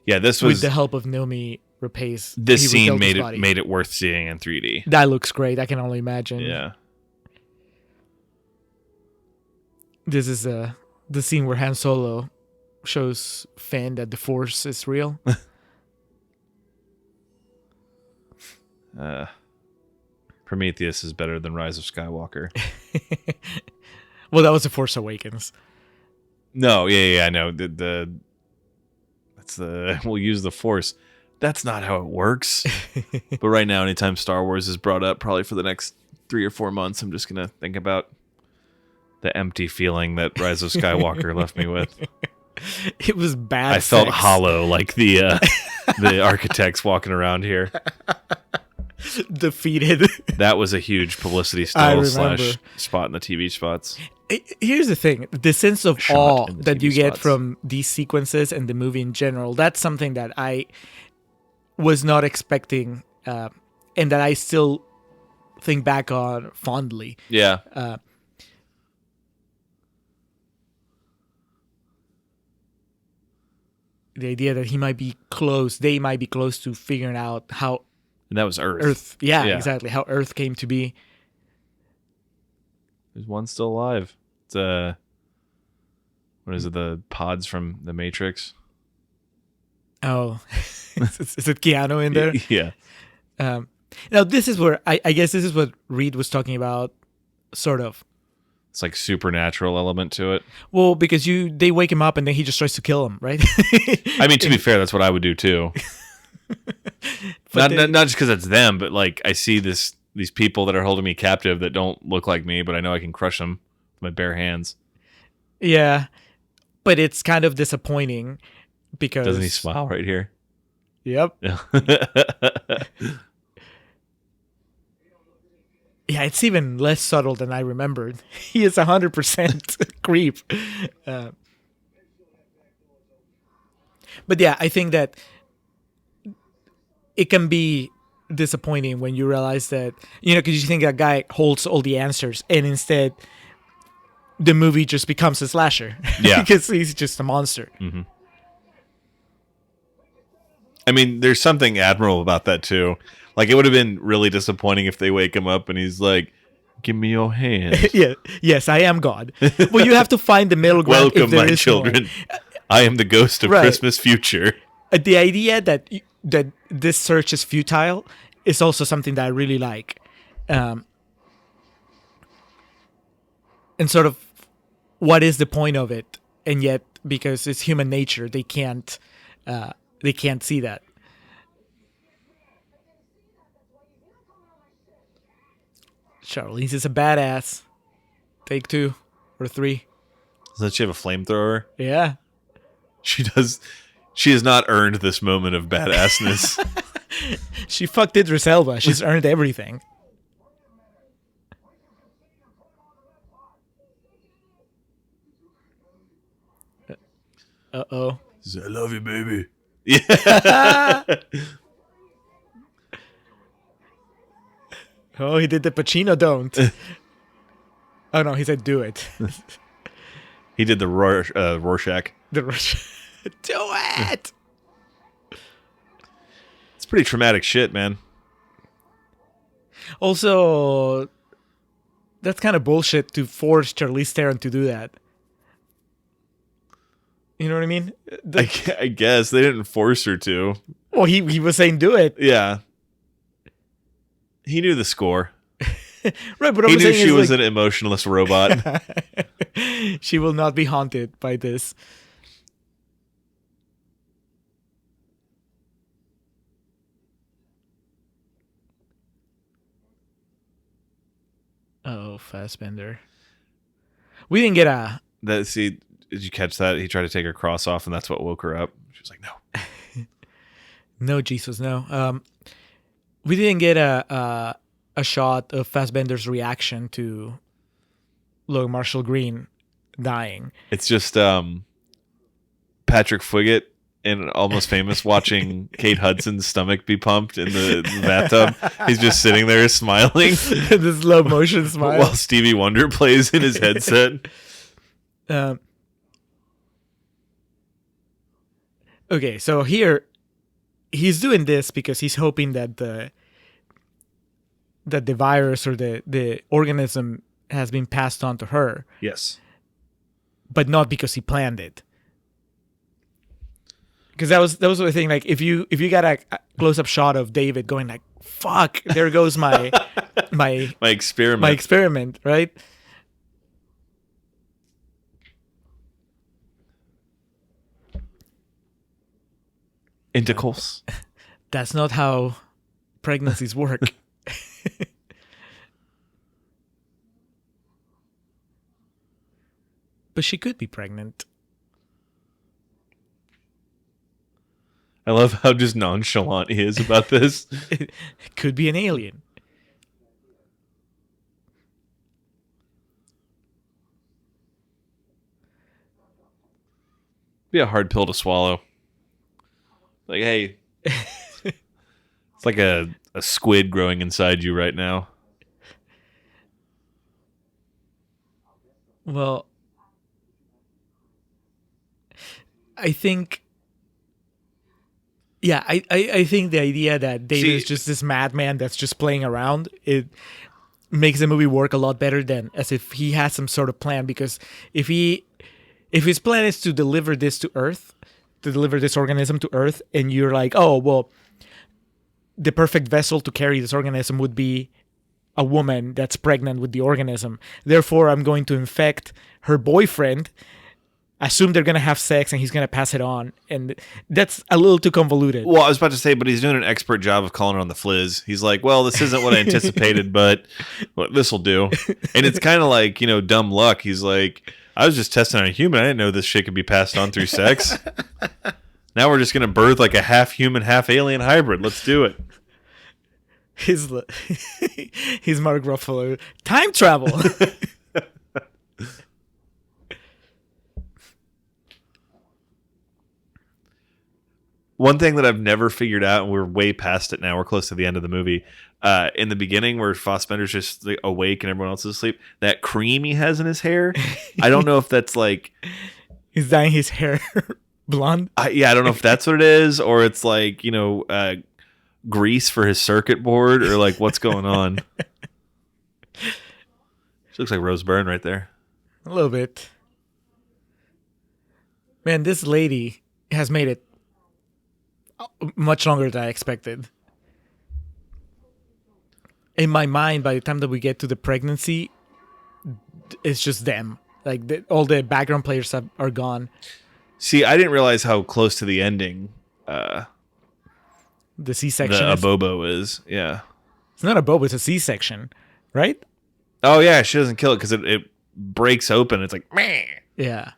S1: Yeah, this was...
S2: with the help of Nomi Rapace.
S1: This scene made it worth seeing in 3D.
S2: That looks great. I can only imagine.
S1: Yeah.
S2: This is the scene where Han Solo shows Finn that the Force is real.
S1: Prometheus is better than Rise of Skywalker.
S2: Well, that was The Force Awakens.
S1: No, yeah, I know. We'll use the Force. That's not how it works. But right now, anytime Star Wars is brought up, probably for the next 3 or 4 months, I'm just going to think about the empty feeling that Rise of Skywalker left me with.
S2: It was bad.
S1: I felt hollow like the architects walking around here.
S2: Defeated.
S1: That was a huge publicity
S2: I
S1: still
S2: remember.
S1: / spot in the TV spots.
S2: Here's the thing. The sense of
S1: Shot
S2: awe
S1: in the
S2: that
S1: TV
S2: you get
S1: spots.
S2: from these sequences and the movie in general, that's something that I was not expecting and that I still think back on fondly.
S1: Yeah.
S2: The idea that they might be close to figuring out how
S1: And that was Earth.
S2: Earth, yeah, exactly, how Earth came to be.
S1: There's one still alive. It's what is it? The pods from the Matrix.
S2: Oh, is it Keanu in there?
S1: Yeah.
S2: Now this is where I guess this is what Reed was talking about, sort of.
S1: It's like supernatural element to it.
S2: Well, because they wake him up and then he just tries to kill him, right?
S1: I mean, to be fair, that's what I would do too. not just because it's them, but like I see these people that are holding me captive that don't look like me, but I know I can crush them with my bare hands.
S2: Yeah, but it's kind of disappointing because
S1: Doesn't he smile right here?
S2: Yep. Yeah, it's even less subtle than I remembered. He is 100% creep. But yeah, I think that it can be disappointing when you realize that, because you think that guy holds all the answers, and instead the movie just becomes a slasher.
S1: Yeah.
S2: Because he's just a monster.
S1: Mm-hmm. I mean, there's something admirable about that too. Like, it would have been really disappointing if they wake him up and he's like, "Give me your hand."
S2: Yeah. Yes, I am God. Well, you have to find the middle ground.
S1: Welcome,
S2: if there
S1: my
S2: is
S1: children.
S2: one.
S1: I am the ghost of
S2: Right.
S1: Christmas future.
S2: The idea that this search is futile is also something that I really like, and sort of what is the point of it? And yet, because it's human nature, they can't see that. Charlize is a badass. Take 2 or 3.
S1: Doesn't she have a flamethrower?
S2: Yeah.
S1: She does. She has not earned this moment of badassness.
S2: She fucked Idris Elba. She's earned everything. Uh-oh.
S1: She said, "I love you, baby." Yeah.
S2: Oh, he did the Pacino don't. Oh, no, he said do it.
S1: He did the Rorschach.
S2: The Rush. Do it!
S1: It's pretty traumatic shit, man.
S2: Also, that's kind of bullshit to force Charlize Theron to do that. You know what I mean?
S1: I guess they didn't force her to.
S2: Well, he was saying do it.
S1: Yeah. He knew the score.
S2: Right, but
S1: He
S2: I'm
S1: knew
S2: saying
S1: she was
S2: like,
S1: an emotionless robot.
S2: she will not be haunted by this. Oh, Fassbender. We didn't get a...
S1: See, did you catch that? He tried to take her cross off, and that's what woke her up. She was like, "No."
S2: No, Jesus, no. We didn't get a shot of Fassbender's reaction to Logan Marshall Green dying.
S1: It's just Patrick Fwiggett in Almost Famous watching Kate Hudson's stomach be pumped in the bathtub. He's just sitting there smiling.
S2: The slow motion smile.
S1: While Stevie Wonder plays in his headset.
S2: Okay, so here he's doing this because he's hoping that the virus or the organism has been passed on to her,
S1: Yes.
S2: but not because he planned it. Because that was the thing. Like if you got a close up shot of David going like, "Fuck, there goes my
S1: My experiment.
S2: my experiment," right?
S1: Intercourse.
S2: That's not how pregnancies work. But she could be pregnant.
S1: I love how just nonchalant he is about this.
S2: It could be an alien.
S1: Be a hard pill to swallow. Like, hey, it's like a squid growing inside you right now.
S2: Well, I think... Yeah, I think the idea that David is just this madman that's just playing around, it makes the movie work a lot better than as if he has some sort of plan. Because if his plan is to deliver this to Earth, to deliver this organism to Earth, and you're like, oh, well, the perfect vessel to carry this organism would be a woman that's pregnant with the organism. Therefore, I'm going to infect her boyfriend, assume they're going to have sex, and he's going to pass it on. And that's a little too convoluted.
S1: Well, I was about to say, but he's doing an expert job of calling it on the fliz. He's like, well, this isn't what I anticipated, but this will do. And it's kind of like, dumb luck. He's like, I was just testing on a human. I didn't know this shit could be passed on through sex. Now we're just going to birth like a half human, half alien hybrid. Let's do it.
S2: His his Mark Ruffalo time travel.
S1: One thing that I've never figured out, and we're way past it now, we're close to the end of the movie. In the beginning, where Fassbender's just like, awake and everyone else is asleep, that cream he has in his hair, I don't know if that's like...
S2: He's dyeing his hair blonde.
S1: I don't know if that's what it is, or it's like, grease for his circuit board, or like what's going on. She looks like Rose Byrne right there.
S2: A little bit. Man, this lady has made it much longer than I expected. In my mind, by the time that we get to the pregnancy, it's just them. Like all the background players are gone.
S1: See, I didn't realize how close to the ending
S2: The C-section.
S1: the Abobo is. Yeah.
S2: It's not a bobo, it's a C-section, right?
S1: Oh yeah, she doesn't kill it because it breaks open. It's like meh.
S2: Yeah.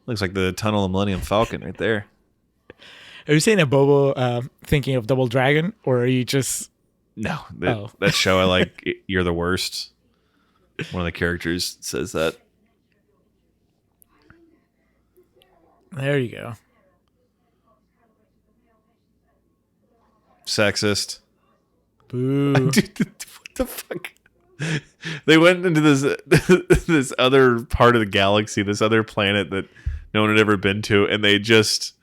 S1: Looks like the Tunnel of Millennium Falcon right there.
S2: Are you saying a bobo thinking of Double Dragon, or are you just...
S1: No, that show I like, You're the Worst. One of the characters says that.
S2: There you go.
S1: Sexist.
S2: Boo.
S1: Dude, what the fuck? They went into this other part of the galaxy, this other planet that no one had ever been to, and they just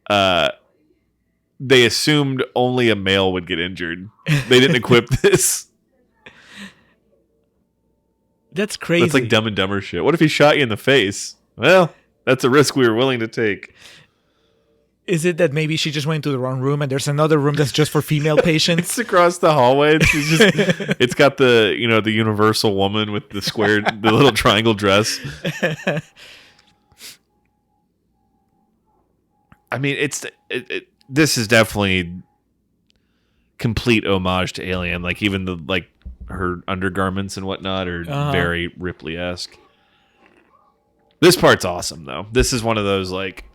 S1: they assumed only a male would get injured. They didn't equip this.
S2: That's crazy.
S1: That's like Dumb and Dumber shit. What if he shot you in the face? Well, that's a risk we were willing to take.
S2: Is it that maybe she just went to the wrong room and there's another room that's just for female patients?
S1: It's across the hallway. It's got the the universal woman with the the little triangle dress. I mean, this is definitely complete homage to Alien. Like even her undergarments and whatnot are very Ripley-esque. This part's awesome though. This is one of those like.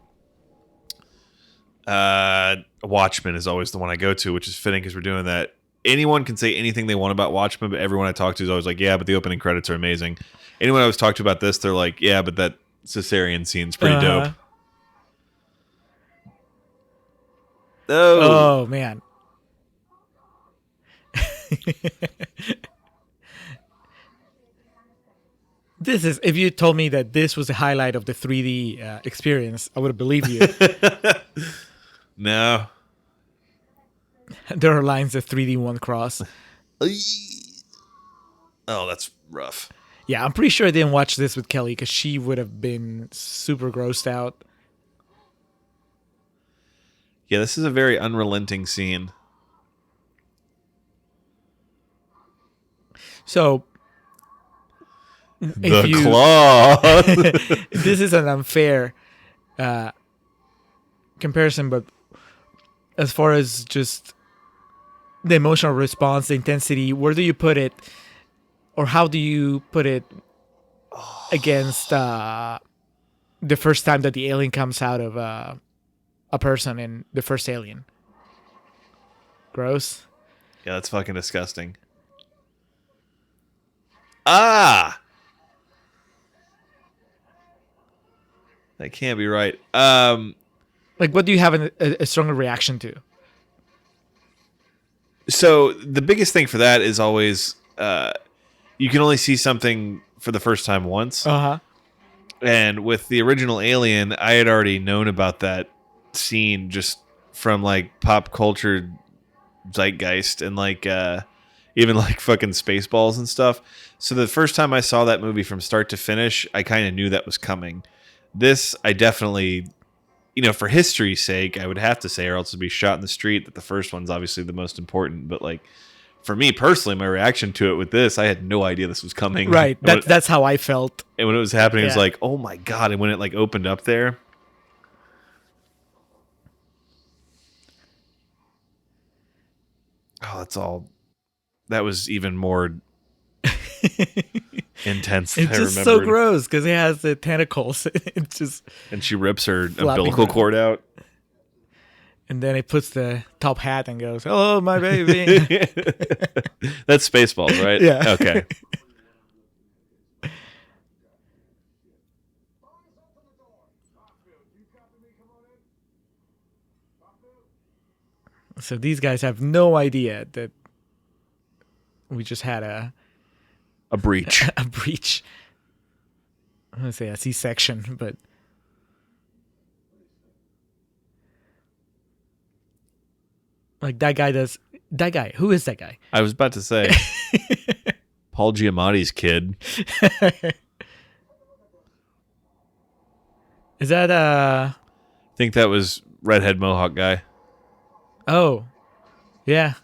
S1: Watchmen is always the one I go to, which is fitting because we're doing that. Anyone can say anything they want about Watchmen, but everyone I talk to is always like, yeah, but the opening credits are amazing. Anyone I was talked to about this, they're like, yeah, but that cesarean scene's pretty dope.
S2: Oh man. This is, if you told me that this was the highlight of the 3D experience, I would have believed you.
S1: No.
S2: There are lines that 3D won't cross.
S1: Oh, that's rough.
S2: Yeah, I'm pretty sure I didn't watch this with Kelly because she would have been super grossed out.
S1: Yeah, this is a very unrelenting scene.
S2: So...
S1: The claw.
S2: This is an unfair comparison, but as far as just the emotional response, the intensity, where do you put it, or how do you put it against the first time that the alien comes out of a person in the first Alien? Gross.
S1: Yeah, that's fucking disgusting. Ah! That can't be right.
S2: Like, what do you have a stronger reaction to?
S1: So the biggest thing for that is always you can only see something for the first time once.
S2: Uh-huh.
S1: And with the original Alien, I had already known about that scene just from like pop culture zeitgeist and like even like fucking Spaceballs and stuff. So the first time I saw that movie from start to finish, I kind of knew that was coming. This, I definitely, for history's sake, I would have to say, or else it'd be shot in the street, that the first one's obviously the most important. But like, for me personally, my reaction to it with this, I had no idea this was coming.
S2: Right. That's how I felt.
S1: And when it was happening, it was like, oh my God. And when it like opened up there. Oh, that was even more intense than I remembered.
S2: It's just so gross because it has the tentacles. It's just...
S1: And she rips her umbilical cord out.
S2: And then it puts the top hat and goes, "Hello, my baby."
S1: That's Spaceballs, right?
S2: Yeah.
S1: Okay.
S2: So these guys have no idea that we just had a
S1: breach.
S2: a breach. I'm gonna say a C-section, but like that guy does. That guy, who is that guy?
S1: I was about to say Paul Giamatti's kid.
S2: Is that
S1: I think that was redhead mohawk guy.
S2: Oh, yeah.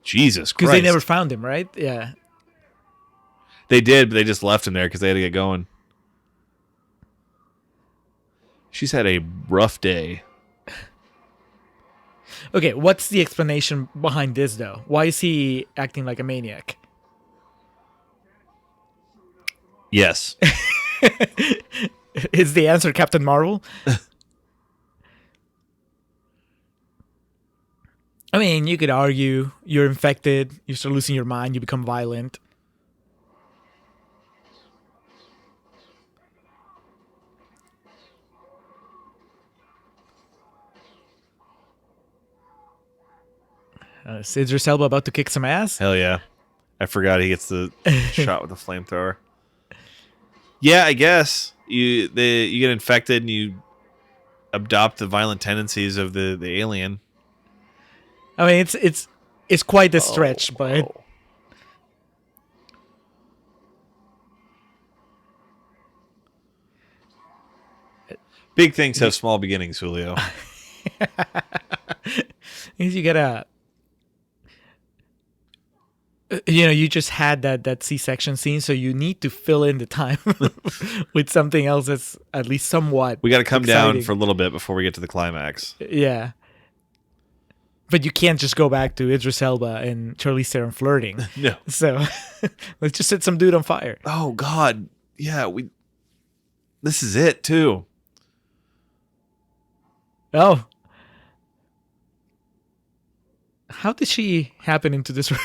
S1: Jesus Christ!
S2: Because they never found him, right? Yeah.
S1: They did, but they just left him there because they had to get going. She's had a rough day.
S2: Okay, what's the explanation behind this, though? Why is he acting like a maniac?
S1: Yes.
S2: Is the answer Captain Marvel? I mean, you could argue you're infected, you start losing your mind, you become violent. Is Idris Elba about to kick some ass?
S1: Hell yeah. I forgot he gets the shot with the flamethrower. Yeah, I guess. You get infected and you adopt the violent tendencies of the alien.
S2: I mean, it's quite a stretch, but
S1: big things have small beginnings, Julio.
S2: you gotta, you just had that C-section scene, so you need to fill in the time with something else that's at least somewhat.
S1: We got to come
S2: exciting.
S1: down for a little bit before we get to the climax.
S2: Yeah. But you can't just go back to Idris Elba and Charlize Theron flirting.
S1: No.
S2: So let's just set some dude on fire.
S1: Oh God, yeah. This is it too.
S2: Oh. How did she happen into this room?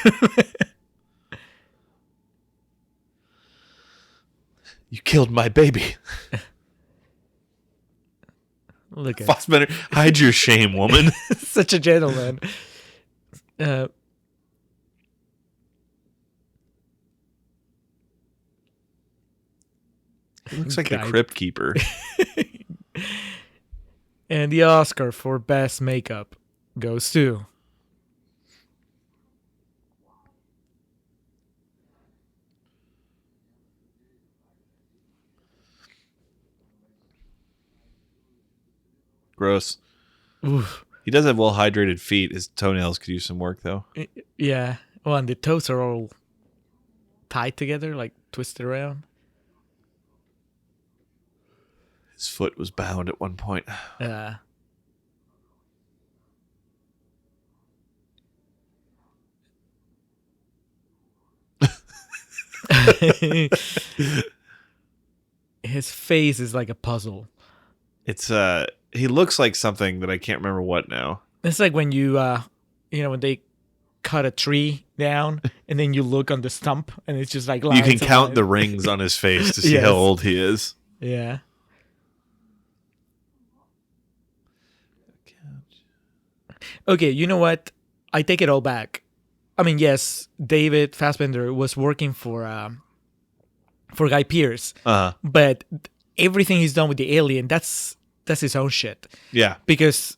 S1: You killed my baby.
S2: Look at
S1: Fassbender, hide your shame, woman.
S2: such a gentleman.
S1: He looks like the
S2: Guy.
S1: crypt keeper.
S2: And the Oscar for Best Makeup goes to
S1: Gross.
S2: oof.
S1: He does have well hydrated feet. His toenails could use some work though.
S2: Yeah. Well, and the toes are all tied together, like twisted around.
S1: His foot was bound at one point.
S2: His face is like a puzzle.
S1: It's he looks like something that I can't remember what now.
S2: It's like when you when they cut a tree down and then you look on the stump and it's just like
S1: You can
S2: lines of
S1: count
S2: lines.
S1: the rings on his face to see
S2: Yes.
S1: how old he is.
S2: Yeah. Okay, you know what? I take it all back. I mean, yes, David Fassbender was working for Guy Pearce, but everything he's done with the alien, that's his own shit.
S1: Yeah.
S2: Because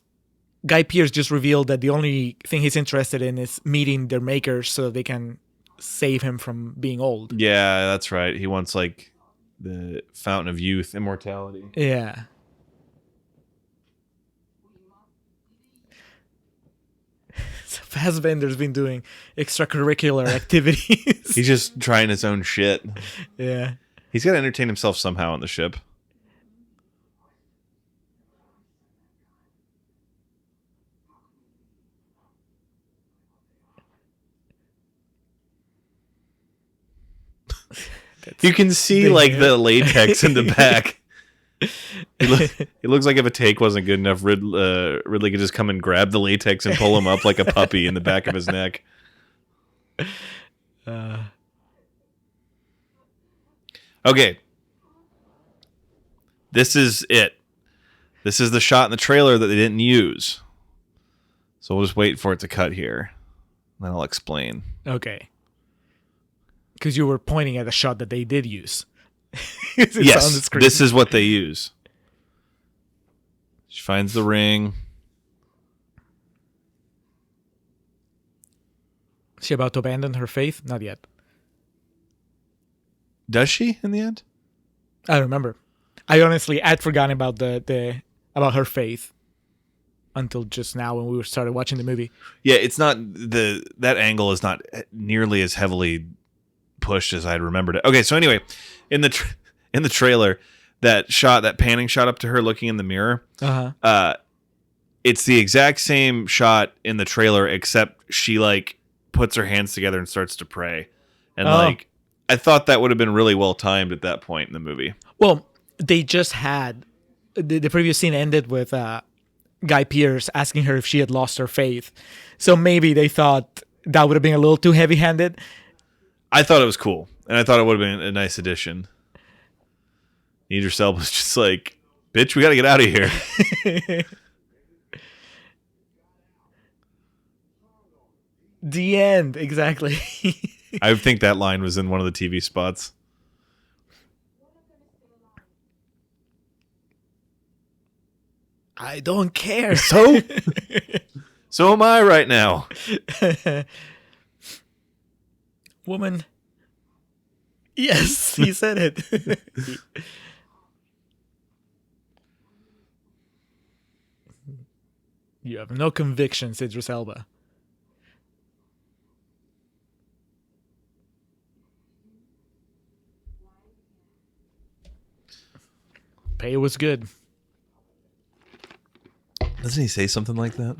S2: Guy Pearce just revealed that the only thing he's interested in is meeting their makers so they can save him from being old.
S1: Yeah, that's right. He wants like the fountain of youth, immortality.
S2: Yeah. So Fassbender's been doing extracurricular activities.
S1: He's just trying his own shit.
S2: Yeah.
S1: He's got to entertain himself somehow on the ship. You can see like the latex in the back. He looks like if a take wasn't good enough, Ridley could just come and grab the latex and pull him up like a puppy in the back of his neck. Okay. This is it. This is the shot in the trailer that they didn't use. So we'll just wait for it to cut here. Then I'll explain.
S2: Okay. Because you were pointing at a shot that they did use.
S1: Yes, on the screen. This is what they use. She finds the ring.
S2: Is she about to abandon her faith? Not yet.
S1: Does she in the end?
S2: I don't remember. I honestly had forgotten about the about her faith until just now when we started watching the movie.
S1: Yeah, it's not that angle is not nearly as heavily pushed as I'd remembered it. Okay, so anyway, in the trailer, that panning shot up to her looking in the mirror, it's the exact same shot in the trailer, except she like puts her hands together and starts to pray, and like I thought that would have been really well timed at that point in the movie.
S2: Well, they just had the previous scene ended with Guy Pearce asking her if she had lost her faith, so maybe they thought that would have been a little too heavy-handed.
S1: I thought it was cool, and I thought it would have been a nice addition. Idris Elba was just like, bitch, we got to get out of here.
S2: The end, exactly.
S1: I think that line was in one of the TV spots.
S2: I don't care.
S1: So am I right now.
S2: Woman. Yes, he said it. You have no convictions, Idris Elba. Pay was good.
S1: Doesn't he say something like that?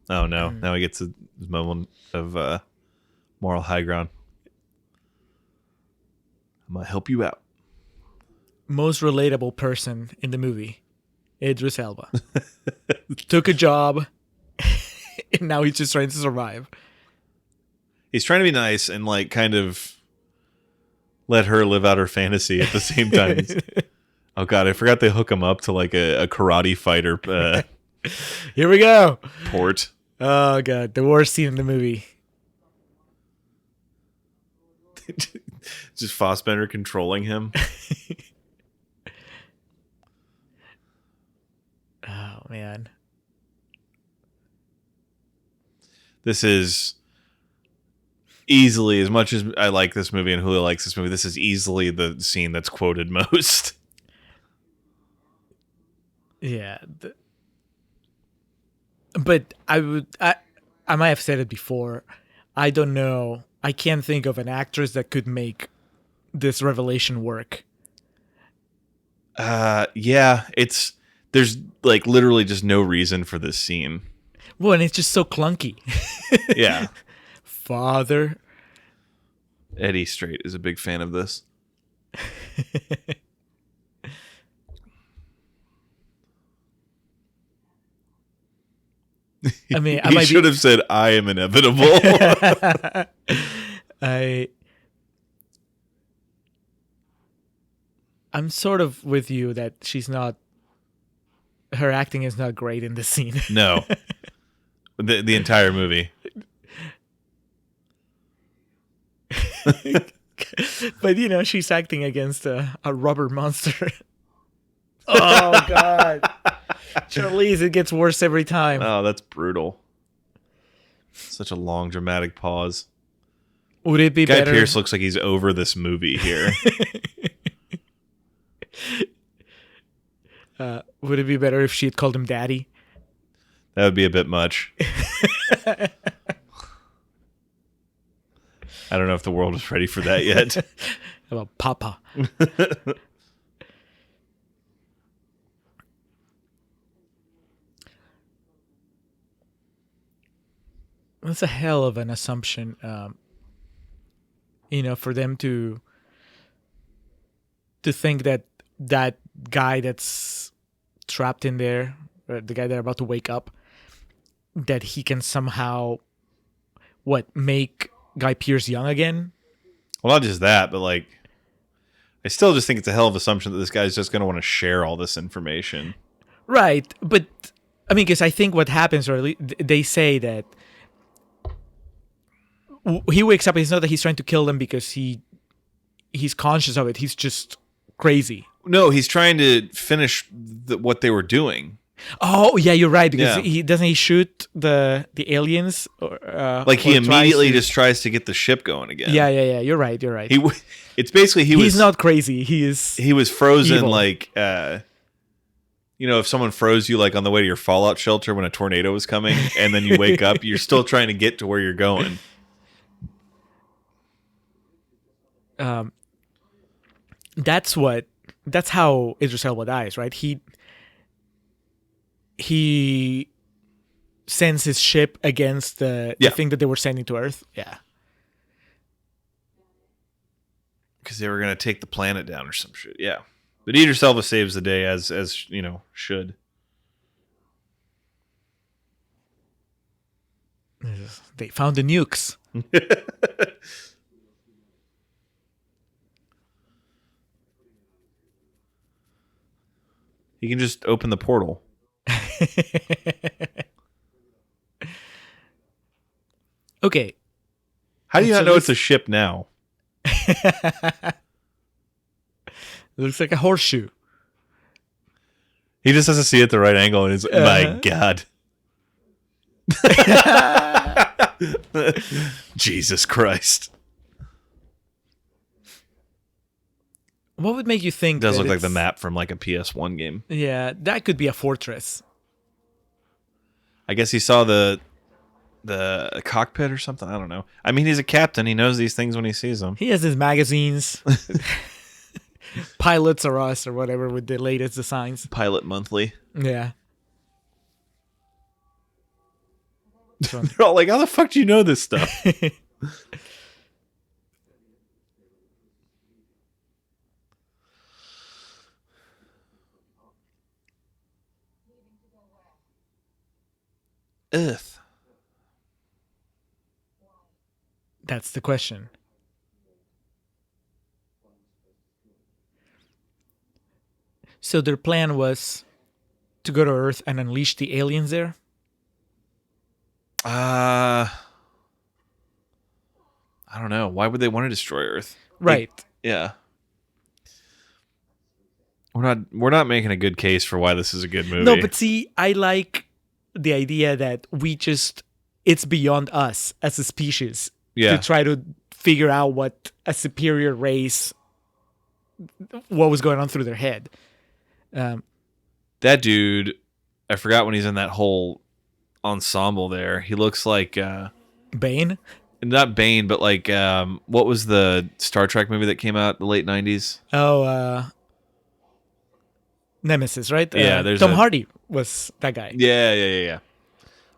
S1: Oh no! Now he gets his moment of moral high ground. I'm gonna help you out.
S2: Most relatable person in the movie, Idris Elba. Took a job, and now he's just trying to survive.
S1: He's trying to be nice and like kind of let her live out her fantasy at the same time. Oh god, I forgot they hook him up to like a karate fighter.
S2: Here we go.
S1: Port.
S2: Oh god, the worst scene in the movie.
S1: Just Fassbender controlling him.
S2: Oh man.
S1: This is easily, as much as I like this movie and Julio likes this movie, this is easily the scene that's quoted most.
S2: Yeah. But I might have said it before. I don't know. I can't think of an actress that could make this revelation work.
S1: Yeah, there's like literally just no reason for this scene.
S2: Well, and it's just so clunky.
S1: Yeah.
S2: Father.
S1: Eddie Straight is a big fan of this.
S2: I mean,
S1: he should have said, "I am inevitable."
S2: I'm sort of with you that her acting is not great in this scene.
S1: No, the entire movie.
S2: But she's acting against a rubber monster. Oh god. Charlize, it gets worse every time.
S1: Oh, that's brutal. Such a long, dramatic pause.
S2: Would it be
S1: Guy
S2: better?
S1: Pearce looks like he's over this movie here.
S2: Would it be better if she had called him Daddy?
S1: That would be a bit much. I don't know if the world is ready for that yet.
S2: How about Papa? That's a hell of an assumption, for them to think that guy that's trapped in there, or the guy they're about to wake up, that he can somehow make Guy Pearce young again.
S1: Well, not just that, but like, I still just think it's a hell of an assumption that this guy's just going to want to share all this information.
S2: Right, but I mean, because I think what happens, or at least they say that he wakes up. It's not that he's trying to kill them because he's conscious of it. He's just crazy.
S1: No, he's trying to finish what they were doing.
S2: Oh yeah, you're right. Because he shoot the aliens,
S1: he immediately just tries to get the ship going again.
S2: Yeah. You're right.
S1: It's basically
S2: he's not crazy. He
S1: was frozen
S2: evil.
S1: like if someone froze you like on the way to your fallout shelter when a tornado was coming, and then you wake up, you're still trying to get to where you're going.
S2: That's how Idris Elba dies, right? He sends his ship against the thing that they were sending to Earth. Yeah.
S1: Because they were going to take the planet down or some shit. Yeah. But Idris Elba saves the day as should.
S2: They found the nukes.
S1: He can just open the portal.
S2: Okay.
S1: How do you not know it's a ship now?
S2: It looks like a horseshoe.
S1: He just has to see it at the right angle, and he's like, my God. Jesus Christ.
S2: What would make you think
S1: it does look like the map from like a PS1 game.
S2: Yeah, that could be a fortress.
S1: I guess he saw the cockpit or something. I don't know. I mean, he's a captain. He knows these things when he sees them.
S2: He has his magazines. Pilots or Us or whatever with the latest designs.
S1: Pilot Monthly.
S2: Yeah.
S1: They're all like, how the fuck do you know this stuff? Earth.
S2: That's the question. So their plan was to go to Earth and unleash the aliens there?
S1: I don't know. Why would they want to destroy Earth?
S2: Right.
S1: Yeah. We're not making a good case for why this is a good movie.
S2: No, but see, I like the idea that it's beyond us as a species to try to figure out what a superior race, what was going on through their head.
S1: That dude, I forgot when he's in that whole ensemble there. He looks like
S2: Bane?
S1: Not Bane, but like what was the Star Trek movie that came out in the late 90s?
S2: Oh, Nemesis, right?
S1: Yeah, there's
S2: Tom Hardy was that guy.
S1: Yeah.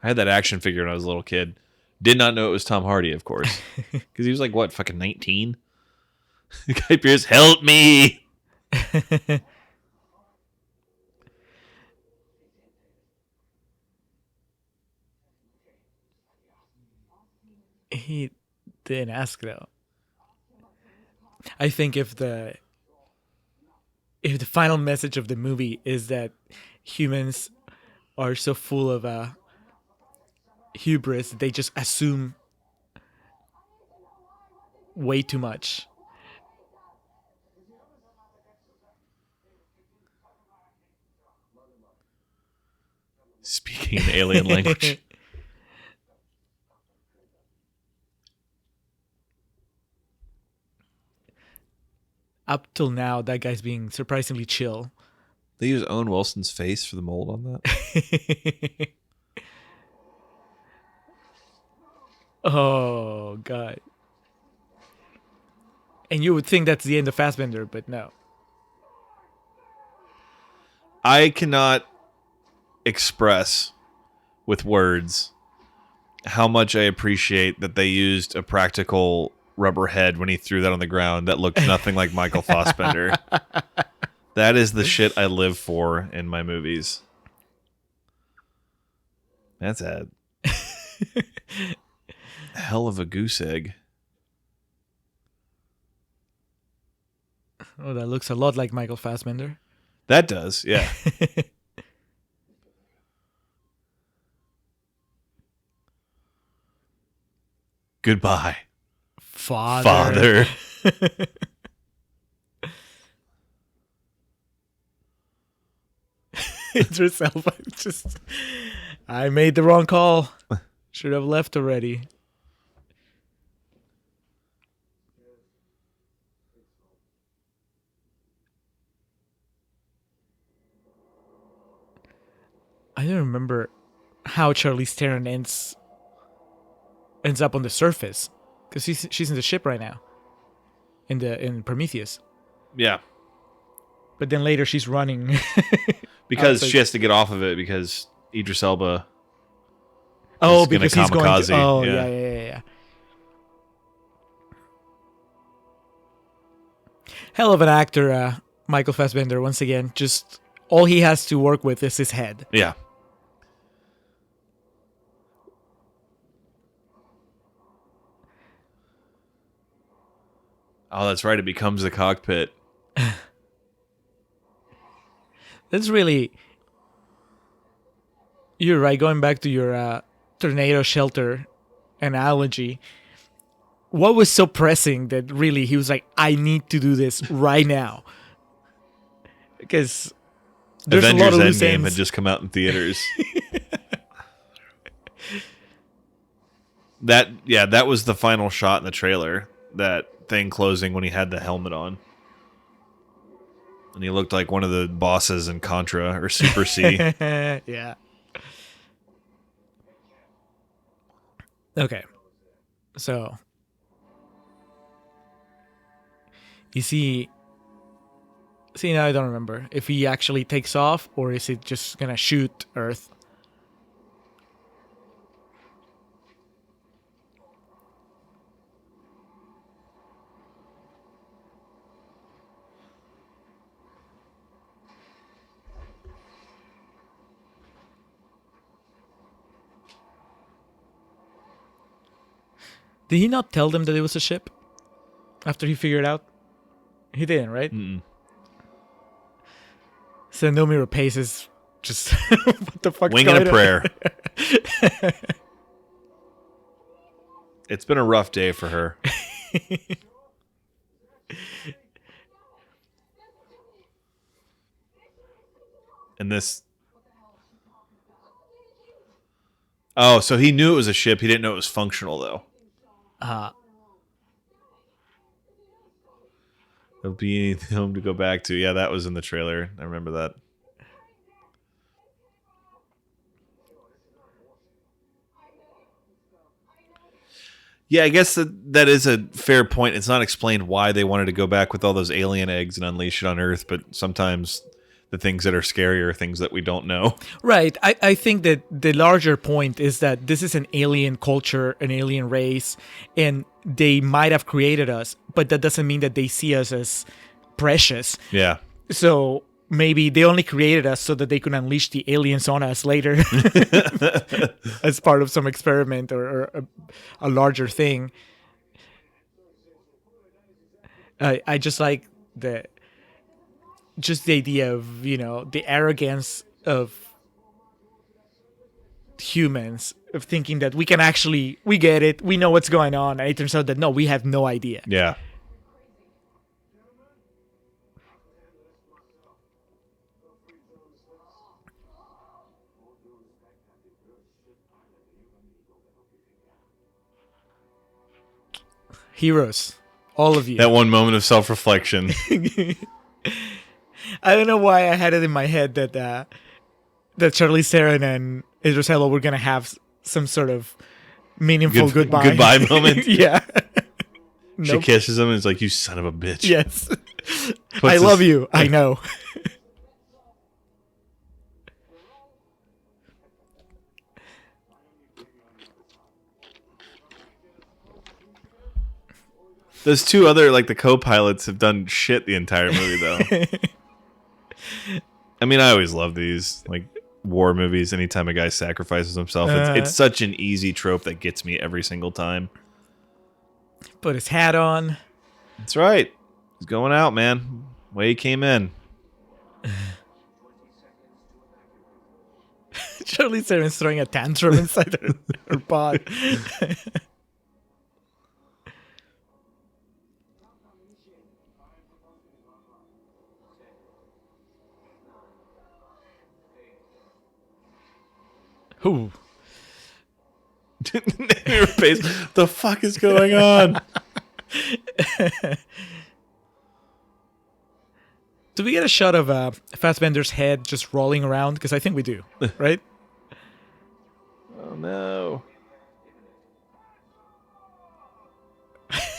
S1: I had that action figure when I was a little kid. Did not know it was Tom Hardy, of course. Because he was like, what, fucking 19? Guy Pearce, help me!
S2: He didn't ask, though. I think if the final message of the movie is that humans are so full of hubris, they just assume way too much.
S1: Speaking an alien language.
S2: Up till now, that guy's being surprisingly chill.
S1: They use Owen Wilson's face for the mold on that.
S2: Oh, God. And you would think that's the end of Fassbender, but no.
S1: I cannot express with words how much I appreciate that they used a practical rubber head when he threw that on the ground that looked nothing like Michael Fassbender. That is the shit I live for in my movies. That's a hell of a goose egg.
S2: Oh, that looks a lot like Michael Fassbender.
S1: That does, yeah. Goodbye,
S2: Father. Idris Elba just... I made the wrong call. Should have left already. I don't remember how Charlize Theron ends up on the surface, because she's in the ship right now, in Prometheus.
S1: Yeah.
S2: But then later she's running
S1: because
S2: outside.
S1: she has to get off of it because Idris Elba.
S2: Oh,
S1: is gonna
S2: because he's going to.
S1: kamikaze.
S2: Oh,
S1: Yeah.
S2: yeah. Hell of an actor, Michael Fassbender. Once again, just all he has to work with is his head.
S1: Yeah. Oh, that's right. It becomes the cockpit.
S2: That's really... You're right. Going back to your tornado shelter analogy, what was so pressing that really he was like, I need to do this right now? Because there's
S1: Avengers
S2: a lot of loose
S1: Endgame
S2: ends.
S1: had just come out in theaters. That was the final shot in the trailer. That thing closing when he had the helmet on. And he looked like one of the bosses in Contra or Super C.
S2: Yeah. Okay. So you see now I don't remember if he actually takes off or is it just gonna shoot Earth. Did he not tell them that it was a ship after he figured it out? He didn't, right?
S1: Mm-mm.
S2: So Noomi Rapace is just what the fuck?
S1: Winging a prayer. It's been a rough day for her. And this... Oh, so he knew it was a ship. He didn't know it was functional, though. There'll be home to go back to. Yeah, that was in the trailer. I remember that. Yeah, I guess that is a fair point. It's not explained why they wanted to go back with all those alien eggs and unleash it on Earth, but sometimes the things that are scary are things that we don't know.
S2: Right. I think that the larger point is that this is an alien culture, an alien race, and they might have created us, but that doesn't mean that they see us as precious.
S1: Yeah.
S2: So maybe they only created us so that they could unleash the aliens on us later as part of some experiment or a larger thing. I just like the idea of, the arrogance of humans, of thinking that we get it, we know what's going on, and it turns out that no, we have no idea.
S1: Yeah.
S2: Heroes, all of you.
S1: That one moment of self-reflection.
S2: I don't know why I had it in my head that Charlize Theron and Idris Elba were gonna have some sort of meaningful goodbye
S1: moment.
S2: Yeah.
S1: She kisses him and is like, "You son of a bitch."
S2: Yes. I love you. I know.
S1: Those two other, the co-pilots have done shit the entire movie, though. I mean, I always love these like war movies. Anytime a guy sacrifices himself, it's such an easy trope that gets me every single time.
S2: Put his hat on.
S1: That's right. He's going out, man. Way he came in.
S2: Charlize Theron's throwing a tantrum inside her pod. Ooh.
S1: Your face. The fuck is going on?
S2: Do we get a shot of Fassbender's head just rolling around? Because I think we do, right?
S1: Oh no.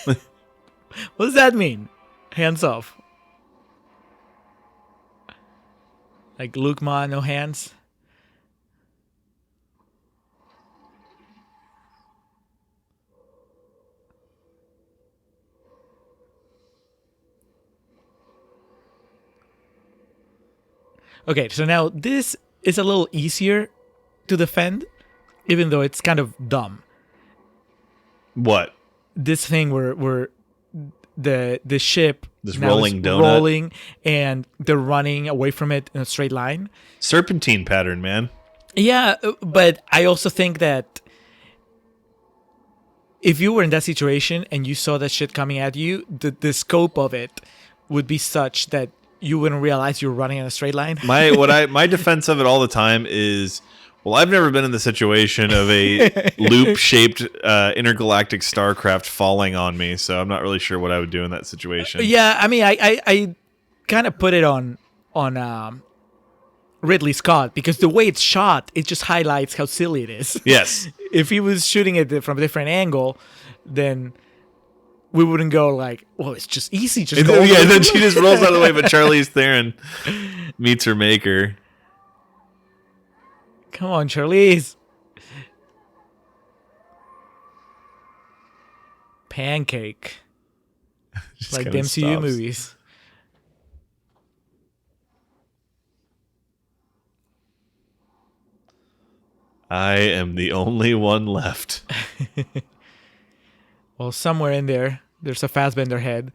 S2: What does that mean? Hands off. Like Luke Ma, no hands? Okay, so now this is a little easier to defend, even though it's kind of dumb.
S1: What?
S2: This thing where the ship
S1: This
S2: now
S1: rolling
S2: is
S1: donut?
S2: rolling and they're running away from it in a straight line.
S1: Serpentine pattern, man.
S2: Yeah, but I also think that if you were in that situation and you saw that shit coming at you, the scope of it would be such that you wouldn't realize you were running in a straight line.
S1: My defense of it all the time is, well, I've never been in the situation of a loop-shaped intergalactic starcraft falling on me, so I'm not really sure what I would do in that situation.
S2: Yeah, I mean, I kind of put it on Ridley Scott because the way it's shot, it just highlights how silly it is.
S1: Yes.
S2: If he was shooting it from a different angle, then we wouldn't go like, well, it's just easy. Just go.
S1: Yeah, and then she just rolls out of the way, but Charlize Theron meets her maker.
S2: Come on, Charlize. Pancake.
S1: Just
S2: Like the
S1: kinda
S2: MCU
S1: stops.
S2: movies.
S1: I am the only one left.
S2: Well, somewhere in there's a Fassbender head.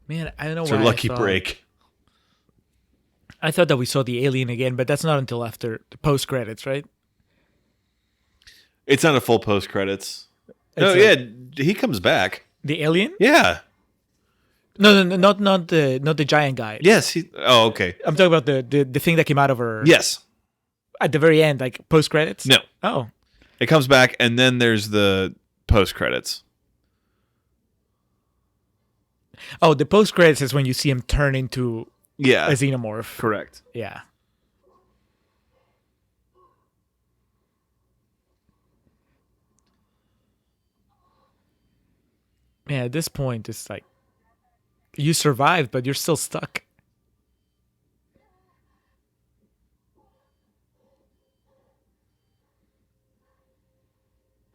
S2: Man, I don't know
S1: It's
S2: why
S1: her lucky
S2: I thought,
S1: break.
S2: I thought that we saw the alien again, but that's not until after the post credits, right?
S1: It's not a full post credits. No,
S2: It's
S1: yeah, he comes back.
S2: The alien?
S1: Yeah.
S2: No, not the giant guy.
S1: Yes. Oh, okay.
S2: I'm talking about the thing that came out of her.
S1: Yes.
S2: At the very end, like post credits.
S1: No.
S2: Oh,
S1: It comes back, and then there's the post credits.
S2: oh, the post credits is when you see him turn into
S1: Yeah.
S2: a xenomorph.
S1: Correct.
S2: Yeah. Man, at this point, it's like you survived, but you're still stuck.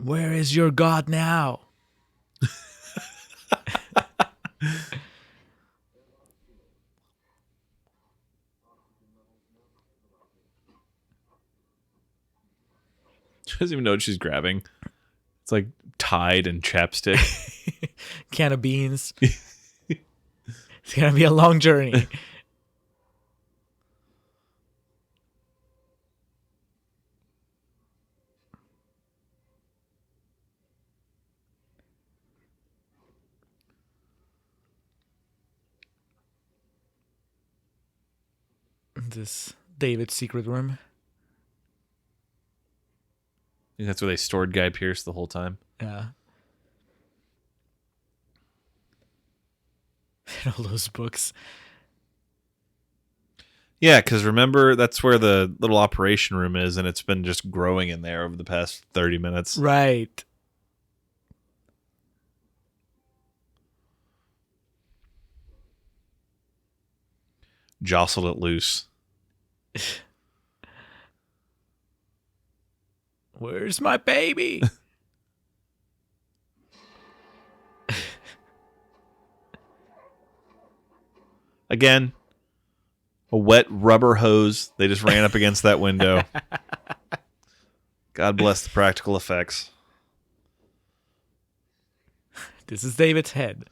S2: Where is your God now?
S1: She doesn't even know what she's grabbing. It's like Tide and chapstick.
S2: Can of beans. It's gonna be a long journey. This David's secret room.
S1: I think that's where they stored Guy Pearce the whole time.
S2: Yeah. And all those books.
S1: Yeah, because remember, that's where the little operation room is, and it's been just growing in there over the past 30 minutes.
S2: Right.
S1: jostled it loose.
S2: Where's my baby?
S1: Again, a wet rubber hose. They just ran up against that window. God bless the practical effects.
S2: This is David's head.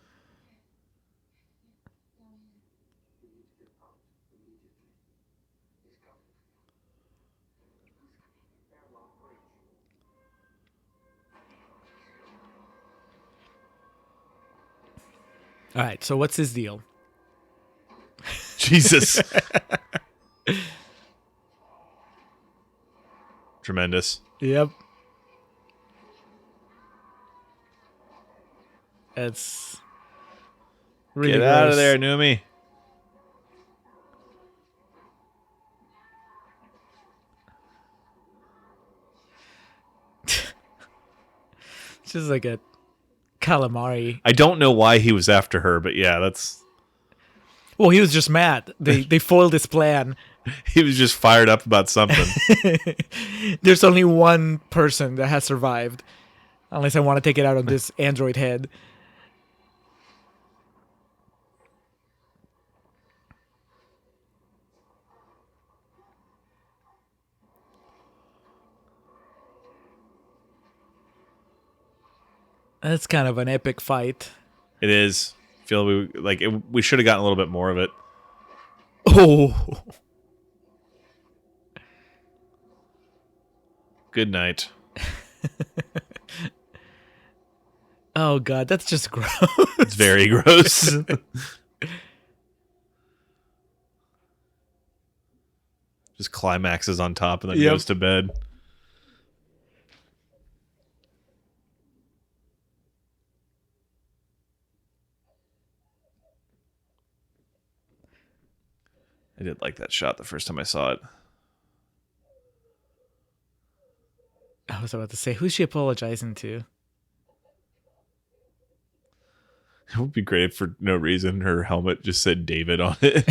S2: All right, so what's his deal?
S1: Jesus. Tremendous.
S2: Yep. It's really
S1: Get out of
S2: gross.
S1: there, Numi.
S2: It's just like a calamari.
S1: I don't know why he was after her, but yeah, that's...
S2: Well, he was just mad. They foiled his plan.
S1: He was just fired up about something.
S2: There's only one person that has survived. Unless I want to take it out on this android head. That's kind of an epic fight.
S1: It is. Feel we should have gotten a little bit more of it.
S2: Oh.
S1: Good night.
S2: Oh god, that's just gross.
S1: It's very gross. Just climaxes on top and then
S2: Yep.
S1: goes to bed. I did like that shot the first time I saw it.
S2: I was about to say, who's she apologizing to?
S1: It would be great if for no reason her helmet just said David on it.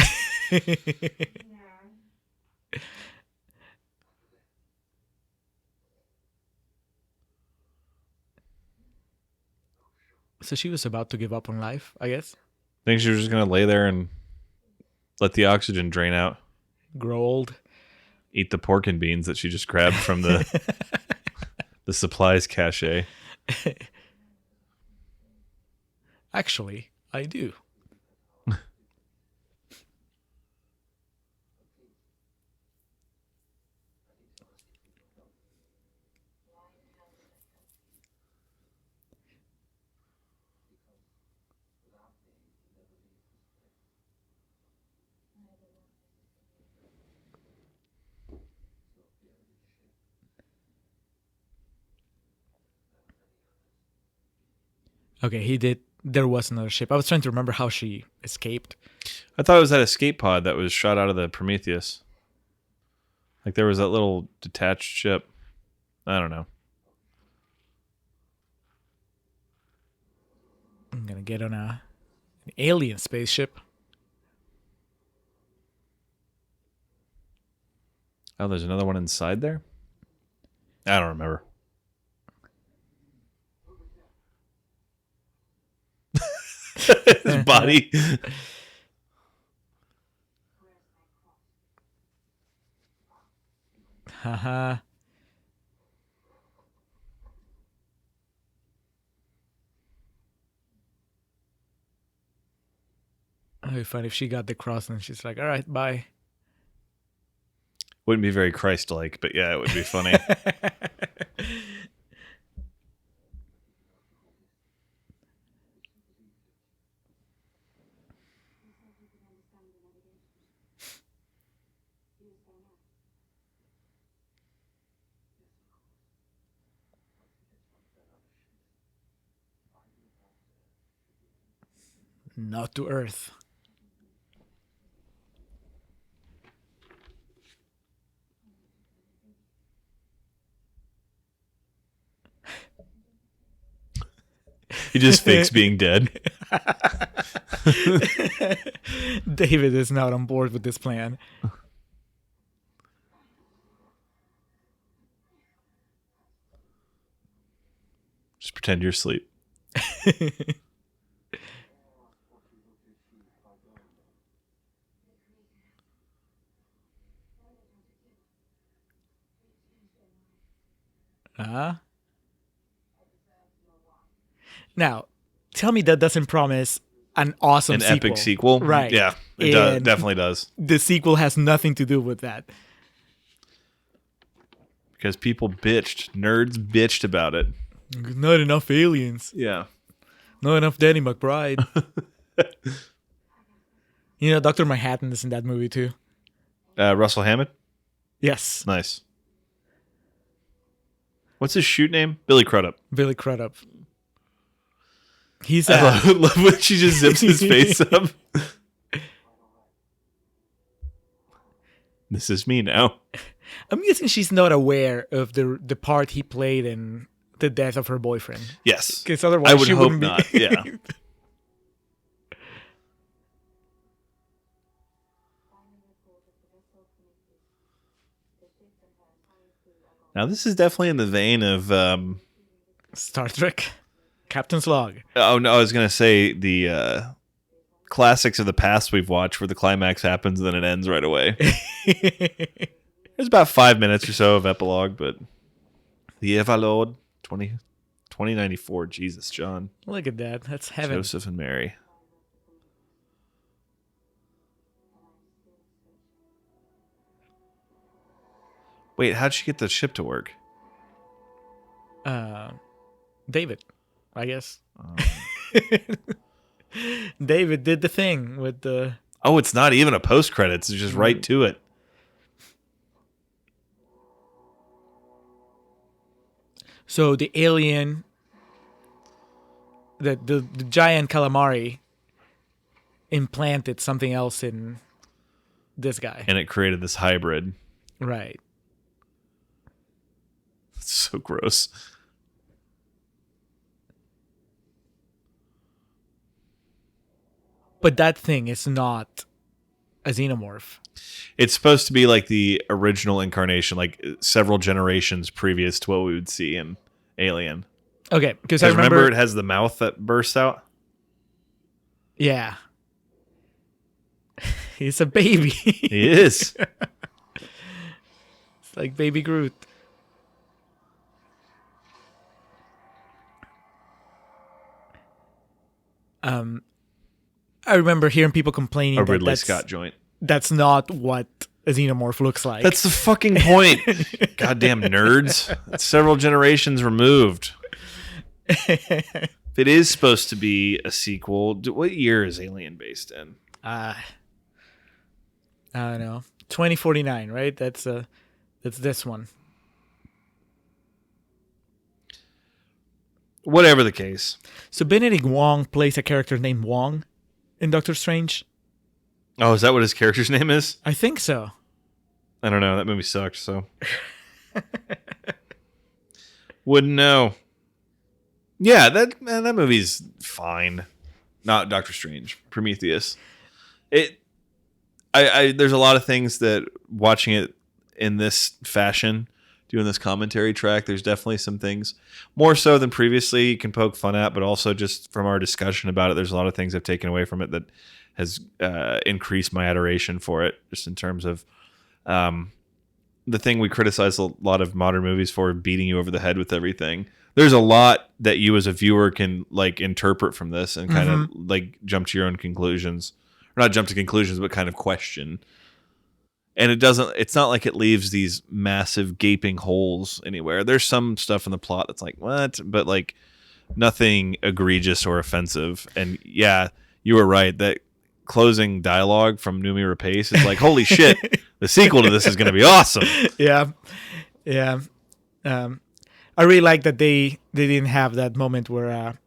S2: So she was about to give up on life, I guess.
S1: I think she was just going to lay there and let the oxygen drain out.
S2: Grow old.
S1: Eat the pork and beans that she just grabbed from the the supplies cache.
S2: Actually, I do. Okay, he did. There was another ship. I was trying to remember how she escaped.
S1: I thought it was that escape pod that was shot out of the Prometheus. Like there was that little detached ship. I don't know.
S2: I'm gonna get on an alien spaceship.
S1: Oh, there's another one inside there? I don't remember. His body.
S2: Haha. It'd be fun if she got the cross and she's like, all right, bye.
S1: Wouldn't be very Christ-like, but yeah, it would be funny.
S2: Not to Earth.
S1: He just fakes being dead.
S2: David is not on board with this plan.
S1: Just pretend you're asleep.
S2: Now, tell me that doesn't promise an awesome sequel.
S1: Epic sequel?
S2: Right.
S1: Yeah, it does, definitely does.
S2: The sequel has nothing to do with that.
S1: Because people bitched. Nerds bitched about it.
S2: Not enough aliens.
S1: Yeah.
S2: Not enough Danny McBride. Dr. Manhattan is in that movie too.
S1: Russell Hammond?
S2: Yes.
S1: Nice. What's his shoot name? Billy Crudup.
S2: Billy Crudup. He's
S1: I love when she just zips his face up. This is me now.
S2: I'm guessing she's not aware of the part he played in the death of her boyfriend.
S1: Yes.
S2: Because otherwise
S1: I would
S2: she
S1: hope
S2: wouldn't be.
S1: not. Yeah. Now this is definitely in the vein of
S2: Star Trek, Captain's Log.
S1: Oh no, I was gonna say the classics of the past we've watched, where the climax happens and then it ends right away. There's about 5 minutes or so of epilogue, but the Evalode 2094. Jesus, John.
S2: Look at that. That's heaven.
S1: Joseph and Mary. Wait, how'd she get the ship to work?
S2: David, I guess. David did the thing with the...
S1: Oh, it's not even a post-credits. It's just right to it.
S2: So the alien, the giant calamari implanted something else in this guy.
S1: And it created this hybrid.
S2: Right.
S1: It's so gross.
S2: But that thing is not a xenomorph.
S1: It's supposed to be like the original incarnation, like several generations previous to what we would see in Alien.
S2: Okay, because I
S1: remember it has the mouth that bursts out?
S2: Yeah. He's a baby.
S1: He is.
S2: It's like Baby Groot. I remember hearing people complaining
S1: A Ridley Scott joint.
S2: That's not what a xenomorph looks like.
S1: That's the fucking point. Goddamn nerds. It's several generations removed. If it is supposed to be a sequel, what year is Alien based in?
S2: I don't know. 2049, right? That's this one.
S1: Whatever the case.
S2: So Benedict Wong plays a character named Wong in Doctor Strange.
S1: Oh, is that what his character's name is?
S2: I think so.
S1: I don't know. That movie sucked, so. Wouldn't know. Yeah, that movie's fine. Not Doctor Strange. Prometheus. There's a lot of things that watching it in this fashion, doing this commentary track, there's definitely some things more so than previously you can poke fun at, but also just from our discussion about it, there's a lot of things I've taken away from it that has increased my adoration for it, just in terms of the thing we criticize a lot of modern movies for, beating you over the head with everything. There's a lot that you as a viewer can like interpret from this and kind of like jump to your own conclusions. Or not jump to conclusions, but kind of question. And it's not like it leaves these massive gaping holes anywhere. There's some stuff in the plot that's like, what? But like nothing egregious or offensive. And yeah, you were right. That closing dialogue from Noomi Rapace is like, holy shit, the sequel to this is going to be awesome.
S2: Yeah. Yeah. I really like that they didn't have that moment where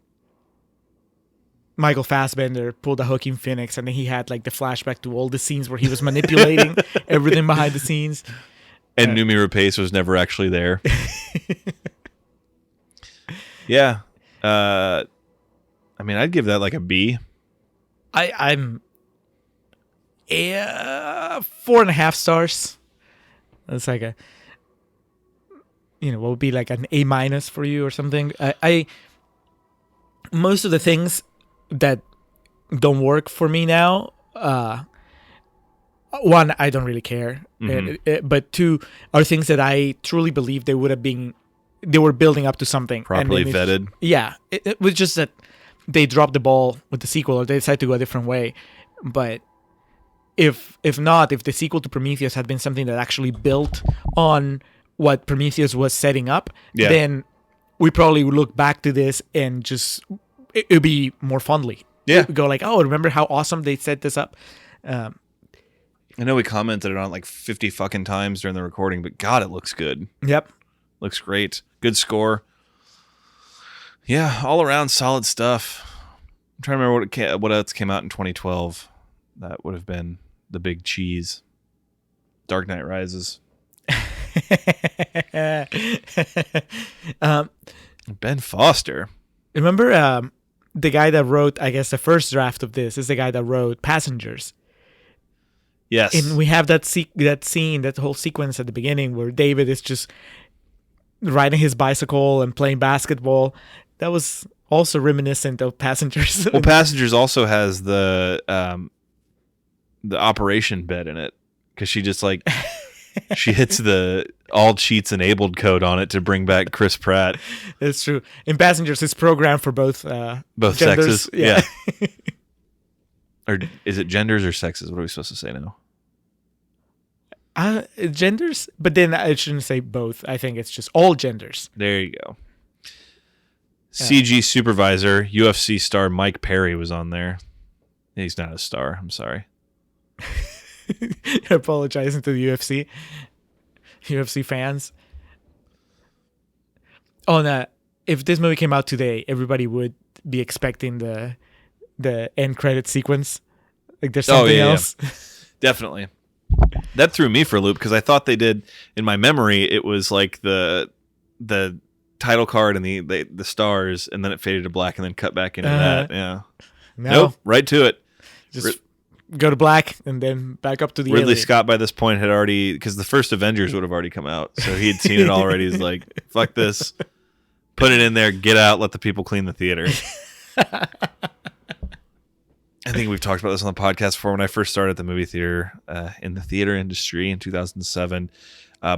S2: Michael Fassbender pulled a Joaquin Phoenix and then he had like the flashback to all the scenes where he was manipulating everything behind the scenes.
S1: And Noomi Rapace was never actually there. Yeah. I mean, I'd give that like a B.
S2: I'm 4.5 stars. That's like a, what would be like an A minus for you or something. I most of the things that don't work for me now. One, I don't really care, but two are things that I truly believe they would have been. They were building up to something
S1: Properly vetted.
S2: Yeah, it was just that they dropped the ball with the sequel, or they decided to go a different way. But if the sequel to Prometheus had been something that actually built on what Prometheus was setting up, then we probably would look back to this and just it would be more fondly.
S1: Yeah,
S2: go like, oh, remember how awesome they set this up.
S1: I know we commented on it like 50 fucking times during the recording, but God, it looks good.
S2: Yep.
S1: Looks great. Good score. Yeah, all around solid stuff. I'm trying to remember what else came out in 2012. That would have been the big cheese. Dark Knight Rises. Ben Foster.
S2: Remember the guy that wrote, I guess, the first draft of this is the guy that wrote Passengers.
S1: Yes.
S2: And we have that scene, that whole sequence at the beginning where David is just riding his bicycle and playing basketball. That was also reminiscent of Passengers.
S1: Well, Passengers also has the operation bed in it, because she just like she hits the all cheats enabled code on it to bring back Chris Pratt.
S2: It's true. In Passengers, it's programmed for both
S1: genders.
S2: Sexes. Yeah.
S1: Or is it genders or sexes? What are we supposed to say now?
S2: Genders, but then I shouldn't say both. I think it's just all genders.
S1: There you go. CG supervisor, UFC star Mike Perry was on there. He's not a star. I'm sorry.
S2: Apologizing to the UFC fans. Oh, no. If this movie came out today, everybody would be expecting the end credit sequence. Like there's something else.
S1: Yeah. Definitely. That threw me for a loop, because I thought they did, in my memory, it was like the title card and the stars, and then it faded to black and then cut back into that. Yeah.
S2: No.
S1: Nope. Right to it.
S2: Just go to black and then back up to the
S1: Ridley
S2: alien.
S1: Scott by this point had already, because the first Avengers would have already come out, so he had seen it already. He's like, fuck this. Put it in there, get out, let the people clean the theater. I think we've talked about this on the podcast before. When I first started at the movie theater, in the theater industry in 2007,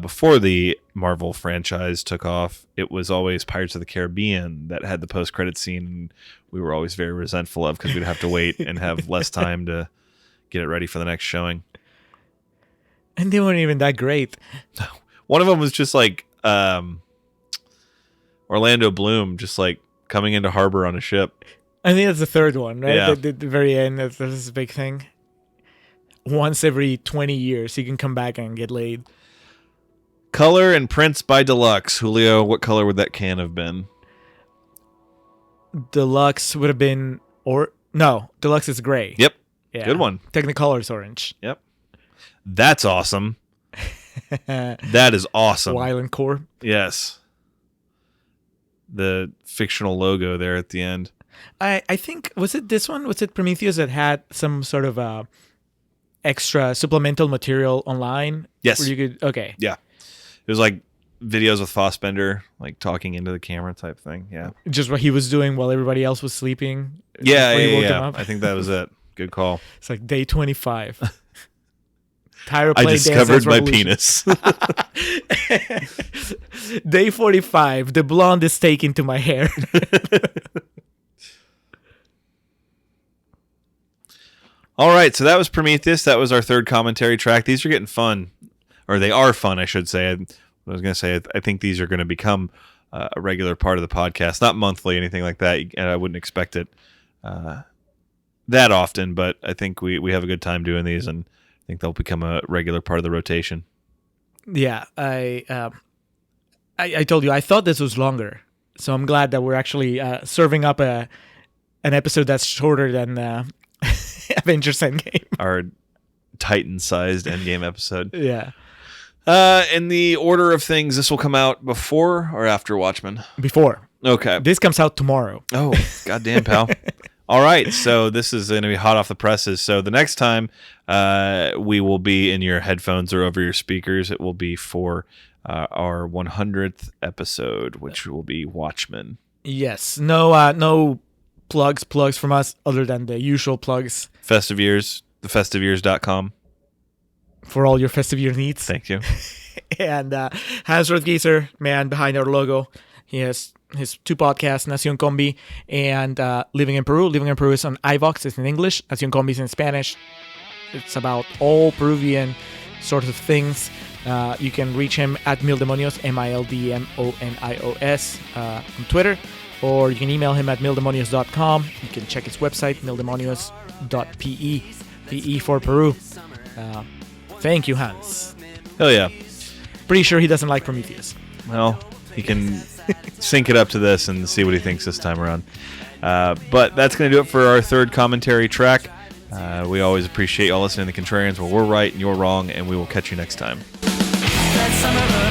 S1: before the Marvel franchise took off, it was always Pirates of the Caribbean that had the post-credit scene, and we were always very resentful of, because we'd have to wait and have less time to get it ready for the next showing.
S2: And they weren't even that great.
S1: One of them was just like Orlando Bloom, just like coming into harbor on a ship.
S2: I think that's the third one, right?
S1: Yeah.
S2: The very end, that's a big thing. Once every 20 years, you can come back and get laid.
S1: Color and prints by Deluxe. Julio, what color would that can have been?
S2: Deluxe would have been, Deluxe is gray.
S1: Yep.
S2: Yeah.
S1: Good one.
S2: Technicolor is orange.
S1: Yep. That's awesome. That is awesome.
S2: Wyland Core.
S1: Yes. The fictional logo there at the end.
S2: I think, was it this one? Was it Prometheus that had some sort of extra supplemental material online?
S1: Yes.
S2: Where you could, okay.
S1: Yeah. It was like videos with Fassbender, like talking into the camera type thing. Yeah.
S2: Just what he was doing while everybody else was sleeping.
S1: Yeah,
S2: before he woke him
S1: yeah.
S2: up.
S1: I think that was it. Good call.
S2: It's like day 25. Tyra
S1: I
S2: played
S1: discovered
S2: Dance
S1: my
S2: Dance
S1: penis.
S2: Day 45. The blonde is taken to my hair.
S1: All right, so that was Prometheus. That was our third commentary track. These are getting fun, or they are fun, I should say. I was going to say, I think these are going to become a regular part of the podcast, not monthly, anything like that. And I wouldn't expect it that often, but I think we have a good time doing these, and I think they'll become a regular part of the rotation.
S2: Yeah, I told you I thought this was longer, so I'm glad that we're actually serving up an episode that's shorter than Avengers Endgame.
S1: Our Titan-sized Endgame episode.
S2: Yeah.
S1: In the order of things, this will come out before or after Watchmen?
S2: Before.
S1: Okay.
S2: This comes out tomorrow.
S1: Oh, goddamn, pal. All right, so this is going to be hot off the presses. So the next time we will be in your headphones or over your speakers, it will be for our 100th episode, which will be Watchmen.
S2: Yes. No plugs from us other than the usual plugs.
S1: Festive Years, thefestiveyears.com.
S2: For all your festive year needs.
S1: Thank you.
S2: And Hans Rothgieser, man behind our logo. He has his 2 podcasts, Nacion Combi and Living in Peru. Living in Peru is on iVox. It's in English. Nacion Combi is in Spanish. It's about all Peruvian sorts of things. You can reach him at Mildemonios, Mildemonios, on Twitter. Or you can email him at mildemonios.com. You can check his website, mildemonios.pe. PE for Peru. Thank you, Hans.
S1: Hell yeah.
S2: Pretty sure he doesn't like Prometheus.
S1: Well, he can sync it up to this and see what he thinks this time around. But that's going to do it for our 3rd commentary track. We always appreciate y'all listening to the Contrarians where we're right and you're wrong, and we will catch you next time.
S4: That summer